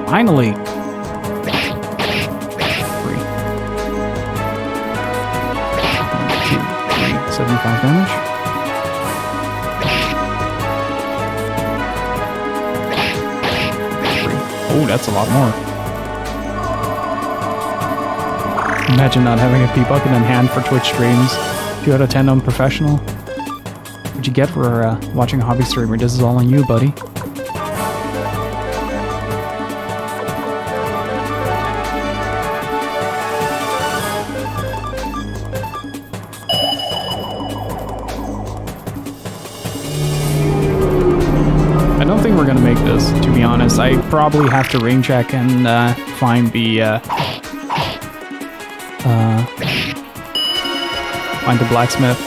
Finally! 3. 1, 2, 3, 75 damage. 3. Oh, that's a lot more. Imagine not having a P-Bucket in hand for Twitch streams. 2 out of 10 on professional. What'd you get for watching a hobby streamer? This is all on you, buddy. We're gonna make this, to be honest. I probably have to rain check and find the blacksmith.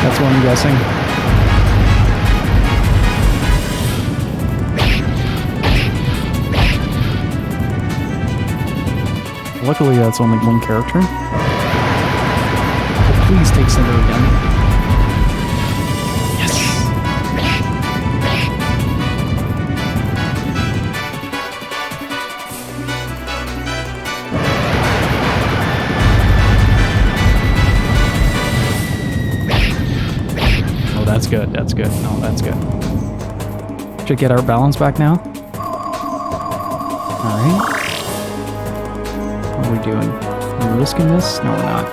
That's what I'm guessing. Luckily, that's only one character. But please take Cinder again. Yes! Oh, that's good. That's good. No, that's good. Should get our balance back now. Alright. What are we doing? Are we risking this? No, we're not.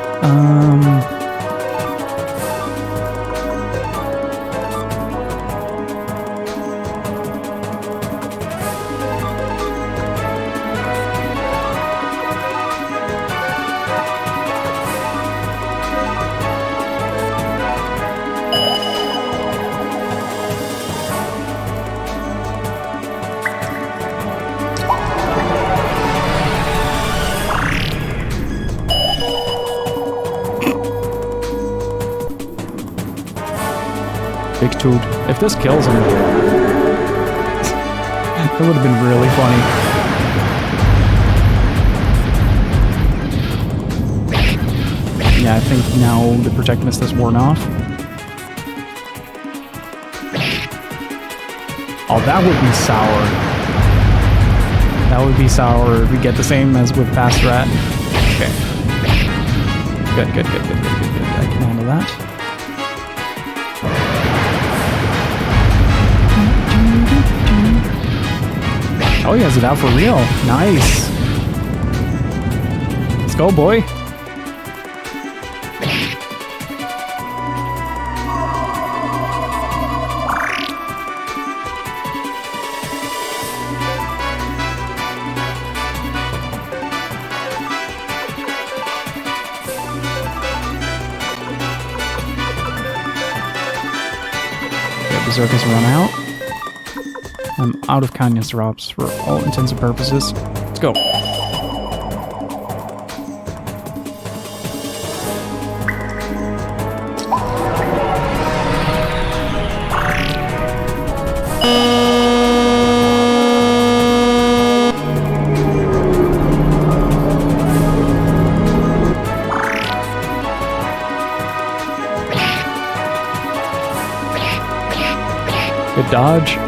Big toot. If this kills him, that would have been really funny. Yeah, I think now the Protect Mist has worn off. Oh, that would be sour. That would be sour if we get the same as with Past Rat. Okay. Good. I can handle that. Oh, he has it out for real. Nice. Let's go, boy. Okay, Berserkers run out. I'm out of kindness drops for all intents and purposes. Let's go. Good dodge.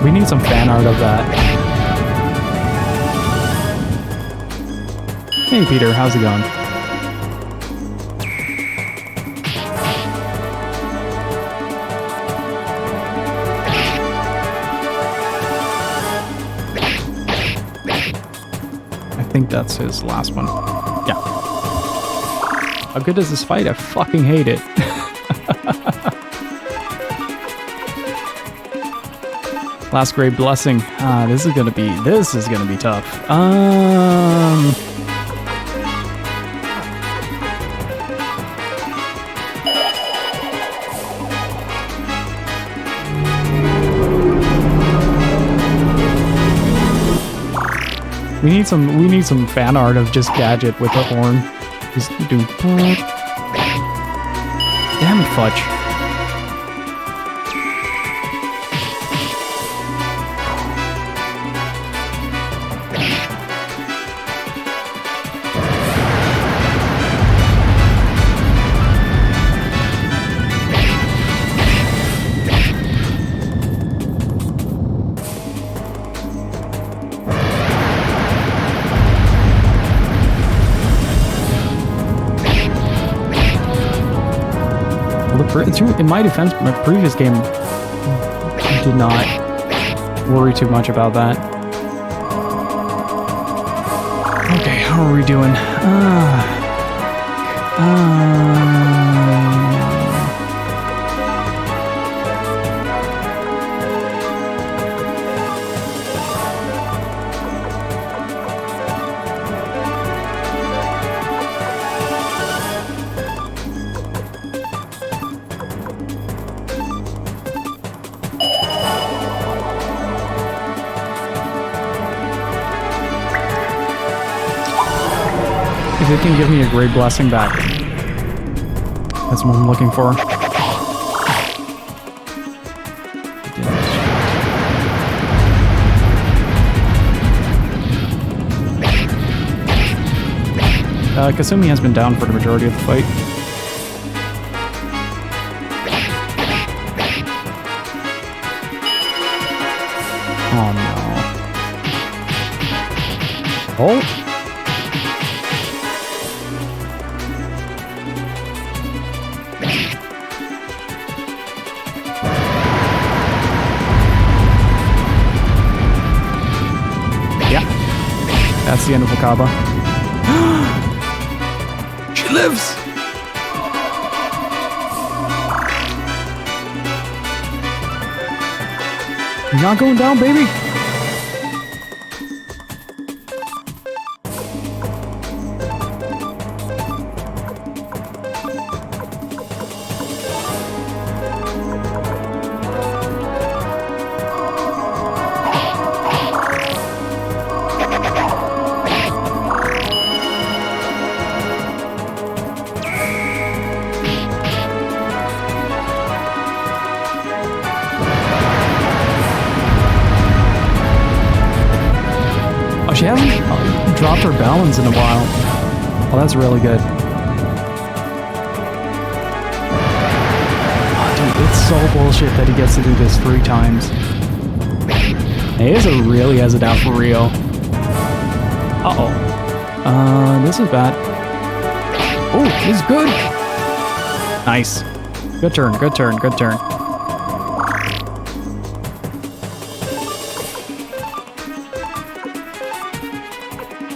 We need some fan art of that. Hey Peter, how's it going? I think that's his last one. Yeah. How good is this fight? I fucking hate it. Last great blessing. This is gonna be tough. We need some fan art of just Gadget with the horn. Just do. Damn it, Fudge. In my defense, my previous game did not worry too much about that. Okay, how are we doing? If it can give me a great blessing back. That's what I'm looking for. Kasumi has been down for the majority of the fight. Oh no. Oh! That's the end of Wakaba. She lives! You're not going down, baby! She hasn't dropped her balance in a while. Oh, that's really good. Oh, dude, it's so bullshit that he gets to do this 3 times. He really has it out for real. Uh-oh. This is bad. Oh, this is good. Nice. Good turn, good turn, good turn.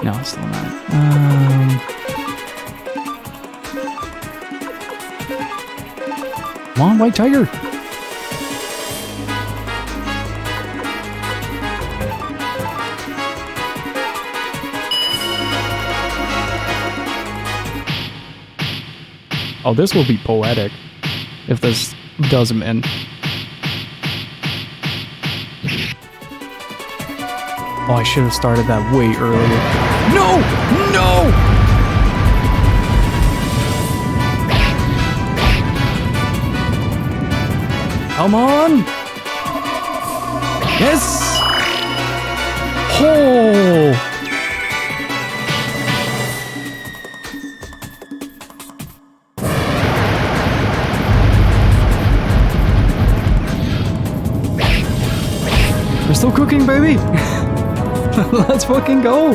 No, still not. Come on, White Tiger. Oh, this will be poetic if this does him in. Oh, I should have started that way earlier. No! No! Come on! Yes! Oh! still cooking, baby! Let's fucking go!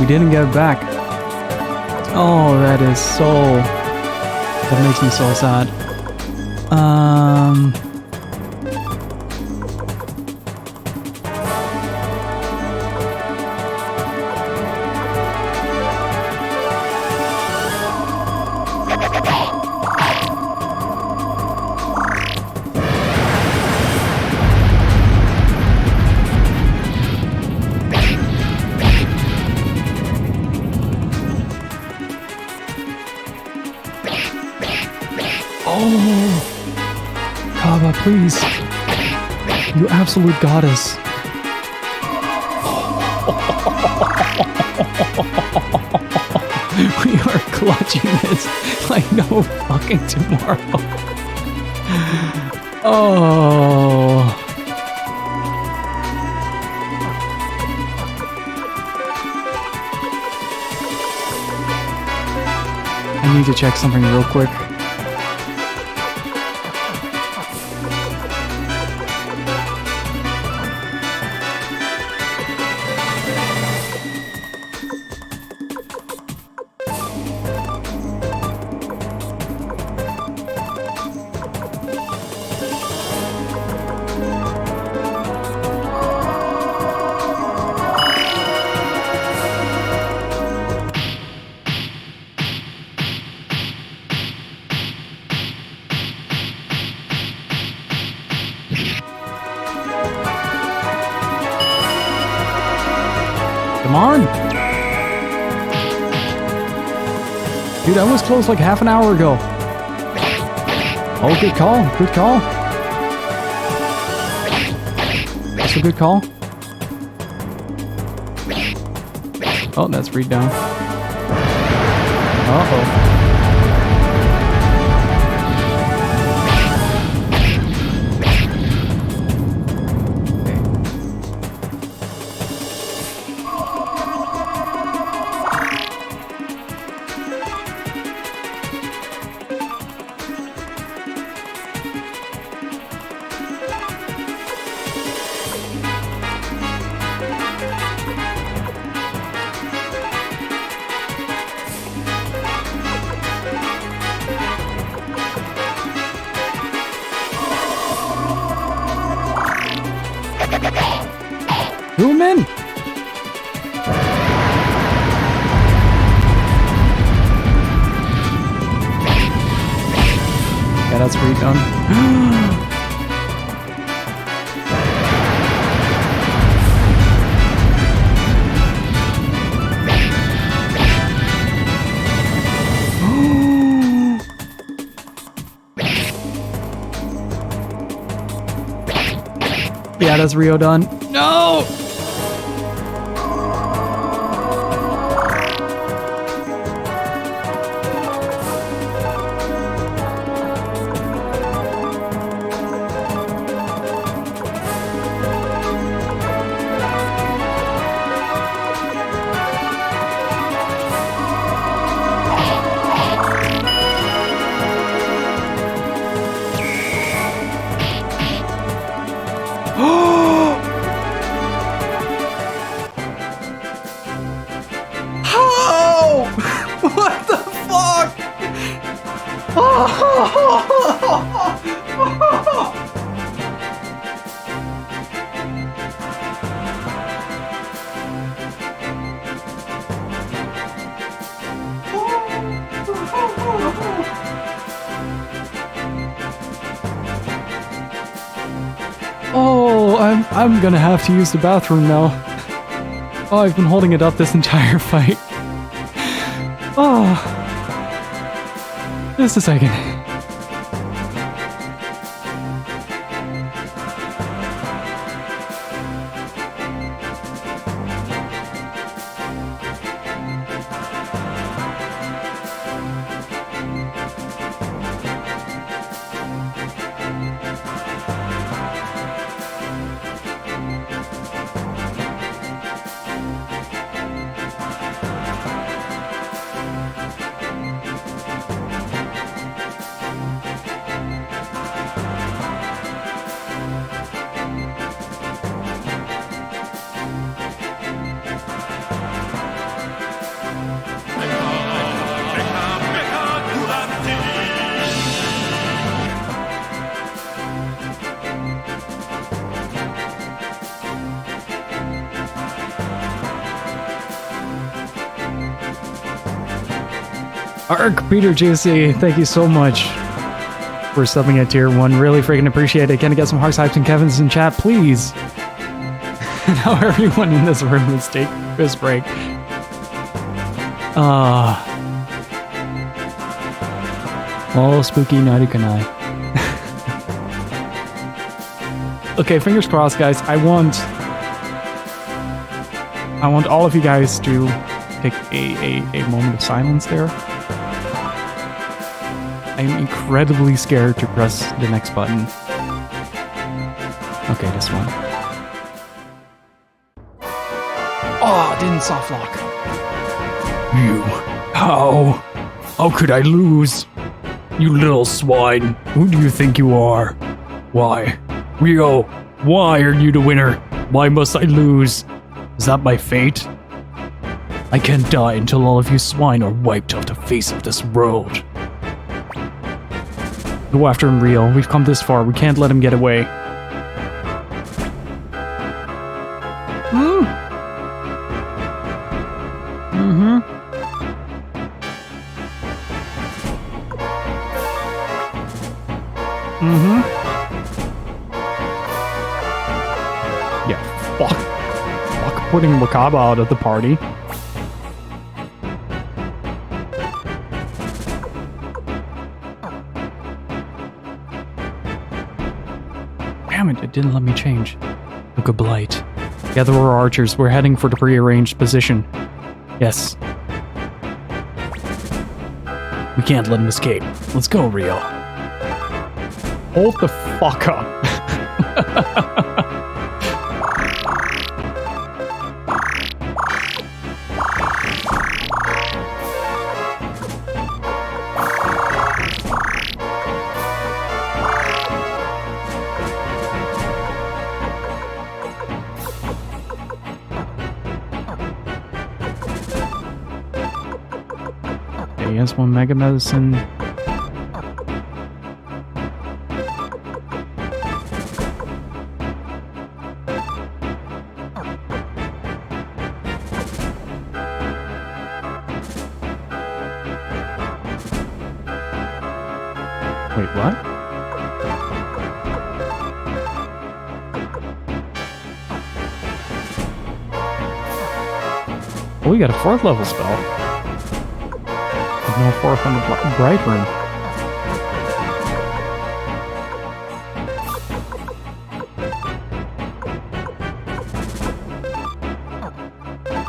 We didn't get it back. Oh, that is so... That makes me so sad. Oh, Kaba, please. You absolute goddess. We are clutching this like no fucking tomorrow. Oh. I need to check something real quick. Come on! Dude, I was close like half an hour ago. Oh, good call. Good call. That's a good call. Oh, that's read down. Uh-oh. Zoom in! Yeah, that's redone. Yeah, that's Rio done. No! How? What the fuck? Oh, I'm gonna have to use the bathroom now. Oh, I've been holding it up this entire fight. Oh. Just a second. Ark, Peter Juicy, thank you so much for subbing at tier 1. Really freaking appreciate it. Can I get some hearts, hypes, and Kevin's in chat, please? Now everyone in this room is take this break. Oh, spooky nighty kanai. Okay, fingers crossed, guys. I want all of you guys to take a moment of silence there. I'm incredibly scared to press the next button. Okay, this one. Oh, it didn't soft lock. You. How could I lose? You little swine. Who do you think you are? Why? Rio, why are you the winner? Why must I lose? Is that my fate? I can't die until all of you swine are wiped off the face of this world. Go after him, Rio. We've come this far. We can't let him get away. Yeah, fuck putting Wakaba out of the party. Damn it didn't let me change. Look a blight. Gather our archers. We're heading for the prearranged position. Yes. We can't let him escape. Let's go, Rio. Hold the fuck up. Okay, he has one mega medicine. Wait, what? Oh, we got a 4th level spell. With no 4th on the bright room.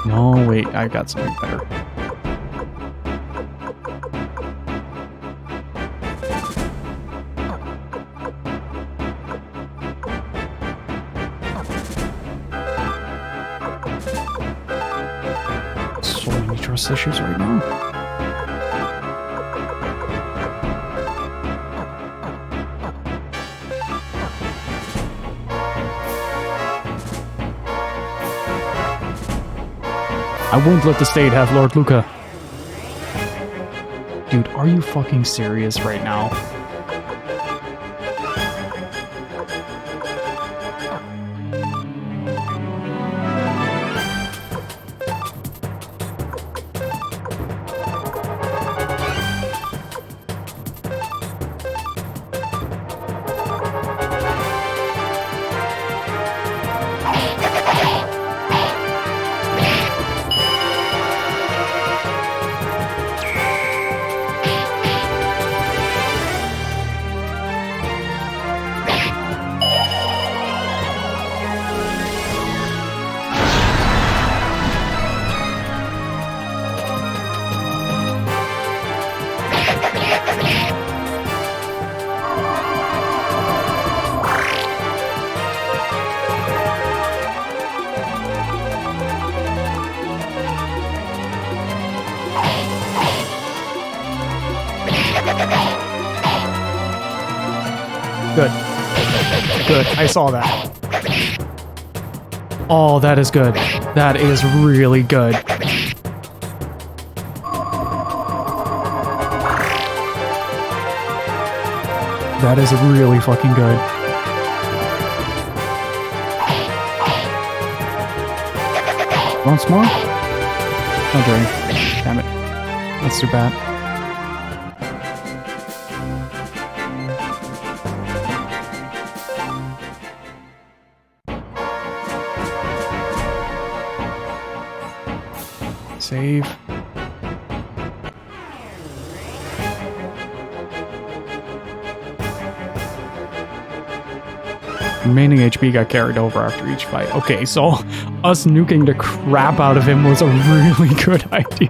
No, wait, I got something better. So many trust issues right now. I won't let the state have Lord Luca. Dude, are you fucking serious right now? Good. Good. I saw that. Oh, that is good. That is really good. That is really fucking good. Once more? Oh, Jowry. Damn it. That's too bad. save. Remaining HP got carried over after each fight. Okay, so us nuking the crap out of him was a really good idea.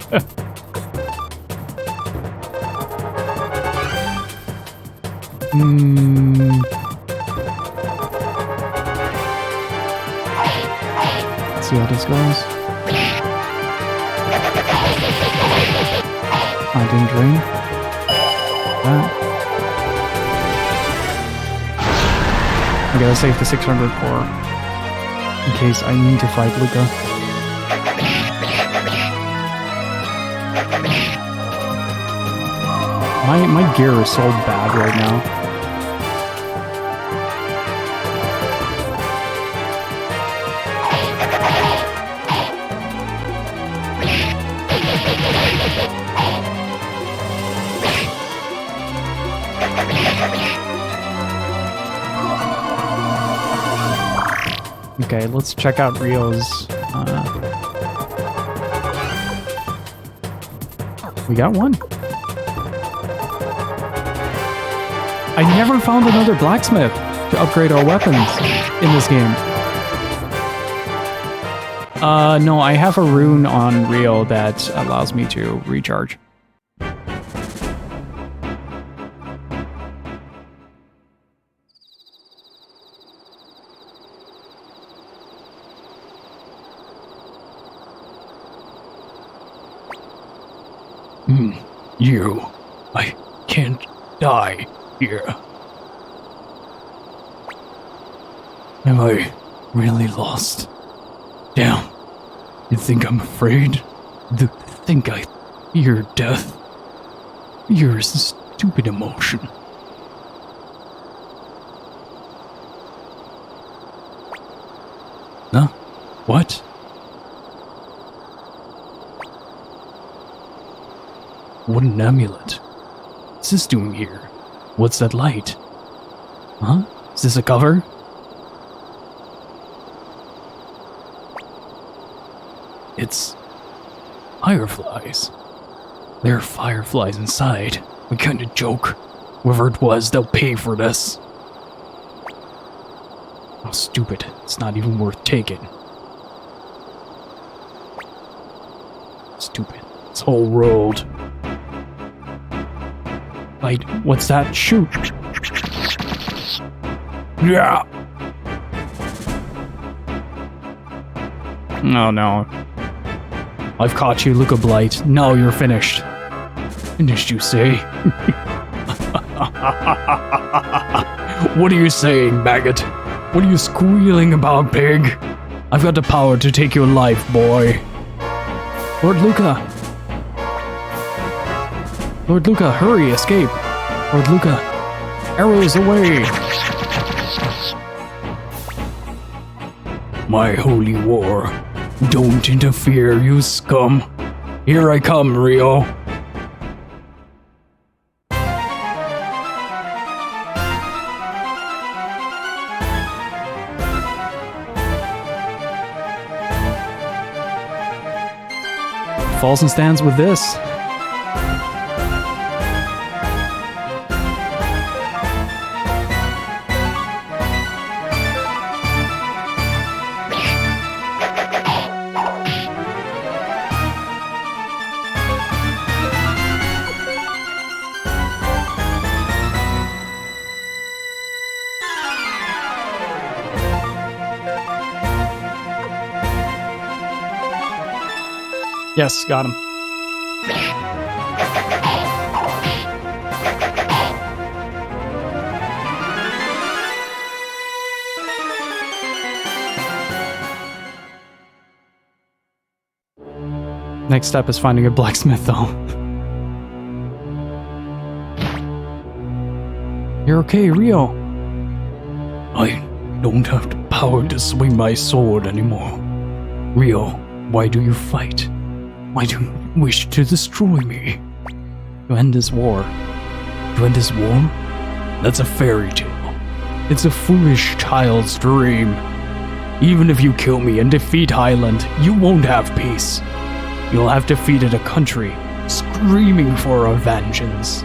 Let's see how this goes. I didn't drain. That. I gotta save the 600 for in case I need to fight Luca. My gear is so bad right now. Okay, let's check out Rio's. We got one. I never found another blacksmith to upgrade our weapons in this game. No, I have a rune on Rio that allows me to recharge. I can't die here. Am I really lost? Damn. You think I'm afraid? Think I fear death? Fear is a stupid emotion. Huh? What? What an amulet. What's this doing here? What's that light? Huh? Is this a cover? It's fireflies. There are fireflies inside. What kind of joke? Whoever it was, they'll pay for this. How stupid. It's not even worth taking. Stupid. This whole world. Light, what's that? Shoot! Yeah! Oh no. I've caught you, Luca Blight. Now you're finished. Finished, you say? What are you saying, maggot? What are you squealing about, pig? I've got the power to take your life, boy. Lord Luca! Lord Luca, hurry, escape! Lord Luca, arrows away! My holy war. Don't interfere, you scum. Here I come, Rio. Falls and stands with this. Yes, got him. Next step is finding a blacksmith, though. You're okay, Rio. I don't have the power to swing my sword anymore. Rio, why do you fight? Why do you wish to destroy me? To end this war. To end this war? That's a fairy tale. It's a foolish child's dream. Even if you kill me and defeat Highland, you won't have peace. You'll have defeated a country screaming for a vengeance.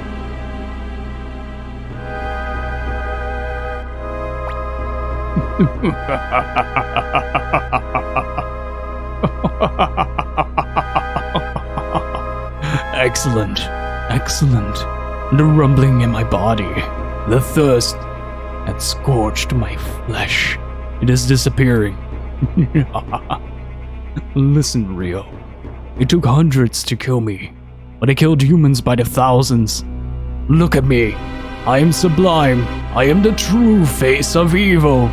Excellent, excellent. The rumbling in my body, the thirst that scorched my flesh, it is disappearing. Listen, Rio. It took hundreds to kill me, but I killed humans by the thousands. Look at me. I am sublime. I am the true face of evil.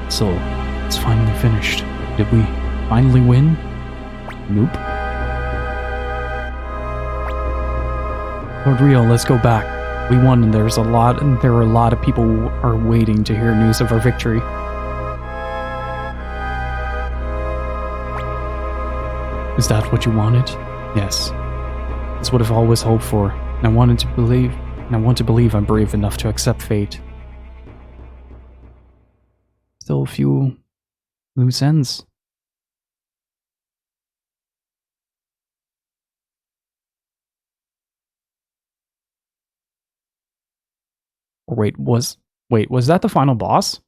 So, it's finally finished. Did we finally win? Nope. Lord Rio, let's go back. We won, and there were a lot of people who are waiting to hear news of our victory. Is that what you wanted? Yes. That's what I've always hoped for. And I want to believe I'm brave enough to accept fate. Still a few loose ends. Wait, was that the final boss?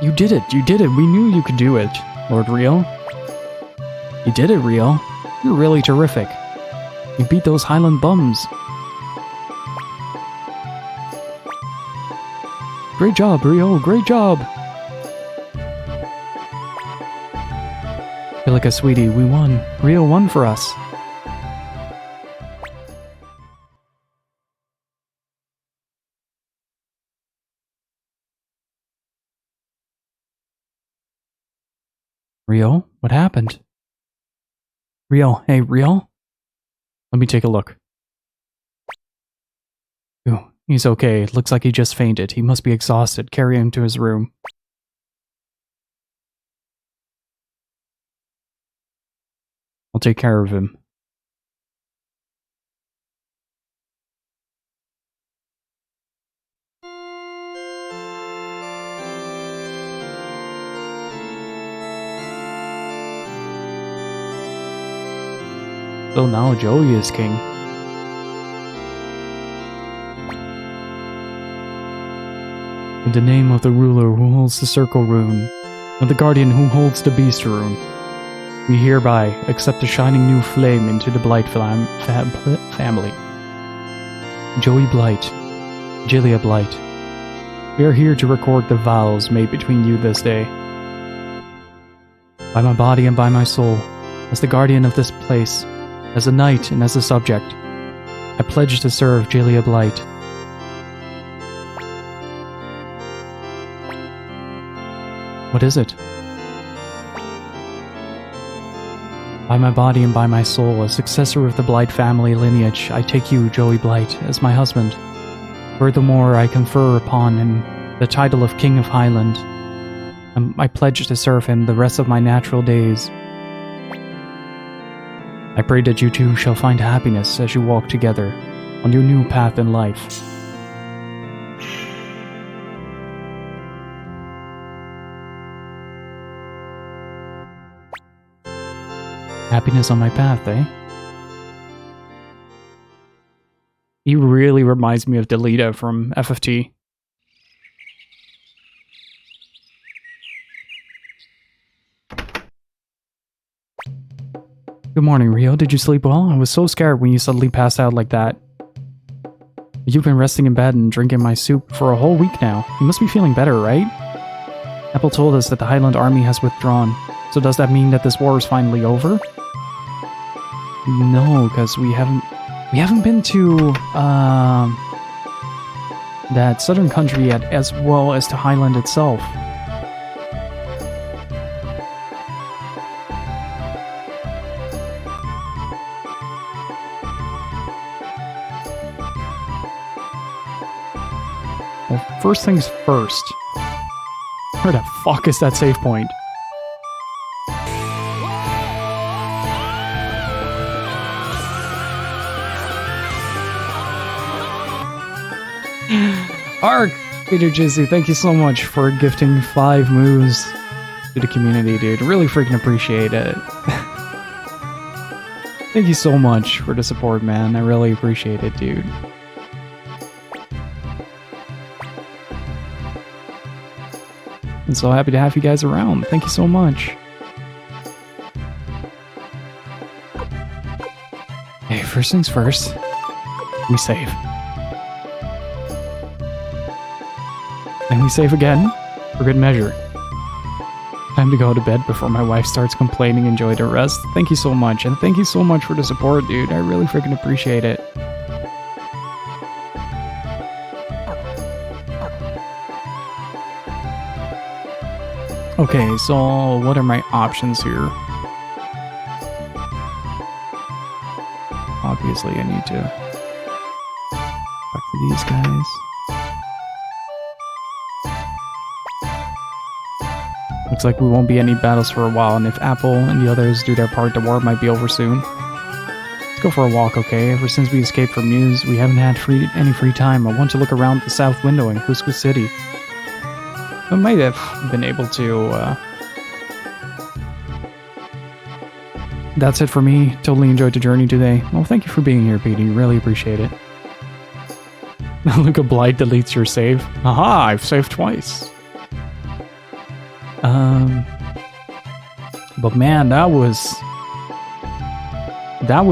You did it, we knew you could do it, Lord Rio. You did it, Rio. You're really terrific. You beat those Highland bums. Great job, Rio, great job! Feel like a sweetie, we won. Rio won for us. Rio, what happened? Rio, hey, Rio? Let me take a look. Ooh, he's okay. Looks like he just fainted. He must be exhausted. Carry him to his room. I'll take care of him. So now Jowry is king. In the name of the ruler who holds the Circle Rune, and the guardian who holds the Beast Rune, we hereby accept a shining new flame into the Blight family. Joey Blight, Jilia Blight, we are here to record the vows made between you this day. By my body and by my soul, as the guardian of this place, as a knight and as a subject, I pledge to serve Jilia Blight. What is it? By my body and by my soul, as successor of the Blight family lineage, I take you, Joey Blight, as my husband. Furthermore, I confer upon him the title of King of Highland. I pledge to serve him the rest of my natural days. I pray that you two shall find happiness as you walk together on your new path in life. Happiness on my path, eh? He really reminds me of Delita from FFT. Good morning, Rio. Did you sleep well? I was so scared when you suddenly passed out like that. You've been resting in bed and drinking my soup for a whole week now. You must be feeling better, right? Apple told us that the Highland army has withdrawn. So does that mean that this war is finally over? No, because we haven't been to that southern country yet, as well as to Highland itself. Well, first things first. Where the fuck is that save point? Ark! Peter Jizzy, thank you so much for gifting 5 moves to the community, dude. Really freaking appreciate it. Thank you so much for the support, man. I really appreciate it, dude. I'm so happy to have you guys around. Thank you so much. Hey, first things first. We save. And we save again, for good measure. Time to go to bed before my wife starts complaining. Enjoy the rest. Thank you so much, and thank you so much for the support, dude. I really freaking appreciate it. Okay, so what are my options here? Obviously, I need to talk to these guys. Looks like we won't be any battles for a while, and if Apple and the others do their part, the war might be over soon. Let's go for a walk, okay? Ever since we escaped from Muse, we haven't had any free time. I want to look around the south window in Cusco City. I might have been able to, That's it for me. Totally enjoyed the journey today. Well, thank you for being here, Petey. Really appreciate it. Look, a blight deletes your save. Aha, I've saved twice. But man, that was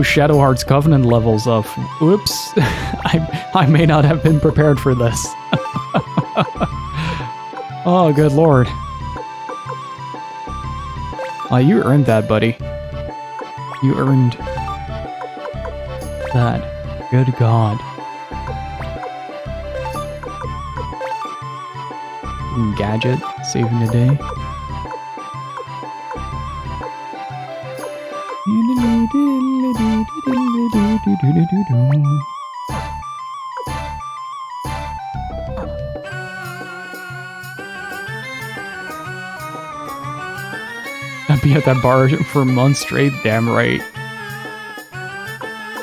Shadow Heart's Covenant levels of, whoops, I may not have been prepared for this. Oh, good lord. You earned that, buddy. You earned that. Good god. Gadget, saving the day. I'd be at that bar for months straight, damn right.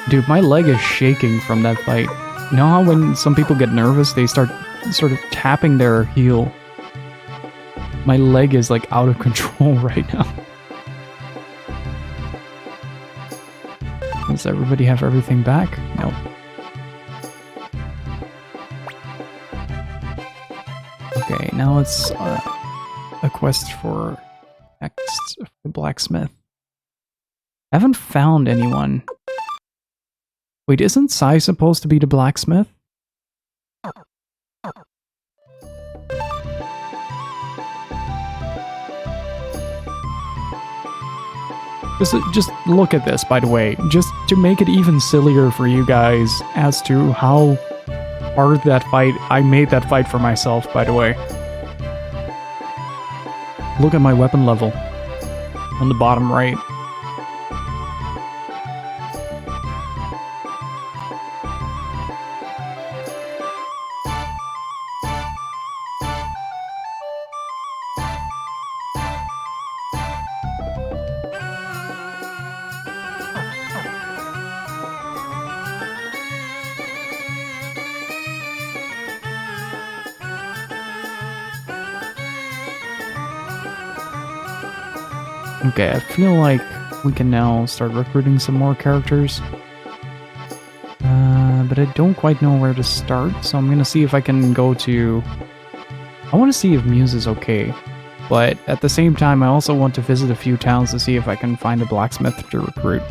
Dude, my leg is shaking from that fight. You know how when some people get nervous, they start sort of tapping their heel? My leg is like out of control right now. Does everybody have everything back? No. Okay, now it's a quest for next the blacksmith. I haven't found anyone. Wait, isn't Sai supposed to be the blacksmith? Just look at this, by the way, just to make it even sillier for you guys as to how hard that fight, I made that fight for myself, by the way. Look at my weapon level on the bottom right. Okay, I feel like we can now start recruiting some more characters. But I don't quite know where to start, so I'm gonna see if I can go to... I want to see if Muse is okay, but at the same time I also want to visit a few towns to see if I can find a blacksmith to recruit.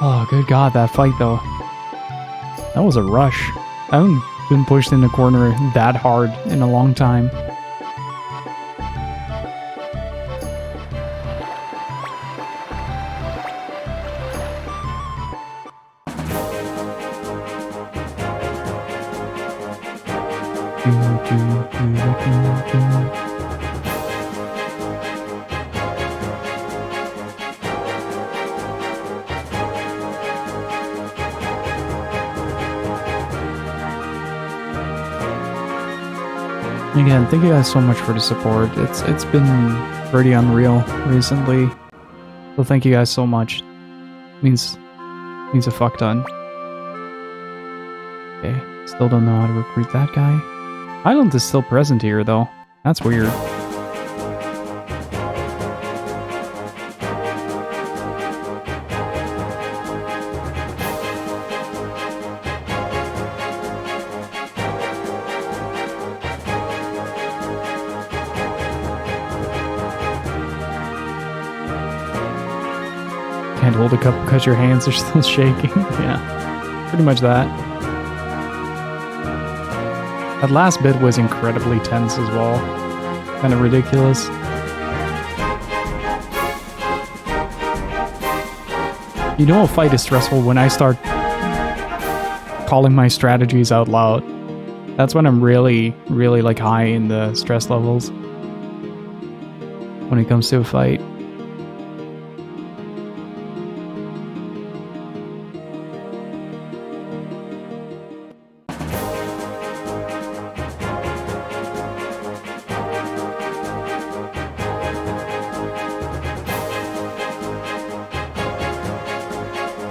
Oh, good god, that fight though. That was a rush. I haven't been pushed in a corner that hard in a long time. Again, thank you guys so much for the support. It's been pretty unreal recently. So thank you guys so much. Means a fuck ton. Okay, still don't know how to recruit that guy. Island is still present here though. That's weird. Can't hold a cup because your hands are still shaking. Yeah, pretty much that. That last bit was incredibly tense as well. Kind of ridiculous. You know a fight is stressful when I start calling my strategies out loud. That's when I'm really, really like high in the stress levels. When it comes to a fight.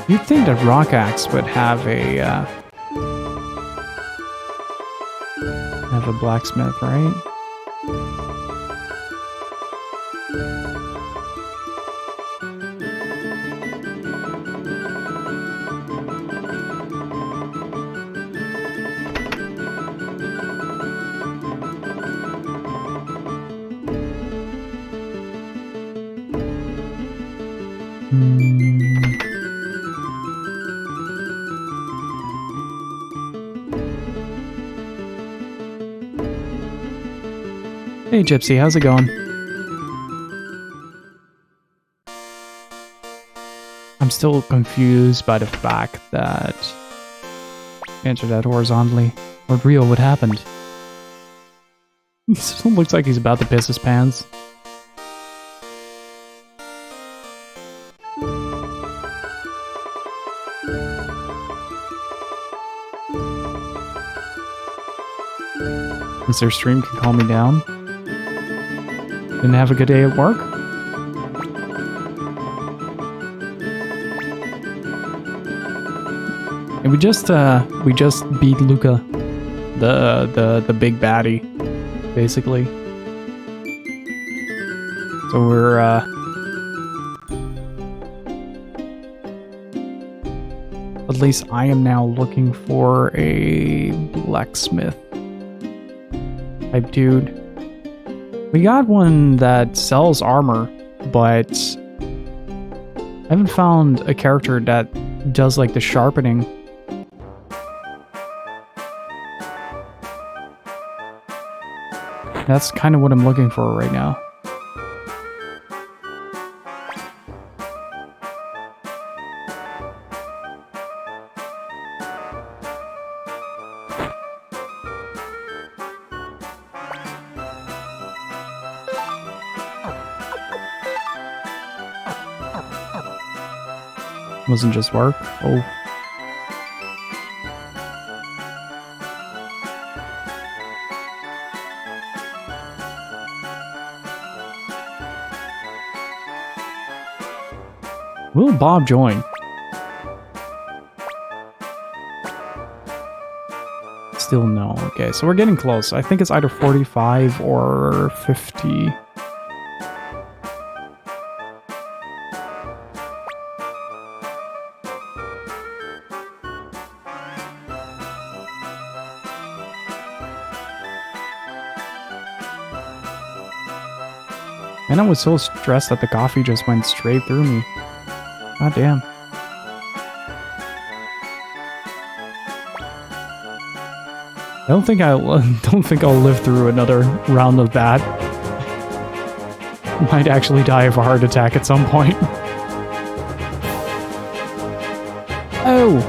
You'd think that Rock Axe would have a blacksmith, right? Hey Gypsy, how's it going? I'm still confused by the fact that answer that horizontally. Lord Rio, what happened? He still looks like he's about to piss his pants. Mr. Stream can calm me down. Didn't have a good day at work? And we just beat Luca, the big baddie, basically. So we're at least I am now looking for a blacksmith type dude. We got one that sells armor, but I haven't found a character that does like the sharpening. That's kind of what I'm looking for right now. Wasn't just work. Oh. Will Bob join? Still no. Okay, so we're getting close. I think it's either 45 or 50. And I was so stressed that the coffee just went straight through me. God damn. I don't think I'll live through another round of that. Might actually die of a heart attack at some point. Oh!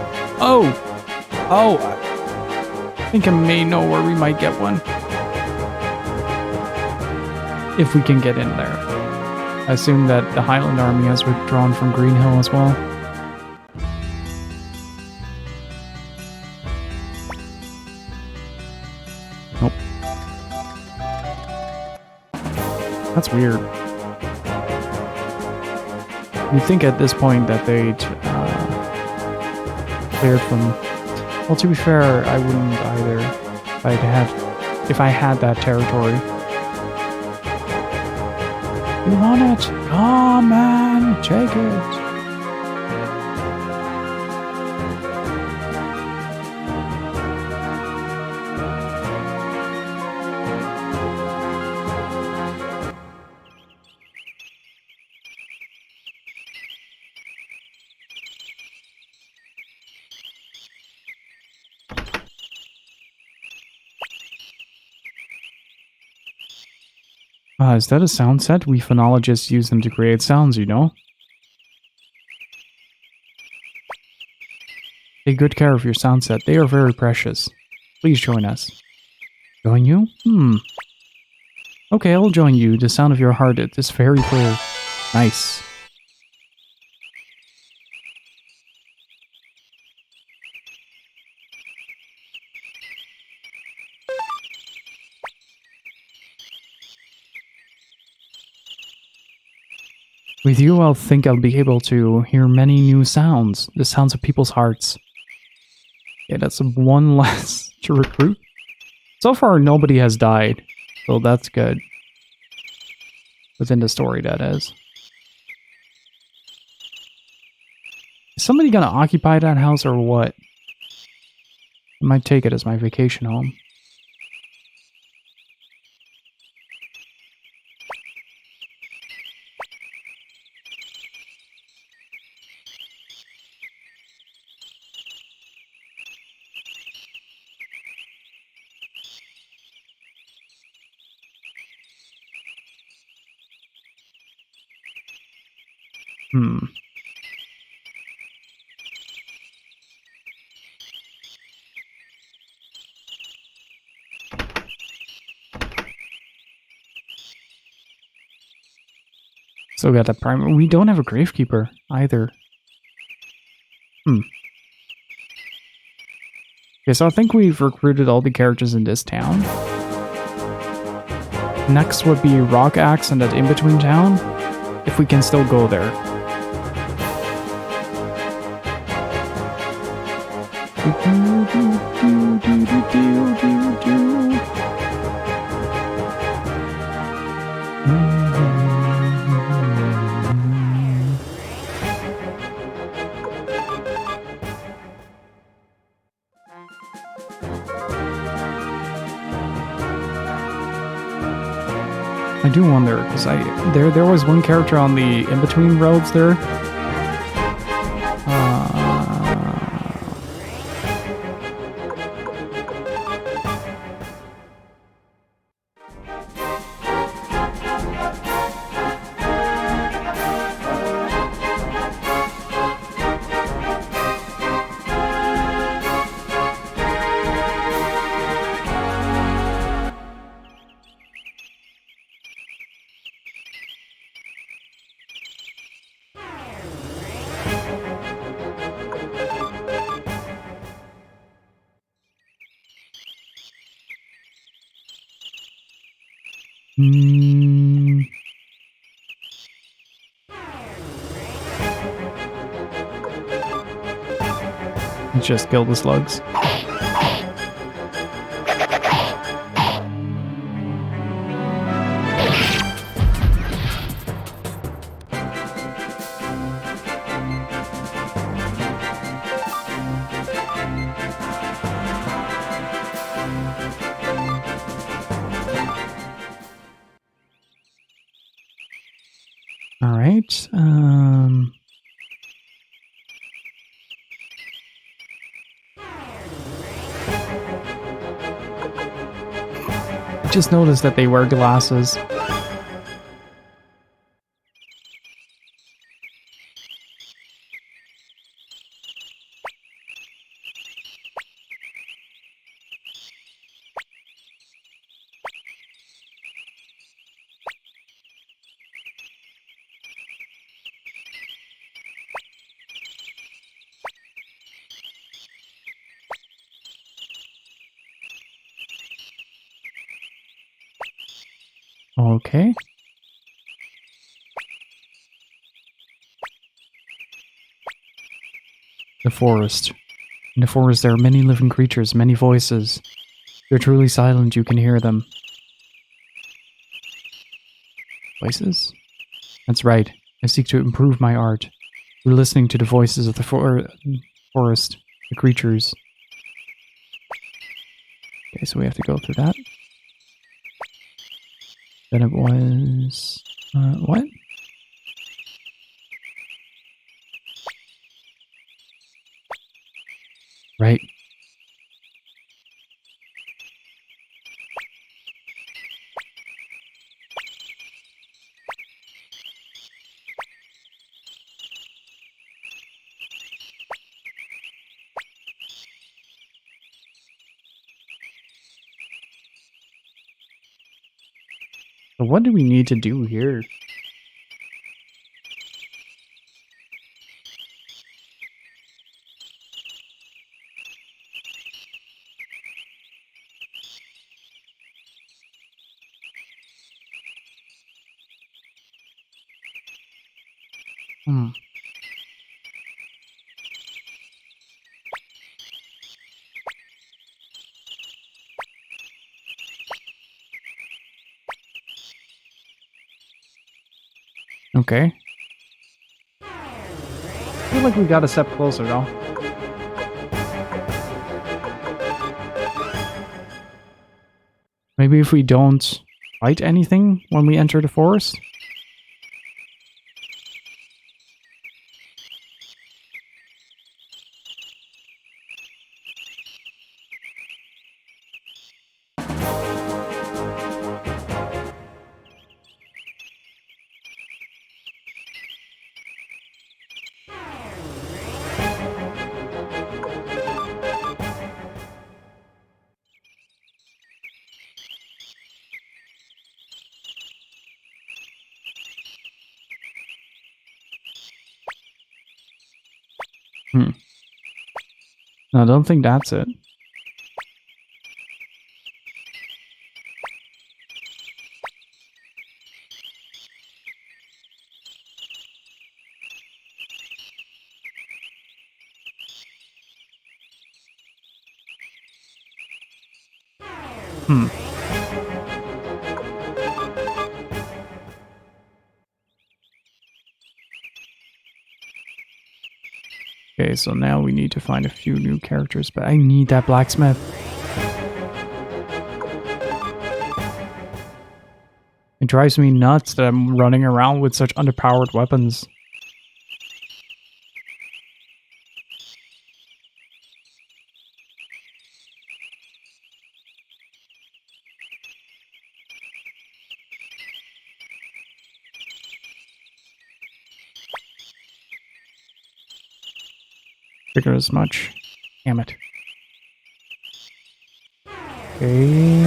I think I may know where we might get one. If we can get in there. I assume that the Highland Army has withdrawn from Green Hill as well. Nope. That's weird. You'd think at this point that they'd cleared from... Well, to be fair, I wouldn't either if I had that territory. You want it? Come on, take it. Is that a sound set? We phonologists use them to create sounds, you know? Take good care of your sound set. They are very precious. Please join us. Join you? Okay, I'll join you. The sound of your heart is very clear. Nice. With you, I'll think I'll be able to hear many new sounds. The sounds of people's hearts. Yeah, that's one less to recruit. So far, nobody has died. So that's good. Within the story, that is. Is somebody gonna occupy that house or what? I might take it as my vacation home. Still got that prime. We don't have a gravekeeper either. Okay, so I think we've recruited all the characters in this town. Next would be Rock Axe and that in-between town. If we can still go there. I do wonder, because there was one character on the in-between roads there. Just kill the slugs. All right. Just noticed that they wear glasses. Okay. forest. In the forest there are many living creatures, many voices. They're truly silent, you can hear them. Voices? That's right. I seek to improve my art. We're listening to the voices of the forest, the creatures. Okay, so we have to go through that. Then it was... what? Right. So what do we need to do here? Hmm. Okay. I feel like we got a step closer, though. Maybe if we don't fight anything when we enter the forest? No, I don't think that's it. Okay, so now we need to find a few new characters, but I need that blacksmith. It drives me nuts that I'm running around with such underpowered weapons. Figure as much. Damn it. Okay,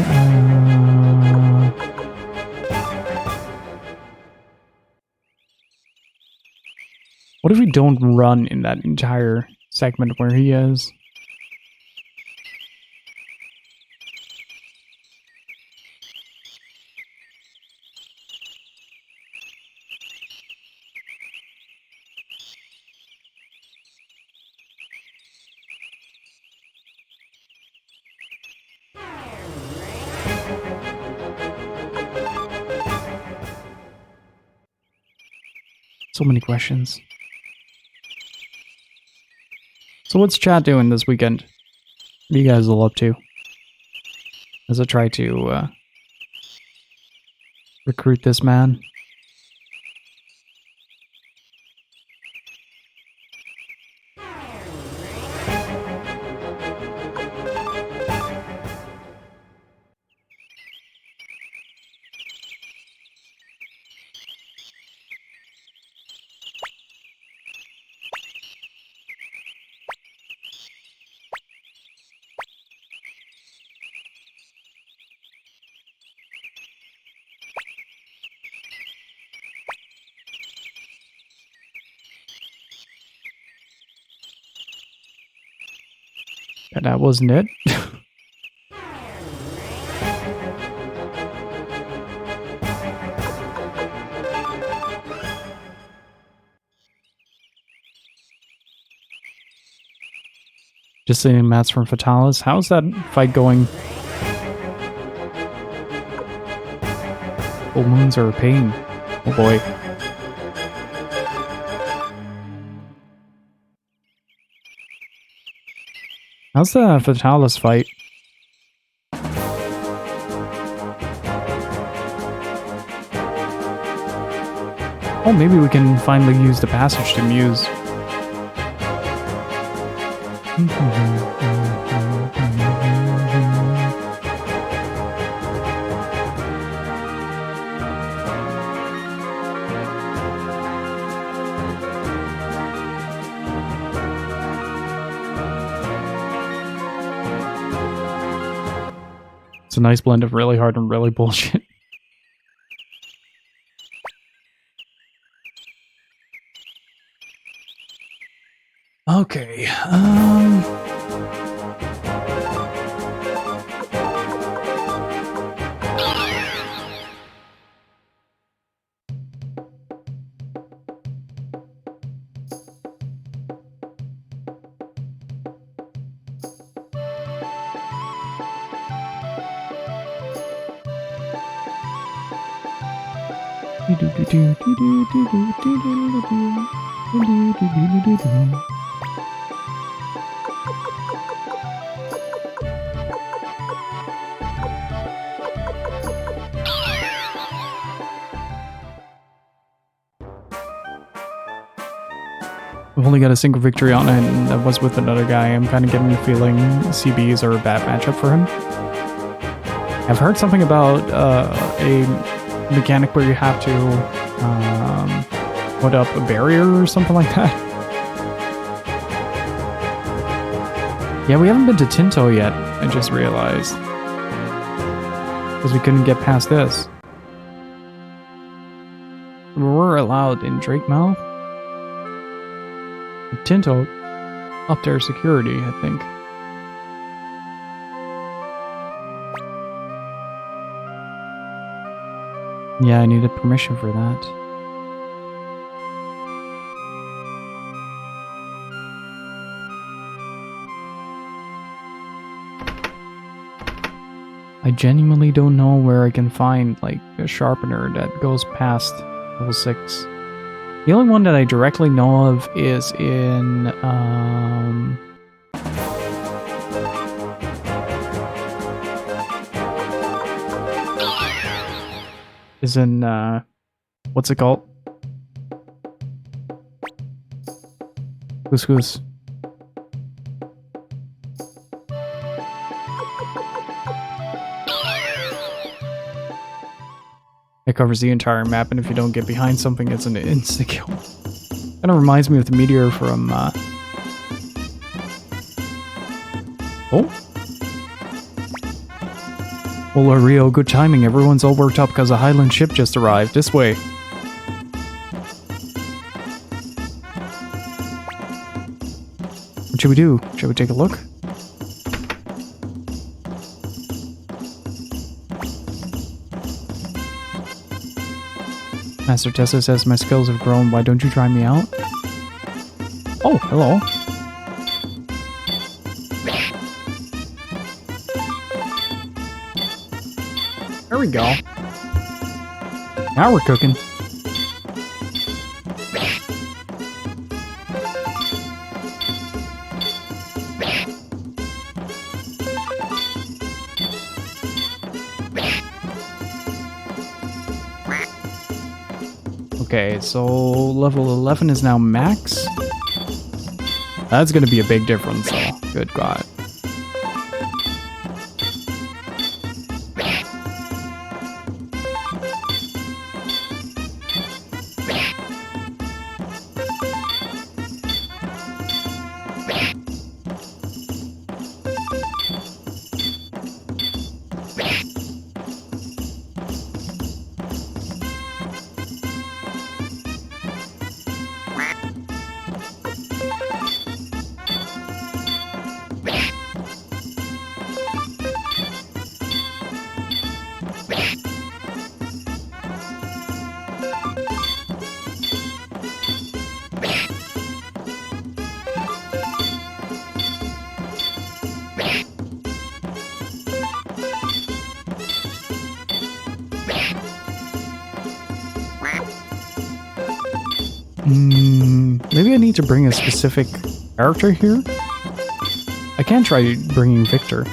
what if we don't run in that entire segment where he is? So many questions. So what's chat doing this weekend? What are you guys all up to? As I try to recruit this man. And that wasn't it. Just saying mats from Fatalis. How's that fight going? Full moons are a pain. Oh boy. How's the Fatalis fight? Oh, maybe we can finally use the passage to Muse. It's a nice blend of really hard and really bullshit. Okay, I've only got a single victory on it, and that was with another guy. I'm kind of getting the feeling CBs are a bad matchup for him. I've heard something about a mechanic where you have to put up a barrier or something like that. Yeah, we haven't been to Tinto yet, I just realized. Because we couldn't get past this. We're allowed in Drake Mouth. Tinto up their security, I think. Yeah, I needed permission for that. I genuinely don't know where I can find, like, a sharpener that goes past level 6. The only one that I directly know of is in, what's it called? Goose. It covers the entire map, and if you don't get behind something, it's an insta-kill. Kind of reminds me of the meteor from, Oh? Hola, Rio, good timing. Everyone's all worked up because a Highland ship just arrived. This way. What should we do? Should we take a look? Master Tessa says my skills have grown. Why don't you try me out? Oh, hello. There we go. Now we're cooking. Okay, so level 11 is now max. That's gonna be a big difference, though. Good God. Maybe I need to bring a specific character here? I can try bringing Victor.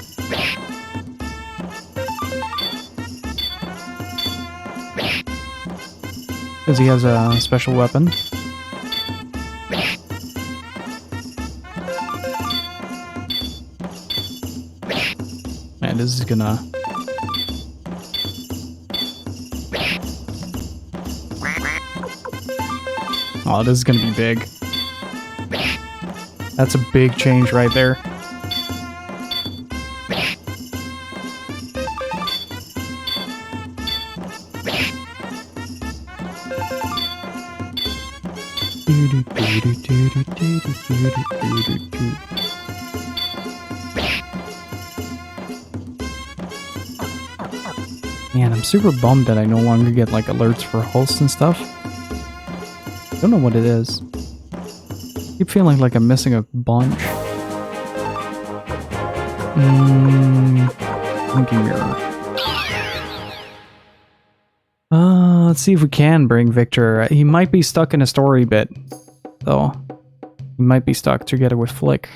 Because he has a special weapon. Man, this is gonna... Oh, this is gonna be big. That's a big change right there. Man, I'm super bummed that I no longer get like alerts for hosts and stuff. Don't know what it is. Keep feeling like I'm missing a bunch. Monkey mirror. Let's see if we can bring Victor. He might be stuck in a story bit, though. He might be stuck together with Flick.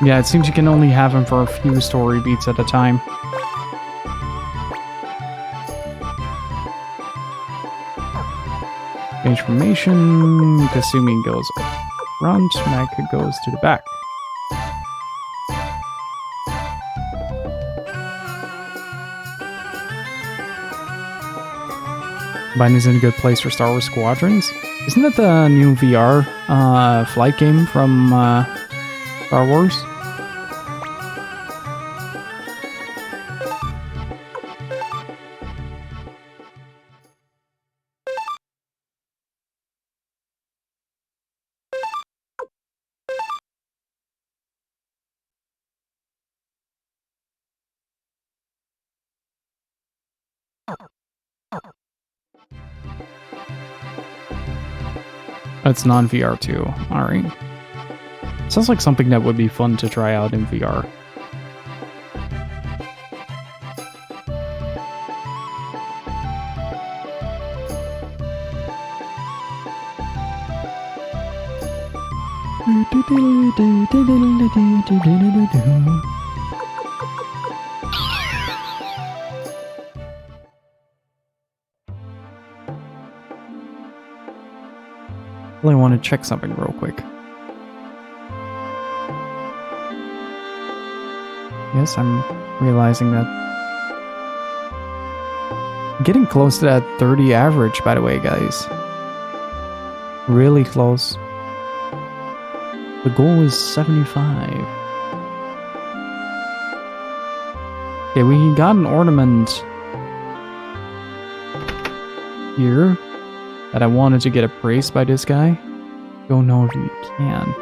Yeah, it seems you can only have him for a few story beats at a time. Change formation. Kasumi goes up front. Maka goes to the back. Binding's in a good place for Star Wars Squadrons. Isn't that the new VR flight game from Star Wars? It's non-VR too. Alright. Sounds like something that would be fun to try out in VR. I want to check something real quick. Yes, I'm realizing that. Getting close to that 30 average, by the way, guys. Really close. The goal is 75. Okay, we got an ornament here that I wanted to get appraised by this guy. Don't know if you can.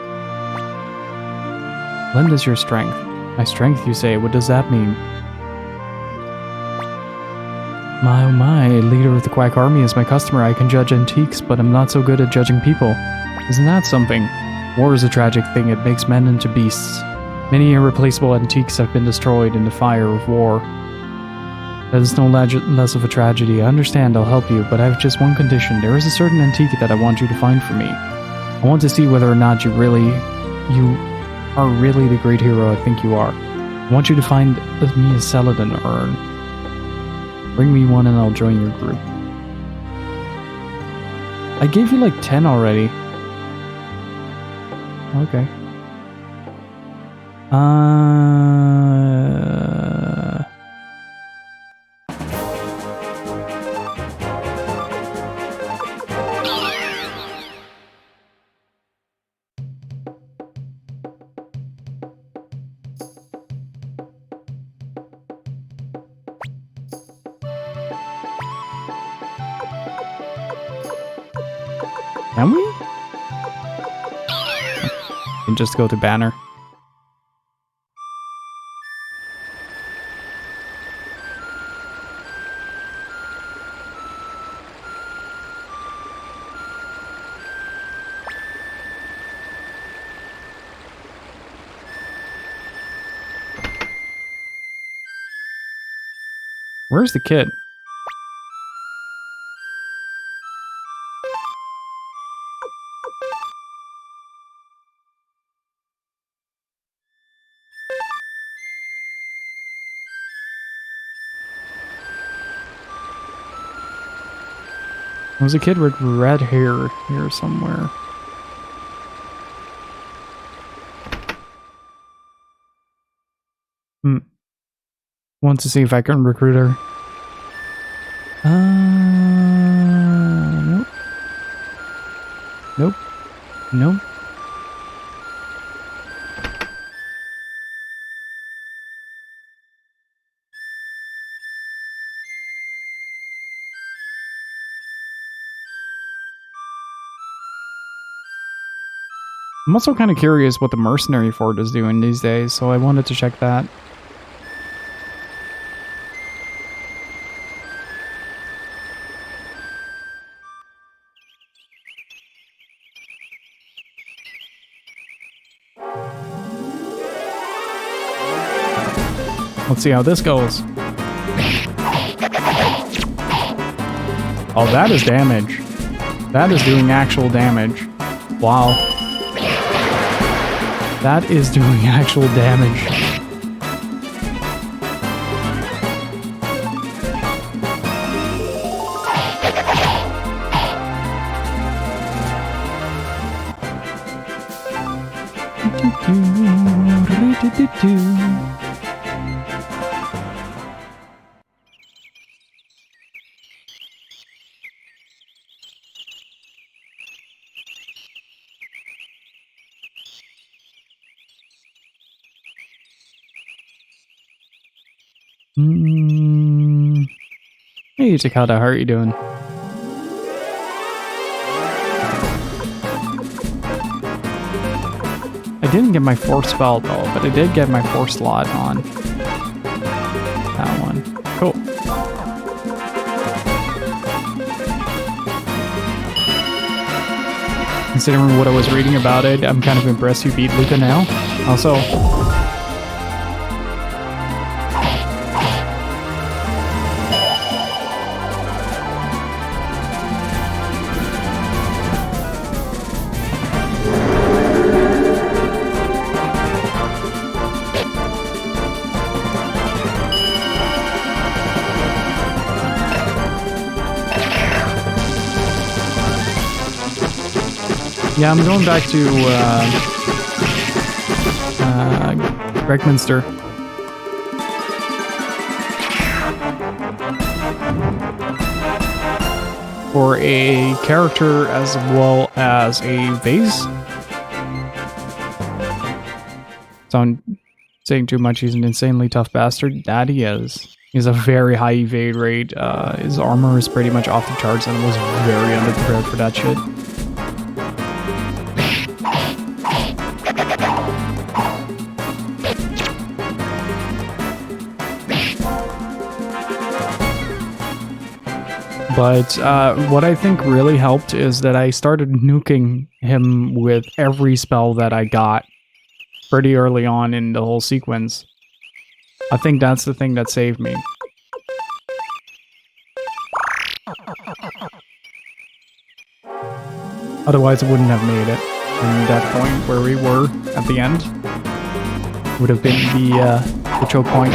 Lend us your strength. My strength, you say? What does that mean? My oh my, leader of the Quack Army is my customer. I can judge antiques, but I'm not so good at judging people. Isn't that something? War is a tragic thing. It makes men into beasts. Many irreplaceable antiques have been destroyed in the fire of war. That is no less of a tragedy. I understand, I'll help you, but I have just one condition. There is a certain antique that I want you to find for me. I want to see whether or not you are really the great hero I think you are. I want you to find me a Celadon urn. Bring me one and I'll join your group. I gave you like 10 already. Okay. Can we? Can just go to banner. Where's the kid? There was a kid with red hair here somewhere. Want to see if I can recruit her. Nope. Nope. Nope. I'm also kind of curious what the mercenary fort is doing these days, so I wanted to check that. Let's see how this goes. Oh, that is damage. That is doing actual damage. Wow. That is doing actual damage. Hey, Takata, how are you doing? I didn't get my 4th spell though, but I did get my 4th slot on that one. Cool. Considering what I was reading about it, I'm kind of impressed you beat Luca now. Also, yeah, I'm going back to Breckminster. For a character as well as a vase. Sound saying too much, he's an insanely tough bastard. That he is. He has a very high evade rate. His armor is pretty much off the charts and I was very underprepared for that shit. But what I think really helped is that I started nuking him with every spell that I got pretty early on in the whole sequence. I think that's the thing that saved me. Otherwise, I wouldn't have made it. And that point where we were at the end would have been the choke point.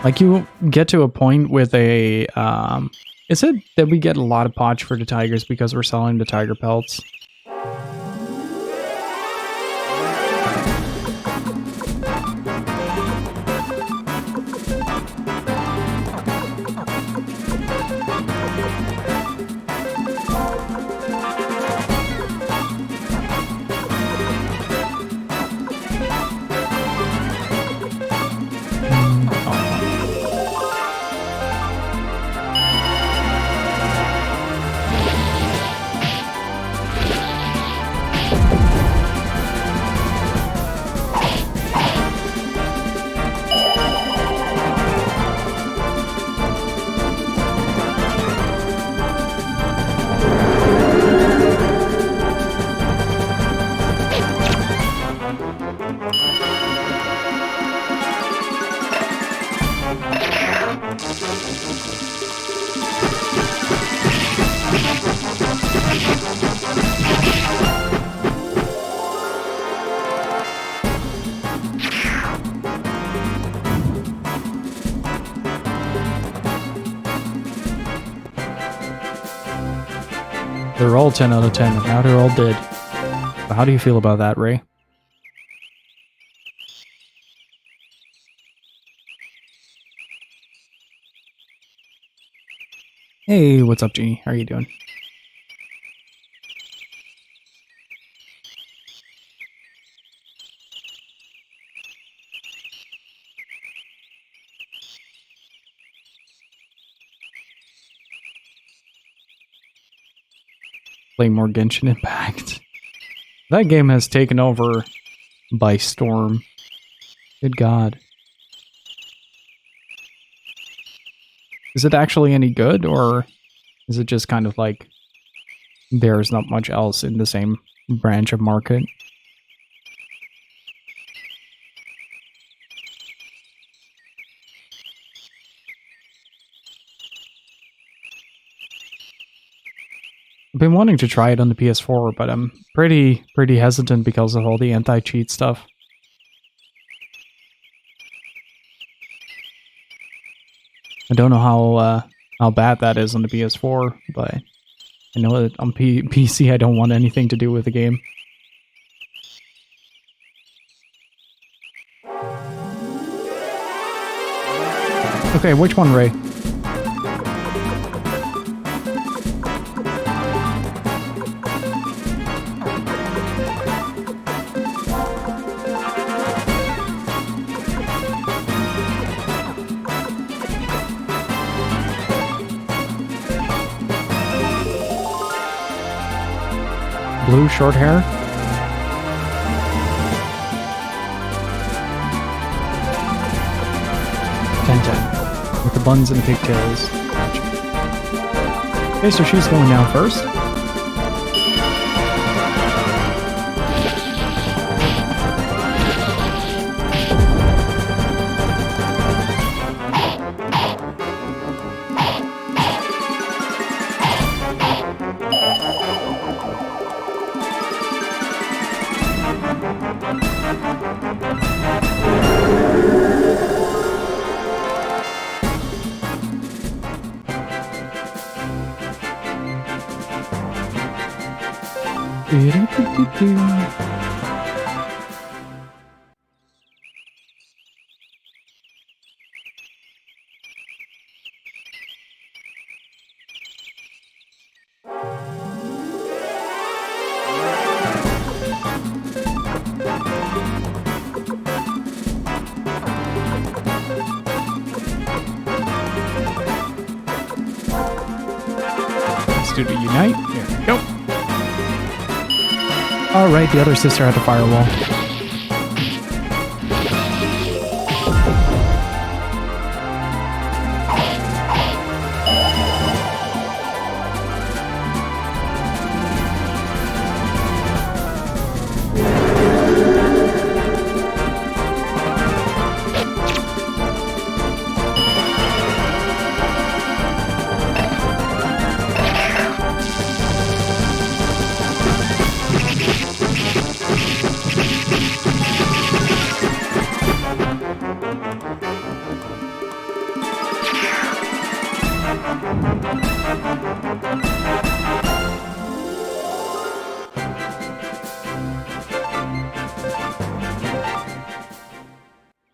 Like, you get to a point with a, is it that we get a lot of potch for the tigers because we're selling the tiger pelts? they're all 10 out of 10, and now they're all dead. But how do you feel about that, Ray? Hey, what's up, Jeannie? How are you doing? Play more Genshin Impact. That game has taken over by storm. Good God. Is it actually any good, or is it just kind of like there's not much else in the same branch of market? I've been wanting to try it on the PS4, but I'm pretty hesitant because of all the anti-cheat stuff. I don't know how bad that is on the PS4, but I know that on PC I don't want anything to do with the game. Okay, which one, Ray? Blue short hair? 10-10. With the buns and the pigtails. Gotcha. Okay, so she's going down first. Let's do the unite. Here we go. Alright, the other sister had the firewall.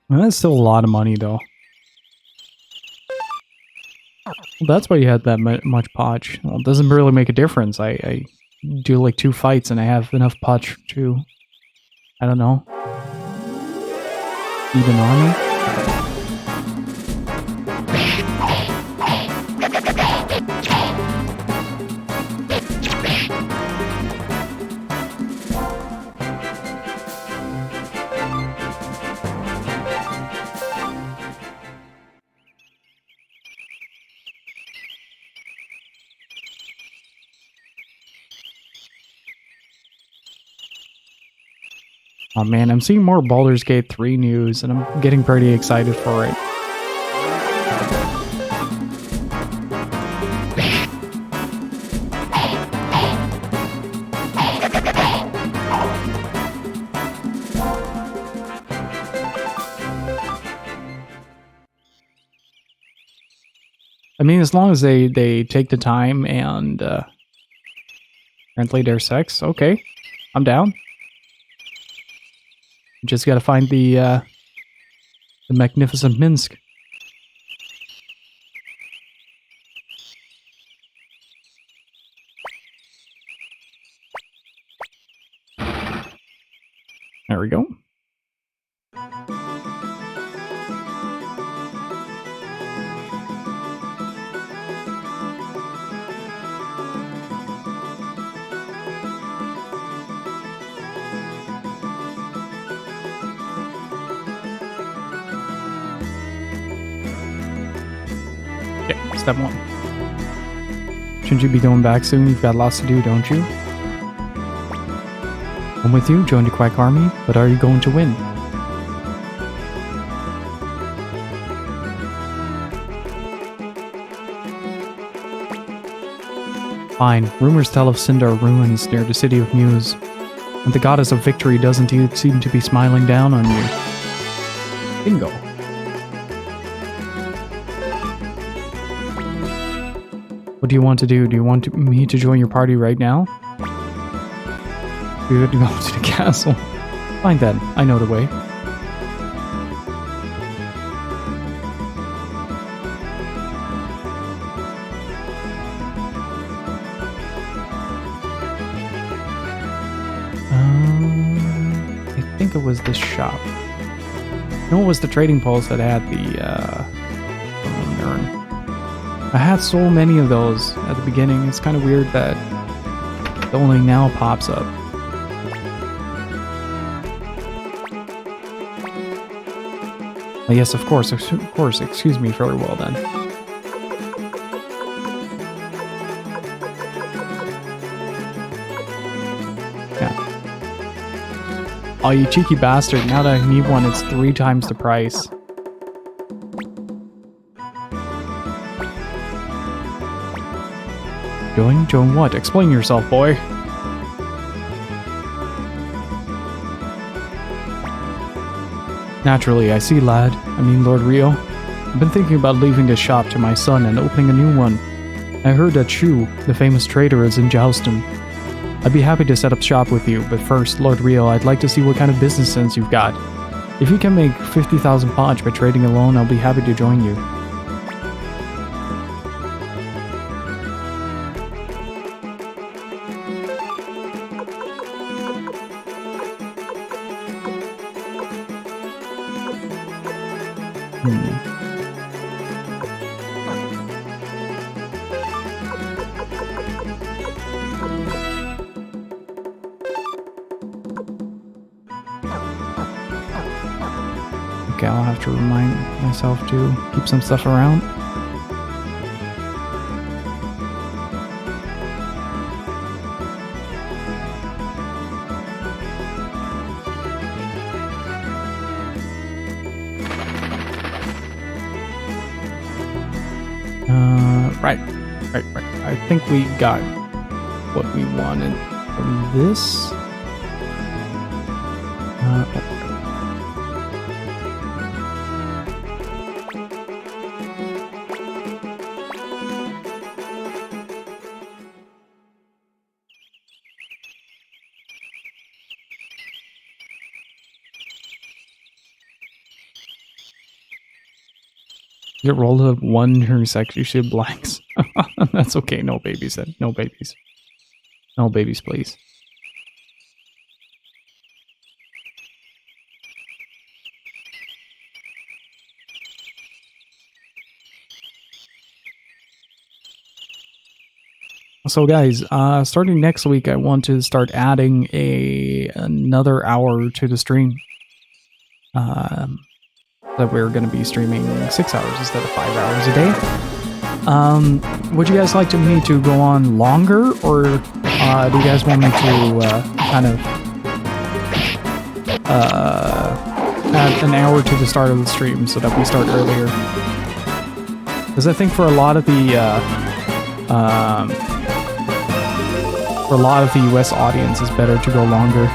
That's still a lot of money, though. Well, that's why you had that much potch. Well, it doesn't really make a difference. I do like 2 fights and I have enough potch to, I don't know, feed an army. Oh man, I'm seeing more Baldur's Gate 3 news, and I'm getting pretty excited for it. I mean, as long as they take the time and Apparently there's sex. Okay. I'm down. Just gotta find the magnificent Minsk. There we go. Okay, step one. Shouldn't you be going back soon? You've got lots to do, don't you? I'm with you, join the Quack Army, but are you going to win? Fine. Rumors tell of Sindar ruins near the city of Muse, and the goddess of victory doesn't seem to be smiling down on you. Bingo. What do you want to do? Do you want me to join your party right now? We would go to the castle. Fine then, I know the way. I think it was this shop. No, it was the trading post that had the urn. I had so many of those at the beginning. It's kind of weird that it only now pops up. Oh, yes, of course, excuse me very well then. Yeah. Oh, you cheeky bastard, now that I need one, it's 3 times the price. Join what? Explain yourself, boy. Naturally, I see, lad. I mean, Lord Rio. I've been thinking about leaving this shop to my son and opening a new one. I heard that Shu, the famous trader, is in Jouston. I'd be happy to set up shop with you, but first, Lord Rio, I'd like to see what kind of business sense you've got. If you can make 50,000 ponch by trading alone, I'll be happy to join you. Okay, I'll have to remind myself to keep some stuff around. Right. I think we got what we wanted from this. Get rolled up 1 her sex, you should blanks. That's okay, no babies then. No babies. No babies, please. So guys, starting next week, I want to start adding another hour to the stream. That we're going to be streaming 6 hours instead of 5 hours a day. Would you guys like me to go on longer, or do you guys want me to kind of add an hour to the start of the stream so that we start earlier? Because I think for a lot of the US audience, it's better to go longer.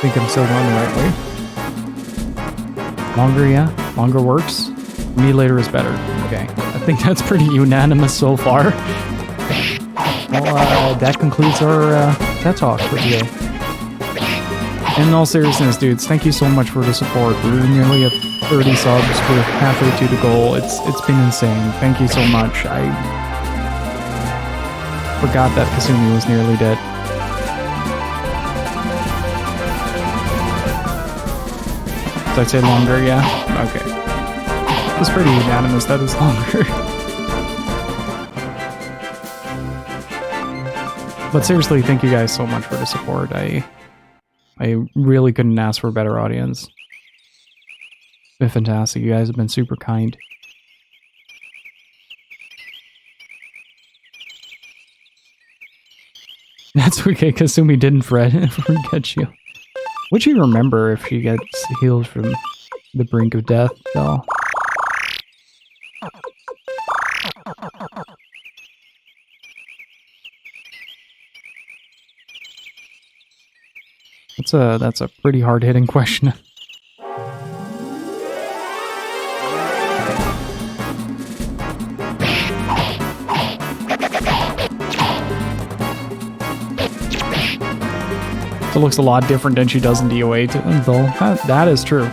think I'm still going the right way. Longer, yeah. Longer works. Emulator is better. Okay. I think that's pretty unanimous so far. Well, that concludes our TED Talk for today. In all seriousness, dudes, thank you so much for the support. We're nearly at 30 subs. We're halfway to the goal. It's been insane. Thank you so much. I forgot that Kasumi was nearly dead. Did I say longer? Yeah? Okay. It's pretty unanimous. That is longer. But seriously, thank you guys so much for the support. I really couldn't ask for a better audience. It's been fantastic. You guys have been super kind. That's okay, Kasumi didn't forget you. Would you remember if she gets healed from the brink of death, though? That's a pretty hard-hitting question. It looks a lot different than she does in DOA, though. That is true.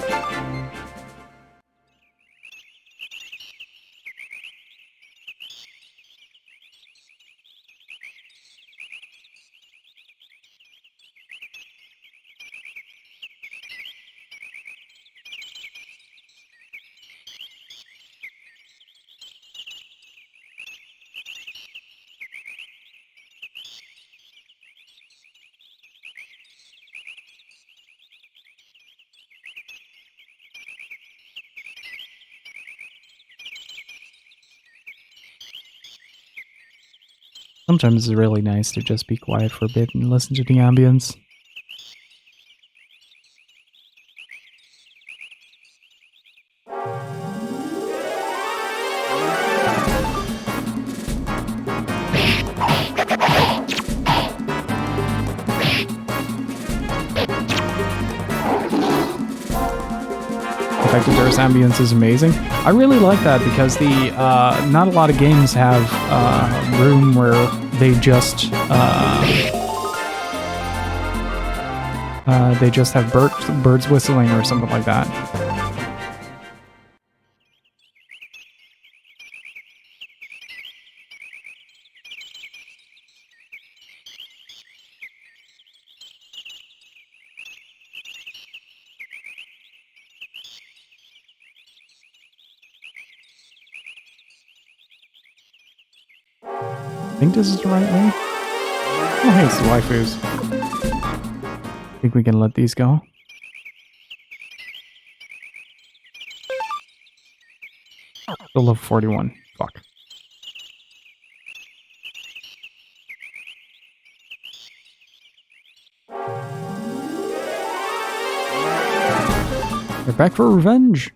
Sometimes it's really nice to just be quiet for a bit and listen to the ambience. The fact that there's ambience is amazing. I really like that because the not a lot of games have a room where they just have birds whistling or something like that. I think this is the right way. Oh, hey, it's the waifus. I think we can let these go. Still level 41. Fuck. They're back for revenge.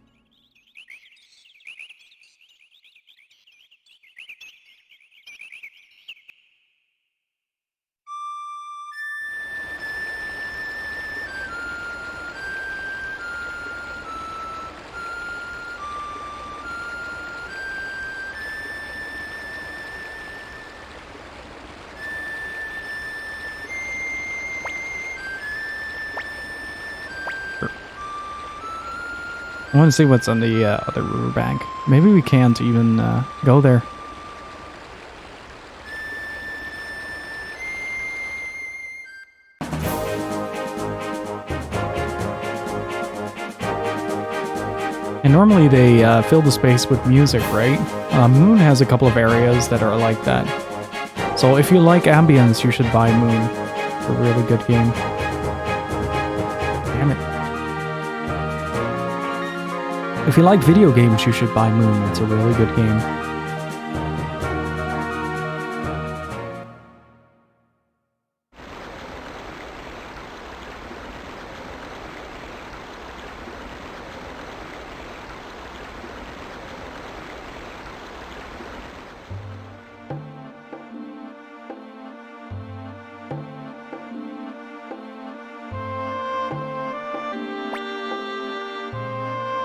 I want to see what's on the other riverbank. Maybe we can't even go there. And normally they fill the space with music, right? Moon has a couple of areas that are like that. So if you like ambience, you should buy Moon. It's a really good game. Damn it. If you like video games, you should buy Moon. It's a really good game.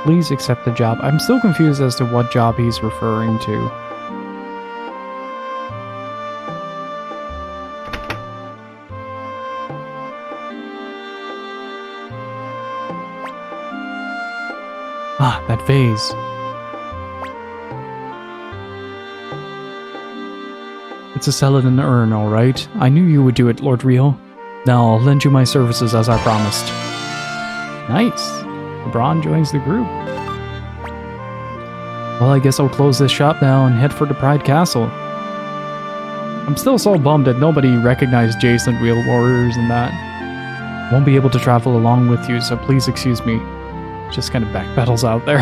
Please accept the job. I'm still confused as to what job he's referring to. Ah, that vase. It's a sell it in the urn, alright? I knew you would do it, Lord Rio. Now I'll lend you my services as I promised. Nice. LeBron joins the group. Well, I guess I'll close this shop now and head for the Pride Castle. I'm still so bummed that nobody recognized Jason Wheel Warriors and that. Won't be able to travel along with you, so please excuse me. Just kind of backpedals out there.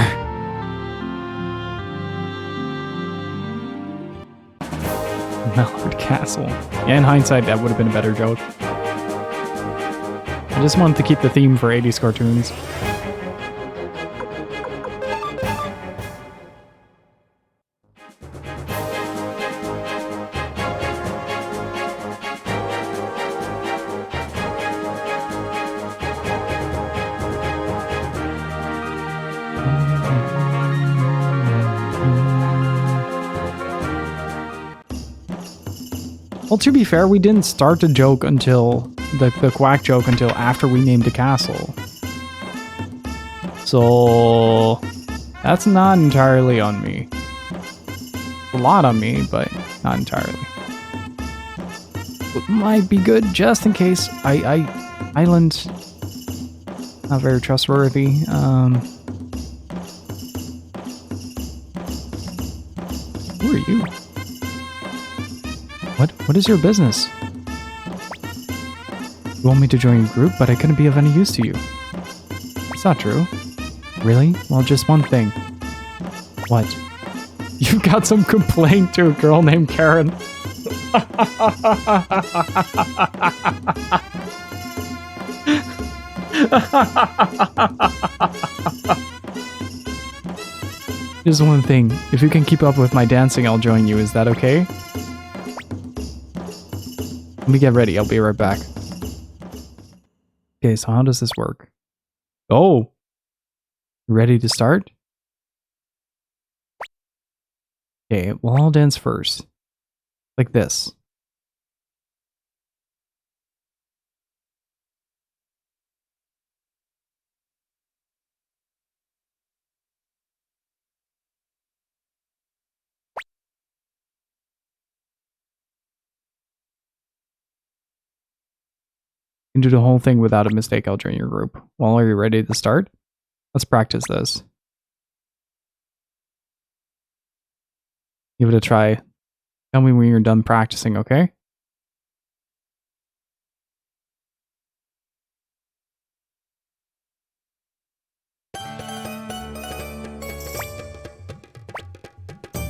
Mallard Castle. Yeah, in hindsight, that would have been a better joke. I just wanted to keep the theme for 80s cartoons. Well, to be fair, we didn't start the joke until the quack joke until after we named the castle. So that's not entirely on me. A lot on me, but not entirely. It might be good just in case Island not very trustworthy. Who are you? What is your business? You want me to join your group, but I couldn't be of any use to you. It's not true. Really? Well, just one thing. What? You've got some complaint to a girl named Karen. Just one thing. If you can keep up with my dancing, I'll join you. Is that okay? Let me get ready. I'll be right back. Okay, so how does this work? Oh! Ready to start? Okay, well, I'll dance first. Like this. You can do the whole thing without a mistake. I'll join your group. Well, are you ready to start? Let's practice this. Give it a try. Tell me when you're done practicing, okay?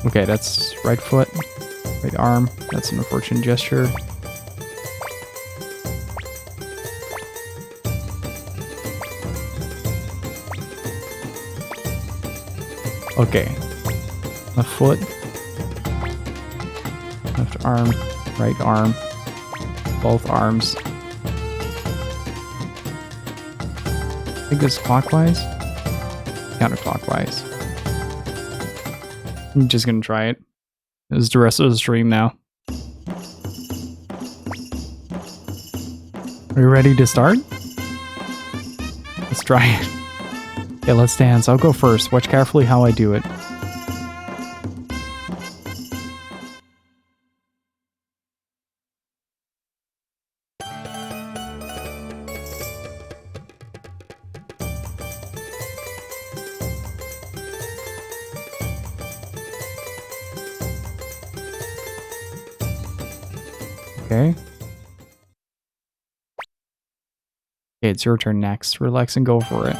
Okay, that's right foot, right arm. That's an unfortunate gesture. Okay. Left foot. Left arm. Right arm. Both arms. I think it's clockwise. Counterclockwise. I'm just gonna try it. This is the rest of the stream now. Are you ready to start? Let's try it. Okay, let's dance. I'll go first. Watch carefully how I do it. Okay. Okay, it's your turn next. Relax and go for it.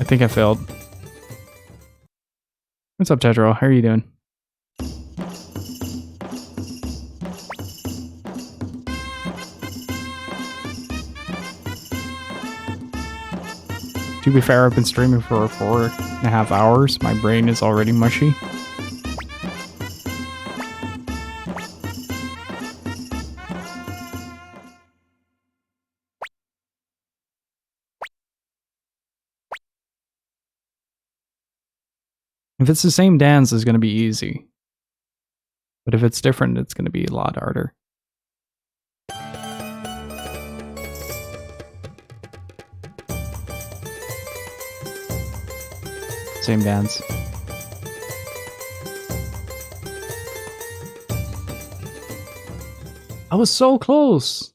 I think I failed. What's up, Tetro? How are you doing? To be fair, I've been streaming for 4.5 hours. My brain is already mushy. If it's the same dance, it's going to be easy. But if it's different, it's going to be a lot harder. Same dance. I was so close.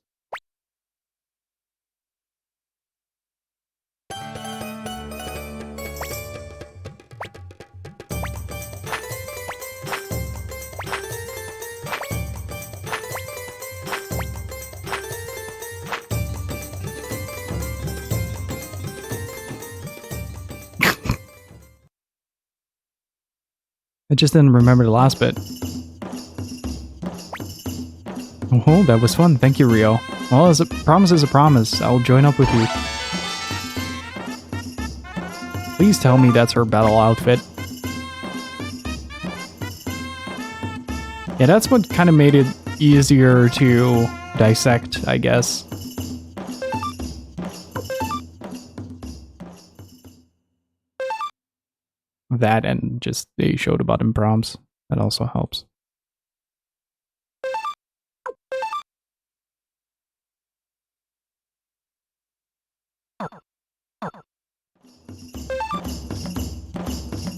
I just didn't remember the last bit. Oh, that was fun. Thank you, Rio. Well, as a promise is a promise. I'll join up with you. Please tell me that's her battle outfit. Yeah, that's what kind of made it easier to dissect, I guess. That and just they showed about in prompts. That also helps.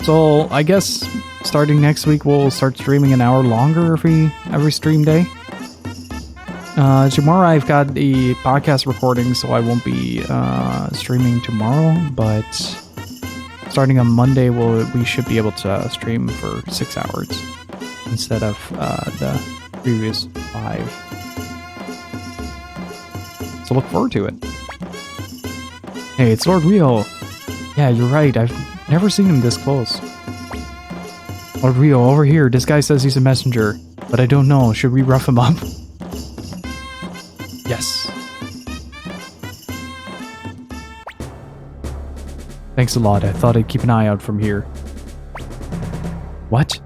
So I guess starting next week we'll start streaming an hour longer every stream day. Tomorrow I've got the podcast recording, so I won't be streaming tomorrow, but starting on Monday, we should be able to stream for 6 hours instead of the previous 5. So look forward to it. Hey, it's Lord Rio. Yeah, you're right. I've never seen him this close. Lord Rio, over here. This guy says he's a messenger, but I don't know. Should we rough him up? Yes. Thanks a lot. I thought I'd keep an eye out from here. What?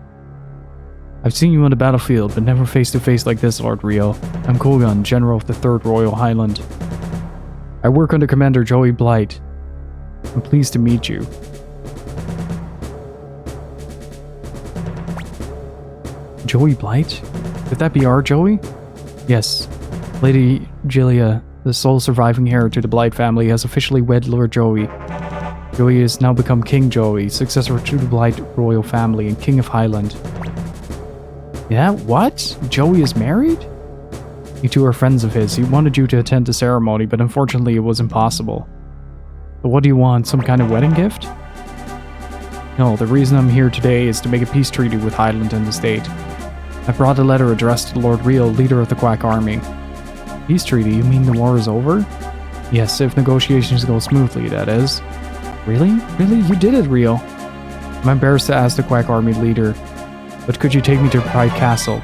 I've seen you on the battlefield, but never face to face like this, Lord Rio. I'm Kogan, General of the 3rd Royal Highland. I work under Commander Jowry Blight. I'm pleased to meet you. Jowry Blight? Could that be our Jowry? Yes. Lady Gilia, the sole surviving heir to the Blight family, has officially wed Lord Jowry. Jowry has now become King Jowry, successor to the Blight royal family and King of Highland. Yeah, what? Jowry is married? You two are friends of his. He wanted you to attend the ceremony, but unfortunately it was impossible. But what do you want, some kind of wedding gift? No, the reason I'm here today is to make a peace treaty with Highland and the state. I brought a letter addressed to Lord Rio, leader of the Quack army. Peace treaty? You mean the war is over? Yes, if negotiations go smoothly, that is. Really? Really? You did it, Rio. I'm embarrassed to ask the Quack army leader, but could you take me to Pride Castle?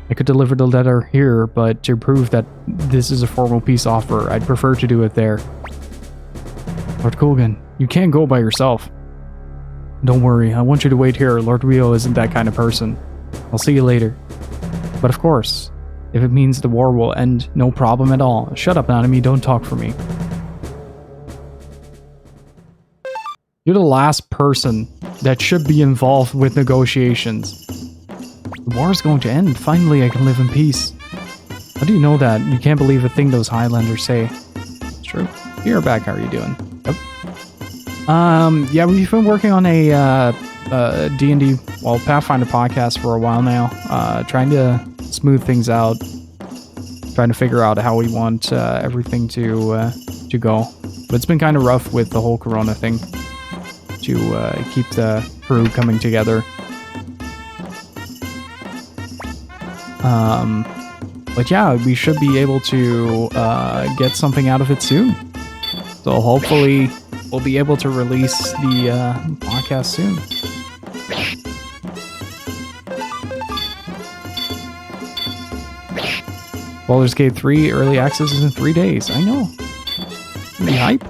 I could deliver the letter here, but to prove that this is a formal peace offer, I'd prefer to do it there. Lord Kogan, you can't go by yourself. Don't worry, I want you to wait here. Lord Rio isn't that kind of person. I'll see you later. But of course, if it means the war will end, no problem at all. Shut up, Nanami, don't talk for me. You're the last person that should be involved with negotiations. The war is going to end. Finally, I can live in peace. How do you know that? You can't believe a thing those Highlanders say. It's true. You're back. How are you doing? Yep. Yeah, we've been working on a D&D, well, Pathfinder podcast for a while now. Trying to smooth things out. Trying to figure out how we want everything to go. But it's been kind of rough with the whole Corona thing to keep the crew coming together. But yeah, we should be able to get something out of it soon. So hopefully we'll be able to release the podcast soon. Baldur's Gate 3 early access is in 3 days. I know. Be hype.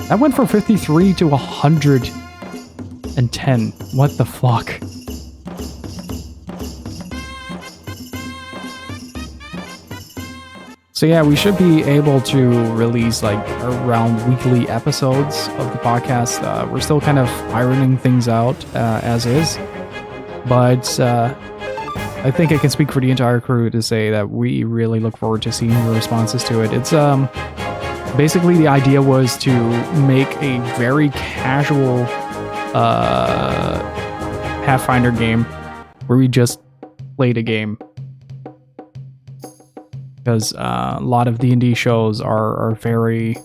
That went from 53 to 110. What the fuck? So yeah, we should be able to release like around weekly episodes of the podcast. We're still kind of ironing things out as is. But I think I can speak for the entire crew to say that we really look forward to seeing your responses to it. It's basically the idea was to make a very casual Pathfinder game where we just played a game. Because a lot of D&D shows are very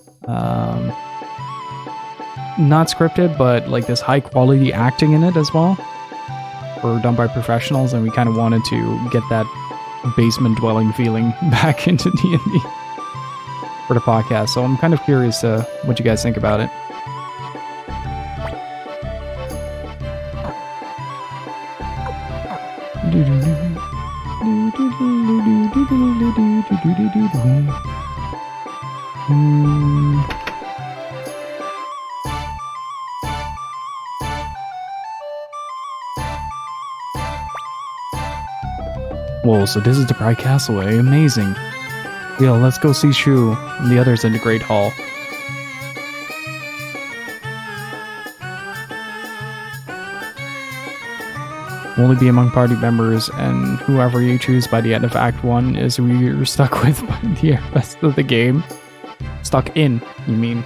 not scripted, but like this high quality acting in it as well. Were done by professionals, and we kind of wanted to get that basement dwelling feeling back into D&D for the podcast. So I'm kind of curious what you guys think about it. Whoa, so this is the Bright Castle, eh? Amazing. Yo, let's go see Shu and the others in the Great Hall. Only be among party members, and whoever you choose by the end of Act 1 is who you're stuck with by the rest of the game. Stuck in, you mean?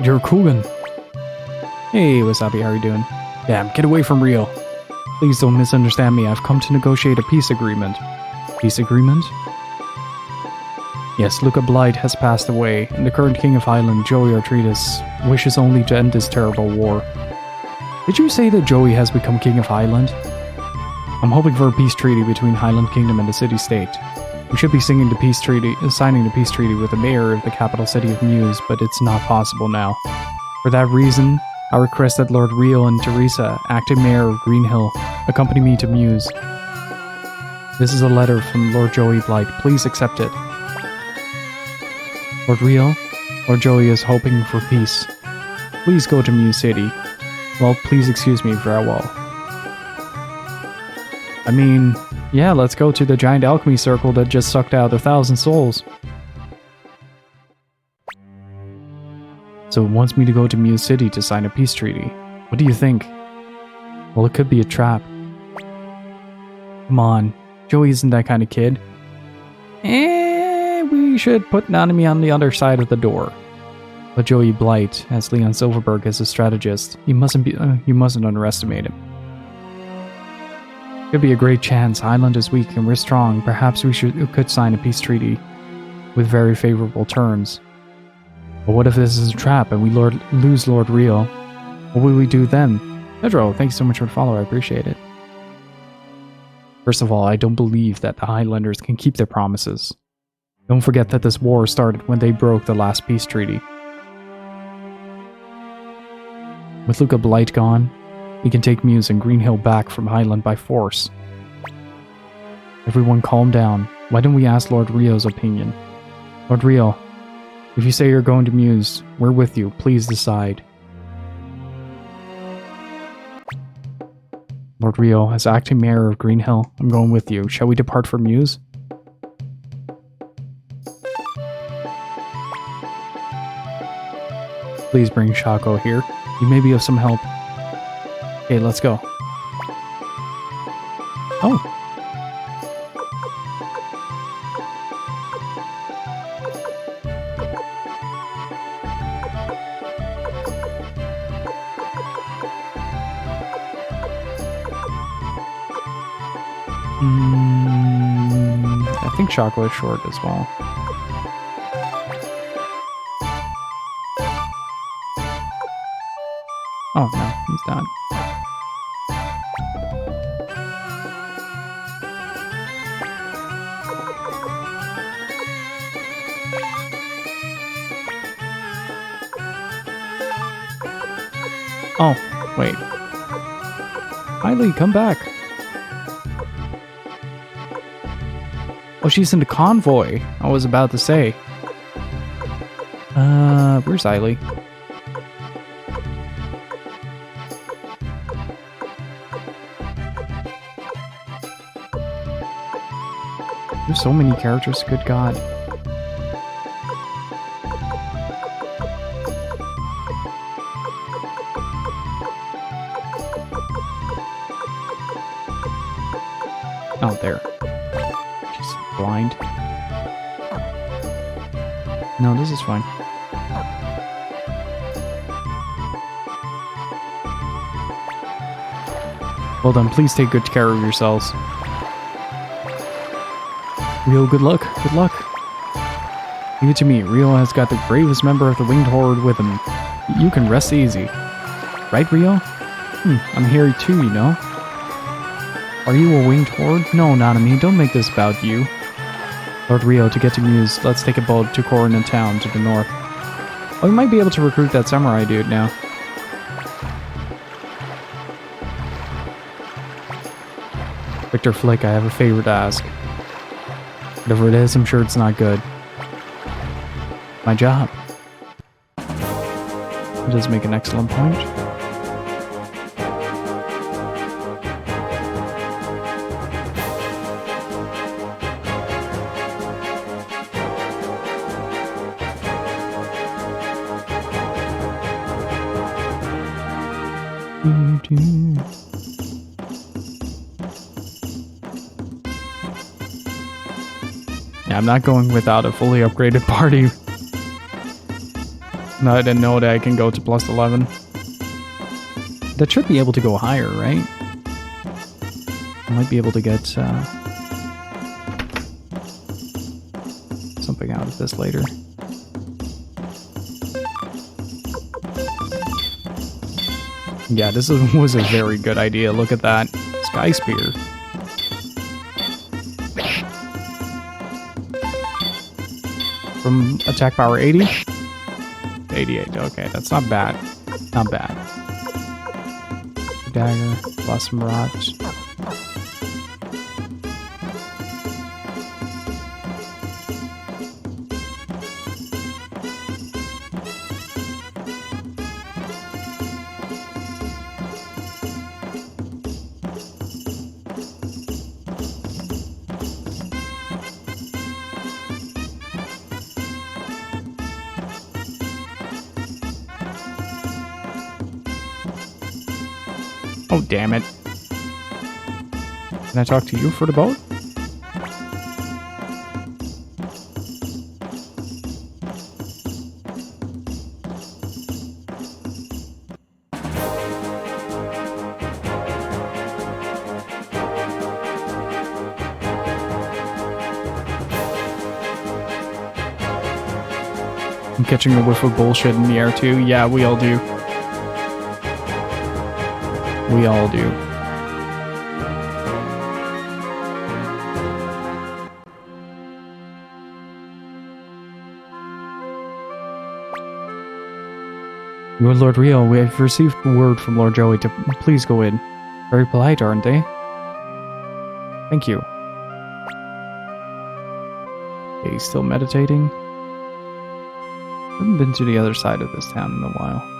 You're Kugan. Hey, Wasabi, how are you doing? Damn, get away from Rio. Please don't misunderstand me. I've come to negotiate a peace agreement. Peace agreement? Yes, Luca Blight has passed away, and the current king of Highland, Jowry Artridis, wishes only to end this terrible war. Did you say that Jowry has become king of Highland? I'm hoping for a peace treaty between Highland Kingdom and the city-state. We should be signing the peace treaty with the mayor of the capital city of Muse, but it's not possible now. For that reason, I request that Lord Rio and Teresa, acting mayor of Greenhill, accompany me to Muse. This is a letter from Lord Jowry Blight. Please accept it. Lord Rio, Lord Jowry is hoping for peace. Please go to Muse City. Well, please excuse me, farewell. I mean, yeah, let's go to the giant alchemy circle that just sucked out 1,000 souls. So it wants me to go to Muse City to sign a peace treaty. What do you think? Well, it could be a trap. Come on, Joey isn't that kind of kid. We should put Nanami on the other side of the door. But Joey Blight, as Leon Silverberg as a strategist, you mustn't underestimate him. Could be a great chance. Highland is weak and we're strong. Perhaps we could sign a peace treaty with very favorable terms. But what if this is a trap and we lose Lord Rio? What will we do then? Pedro, thanks so much for the follow. I appreciate it. First of all, I don't believe that the Highlanders can keep their promises. Don't forget that this war started when they broke the last peace treaty. With Luca Blight gone, we can take Muse and Greenhill back from Highland by force. Everyone calm down. Why don't we ask Lord Rio's opinion? Lord Rio, if you say you're going to Muse, we're with you. Please decide. Lord Rio, as acting mayor of Greenhill, I'm going with you. Shall we depart for Muse? Please bring Shako here. He may be of some help. Okay, let's go. Oh. I think Shako is short as well. Oh, no, he's not. Oh, wait. Kylie, come back. Oh, she's in the convoy. I was about to say. Where's Eileen? There's so many characters, good god. Oh, there. She's blind. No, this is fine. Well done, please take good care of yourselves. Rio, good luck, good luck. Leave it to me, Rio has got the bravest member of the winged horde with him. You can rest easy. Right, Rio? I'm here too, you know. Are you a winged horde? No, Nanami, don't make this about you. Lord Rio, to get to Muse, let's take a boat to Coronan Town to the north. Oh, we might be able to recruit that samurai dude now. Victor Flick, I have a favor to ask. Whatever it is, I'm sure it's not good. My job. It does make an excellent point. Yeah, I'm not going without a fully upgraded party. No, I didn't know that I can go to plus 11. That should be able to go higher, right? I might be able to get something out of this later. Yeah, this was a very good idea. Look at that. Sky Spear. From attack power 80? 88, okay, that's not bad. Not bad. Dagger, Blossom Rot. Oh, damn it. Can I talk to you for the boat? I'm catching a whiff of bullshit in the air too. Yeah, we all do. We all do. You and Lord Rio, we have received word from Lord Jowry to please go in. Very polite, aren't they? Thank you. Okay, he's still meditating. Haven't been to the other side of this town in a while.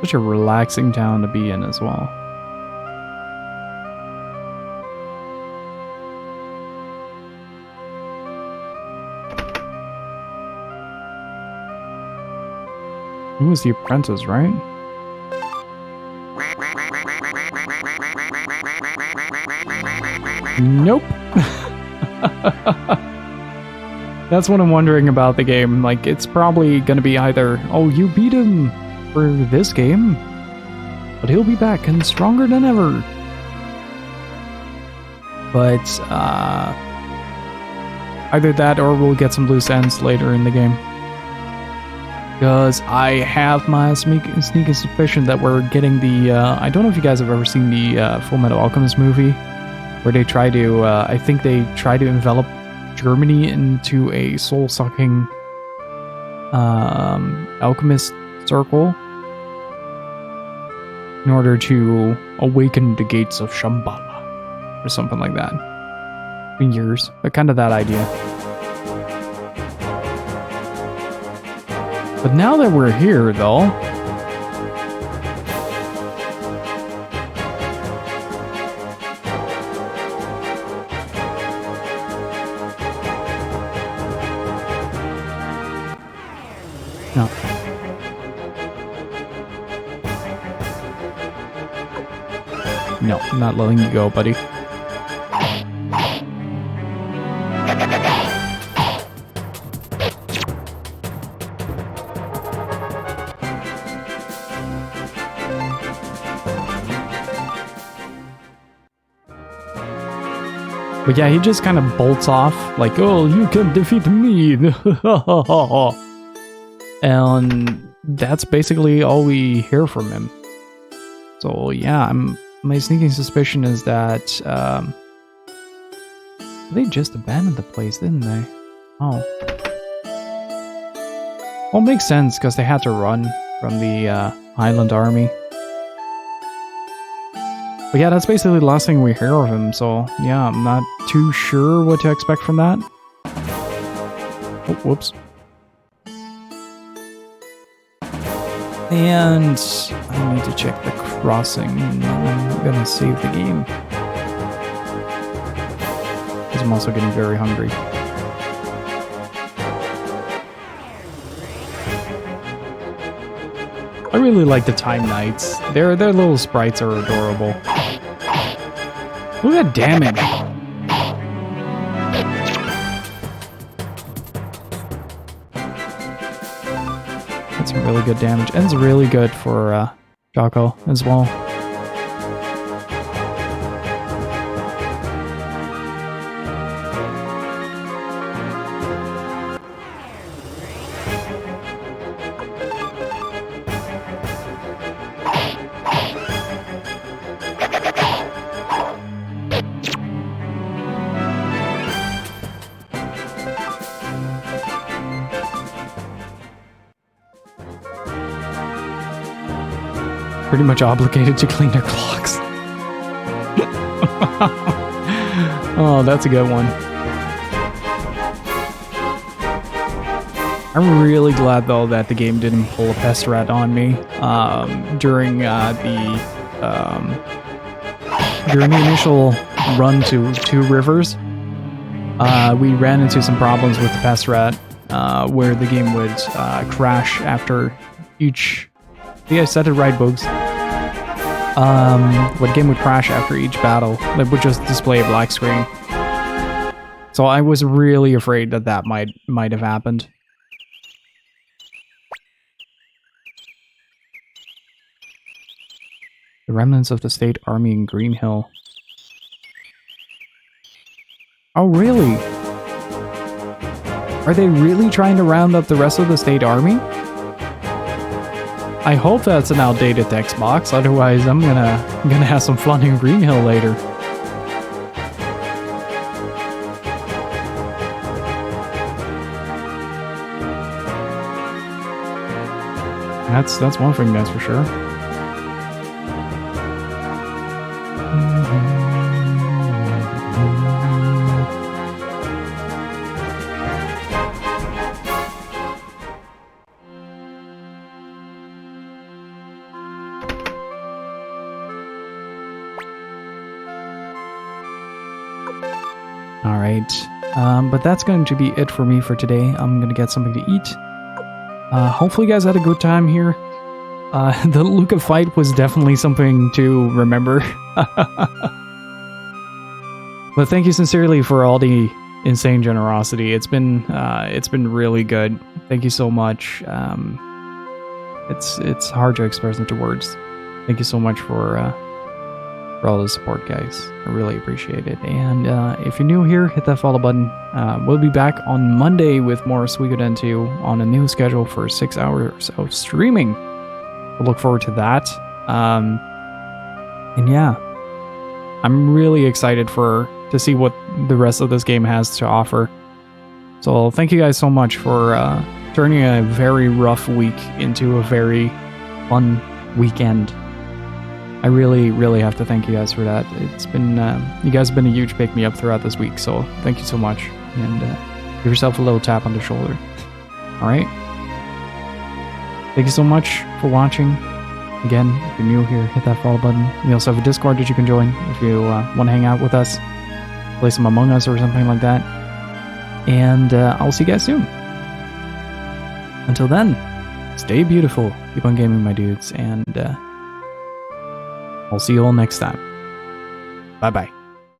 Such a relaxing town to be in as well. He was the apprentice, right? Nope. That's what I'm wondering about the game. Like, it's probably gonna be either, oh, you beat him. for this game. But he'll be back and stronger than ever. But either that or we'll get some loose ends later in the game. Because I have my sneaking suspicion that we're getting the... I don't know if you guys have ever seen the Full Metal Alchemist movie, where they try to... I think they try to envelop Germany into a soul-sucking alchemist circle in order to awaken the gates of Shambhala, or something like that. In years, but kind of that idea. But now that we're here, though... No. No, I'm not letting you go, buddy. But yeah, he just kind of bolts off, like, oh, you can defeat me. And that's basically all we hear from him. So yeah, my sneaking suspicion is that they just abandoned the place, didn't they? Oh. Well, it makes sense, because they had to run from the Highland army. But yeah, that's basically the last thing we hear of him, so yeah, I'm not too sure what to expect from that. Oh, whoops. And I need to check the crossing, and I'm gonna save the game. Because I'm also getting very hungry. I really like the Time Knights. Their little sprites are adorable. Look at that damage. That's some really good damage. And it's really good for Jocko as well. Pretty much obligated to clean their clocks. Oh, that's a good one. I'm really glad though that the game didn't pull a pest rat on me during the initial run to Two Rivers. We ran into some problems with the pest rat where the game would crash after each... Yeah, I said it right, Bugs. What game would crash after each battle? It would just display a black screen. So I was really afraid that that might have happened. The remnants of the state army in Green Hill. Oh, really? Are they really trying to round up the rest of the state army? I hope that's an outdated text box, otherwise I'm gonna have some fun in Green Hill later. That's one thing, that's for sure. But that's going to be it for me for today. I'm going to get something to eat. Hopefully you guys had a good time here. The Luca fight was definitely something to remember. But thank you sincerely for all the insane generosity. It's been really good. Thank you so much. It's hard to express into words. Thank you so much for all the support, guys. I really appreciate it. And if you're new here, hit that follow button. We'll be back on Monday with more Suikoden 2 on a new schedule for 6 hours of streaming. We'll look forward to that. And yeah, I'm really excited to see what the rest of this game has to offer. So thank you guys so much for turning a very rough week into a very fun weekend. I really, really have to thank you guys for that. It's been, you guys have been a huge pick-me-up throughout this week, so thank you so much. And give yourself a little tap on the shoulder. Alright? Thank you so much for watching. Again, if you're new here, hit that follow button. We also have a Discord that you can join if you want to hang out with us, play some Among Us or something like that. And I'll see you guys soon. Until then, stay beautiful, keep on gaming, my dudes, and I'll see you all next time. Bye-bye.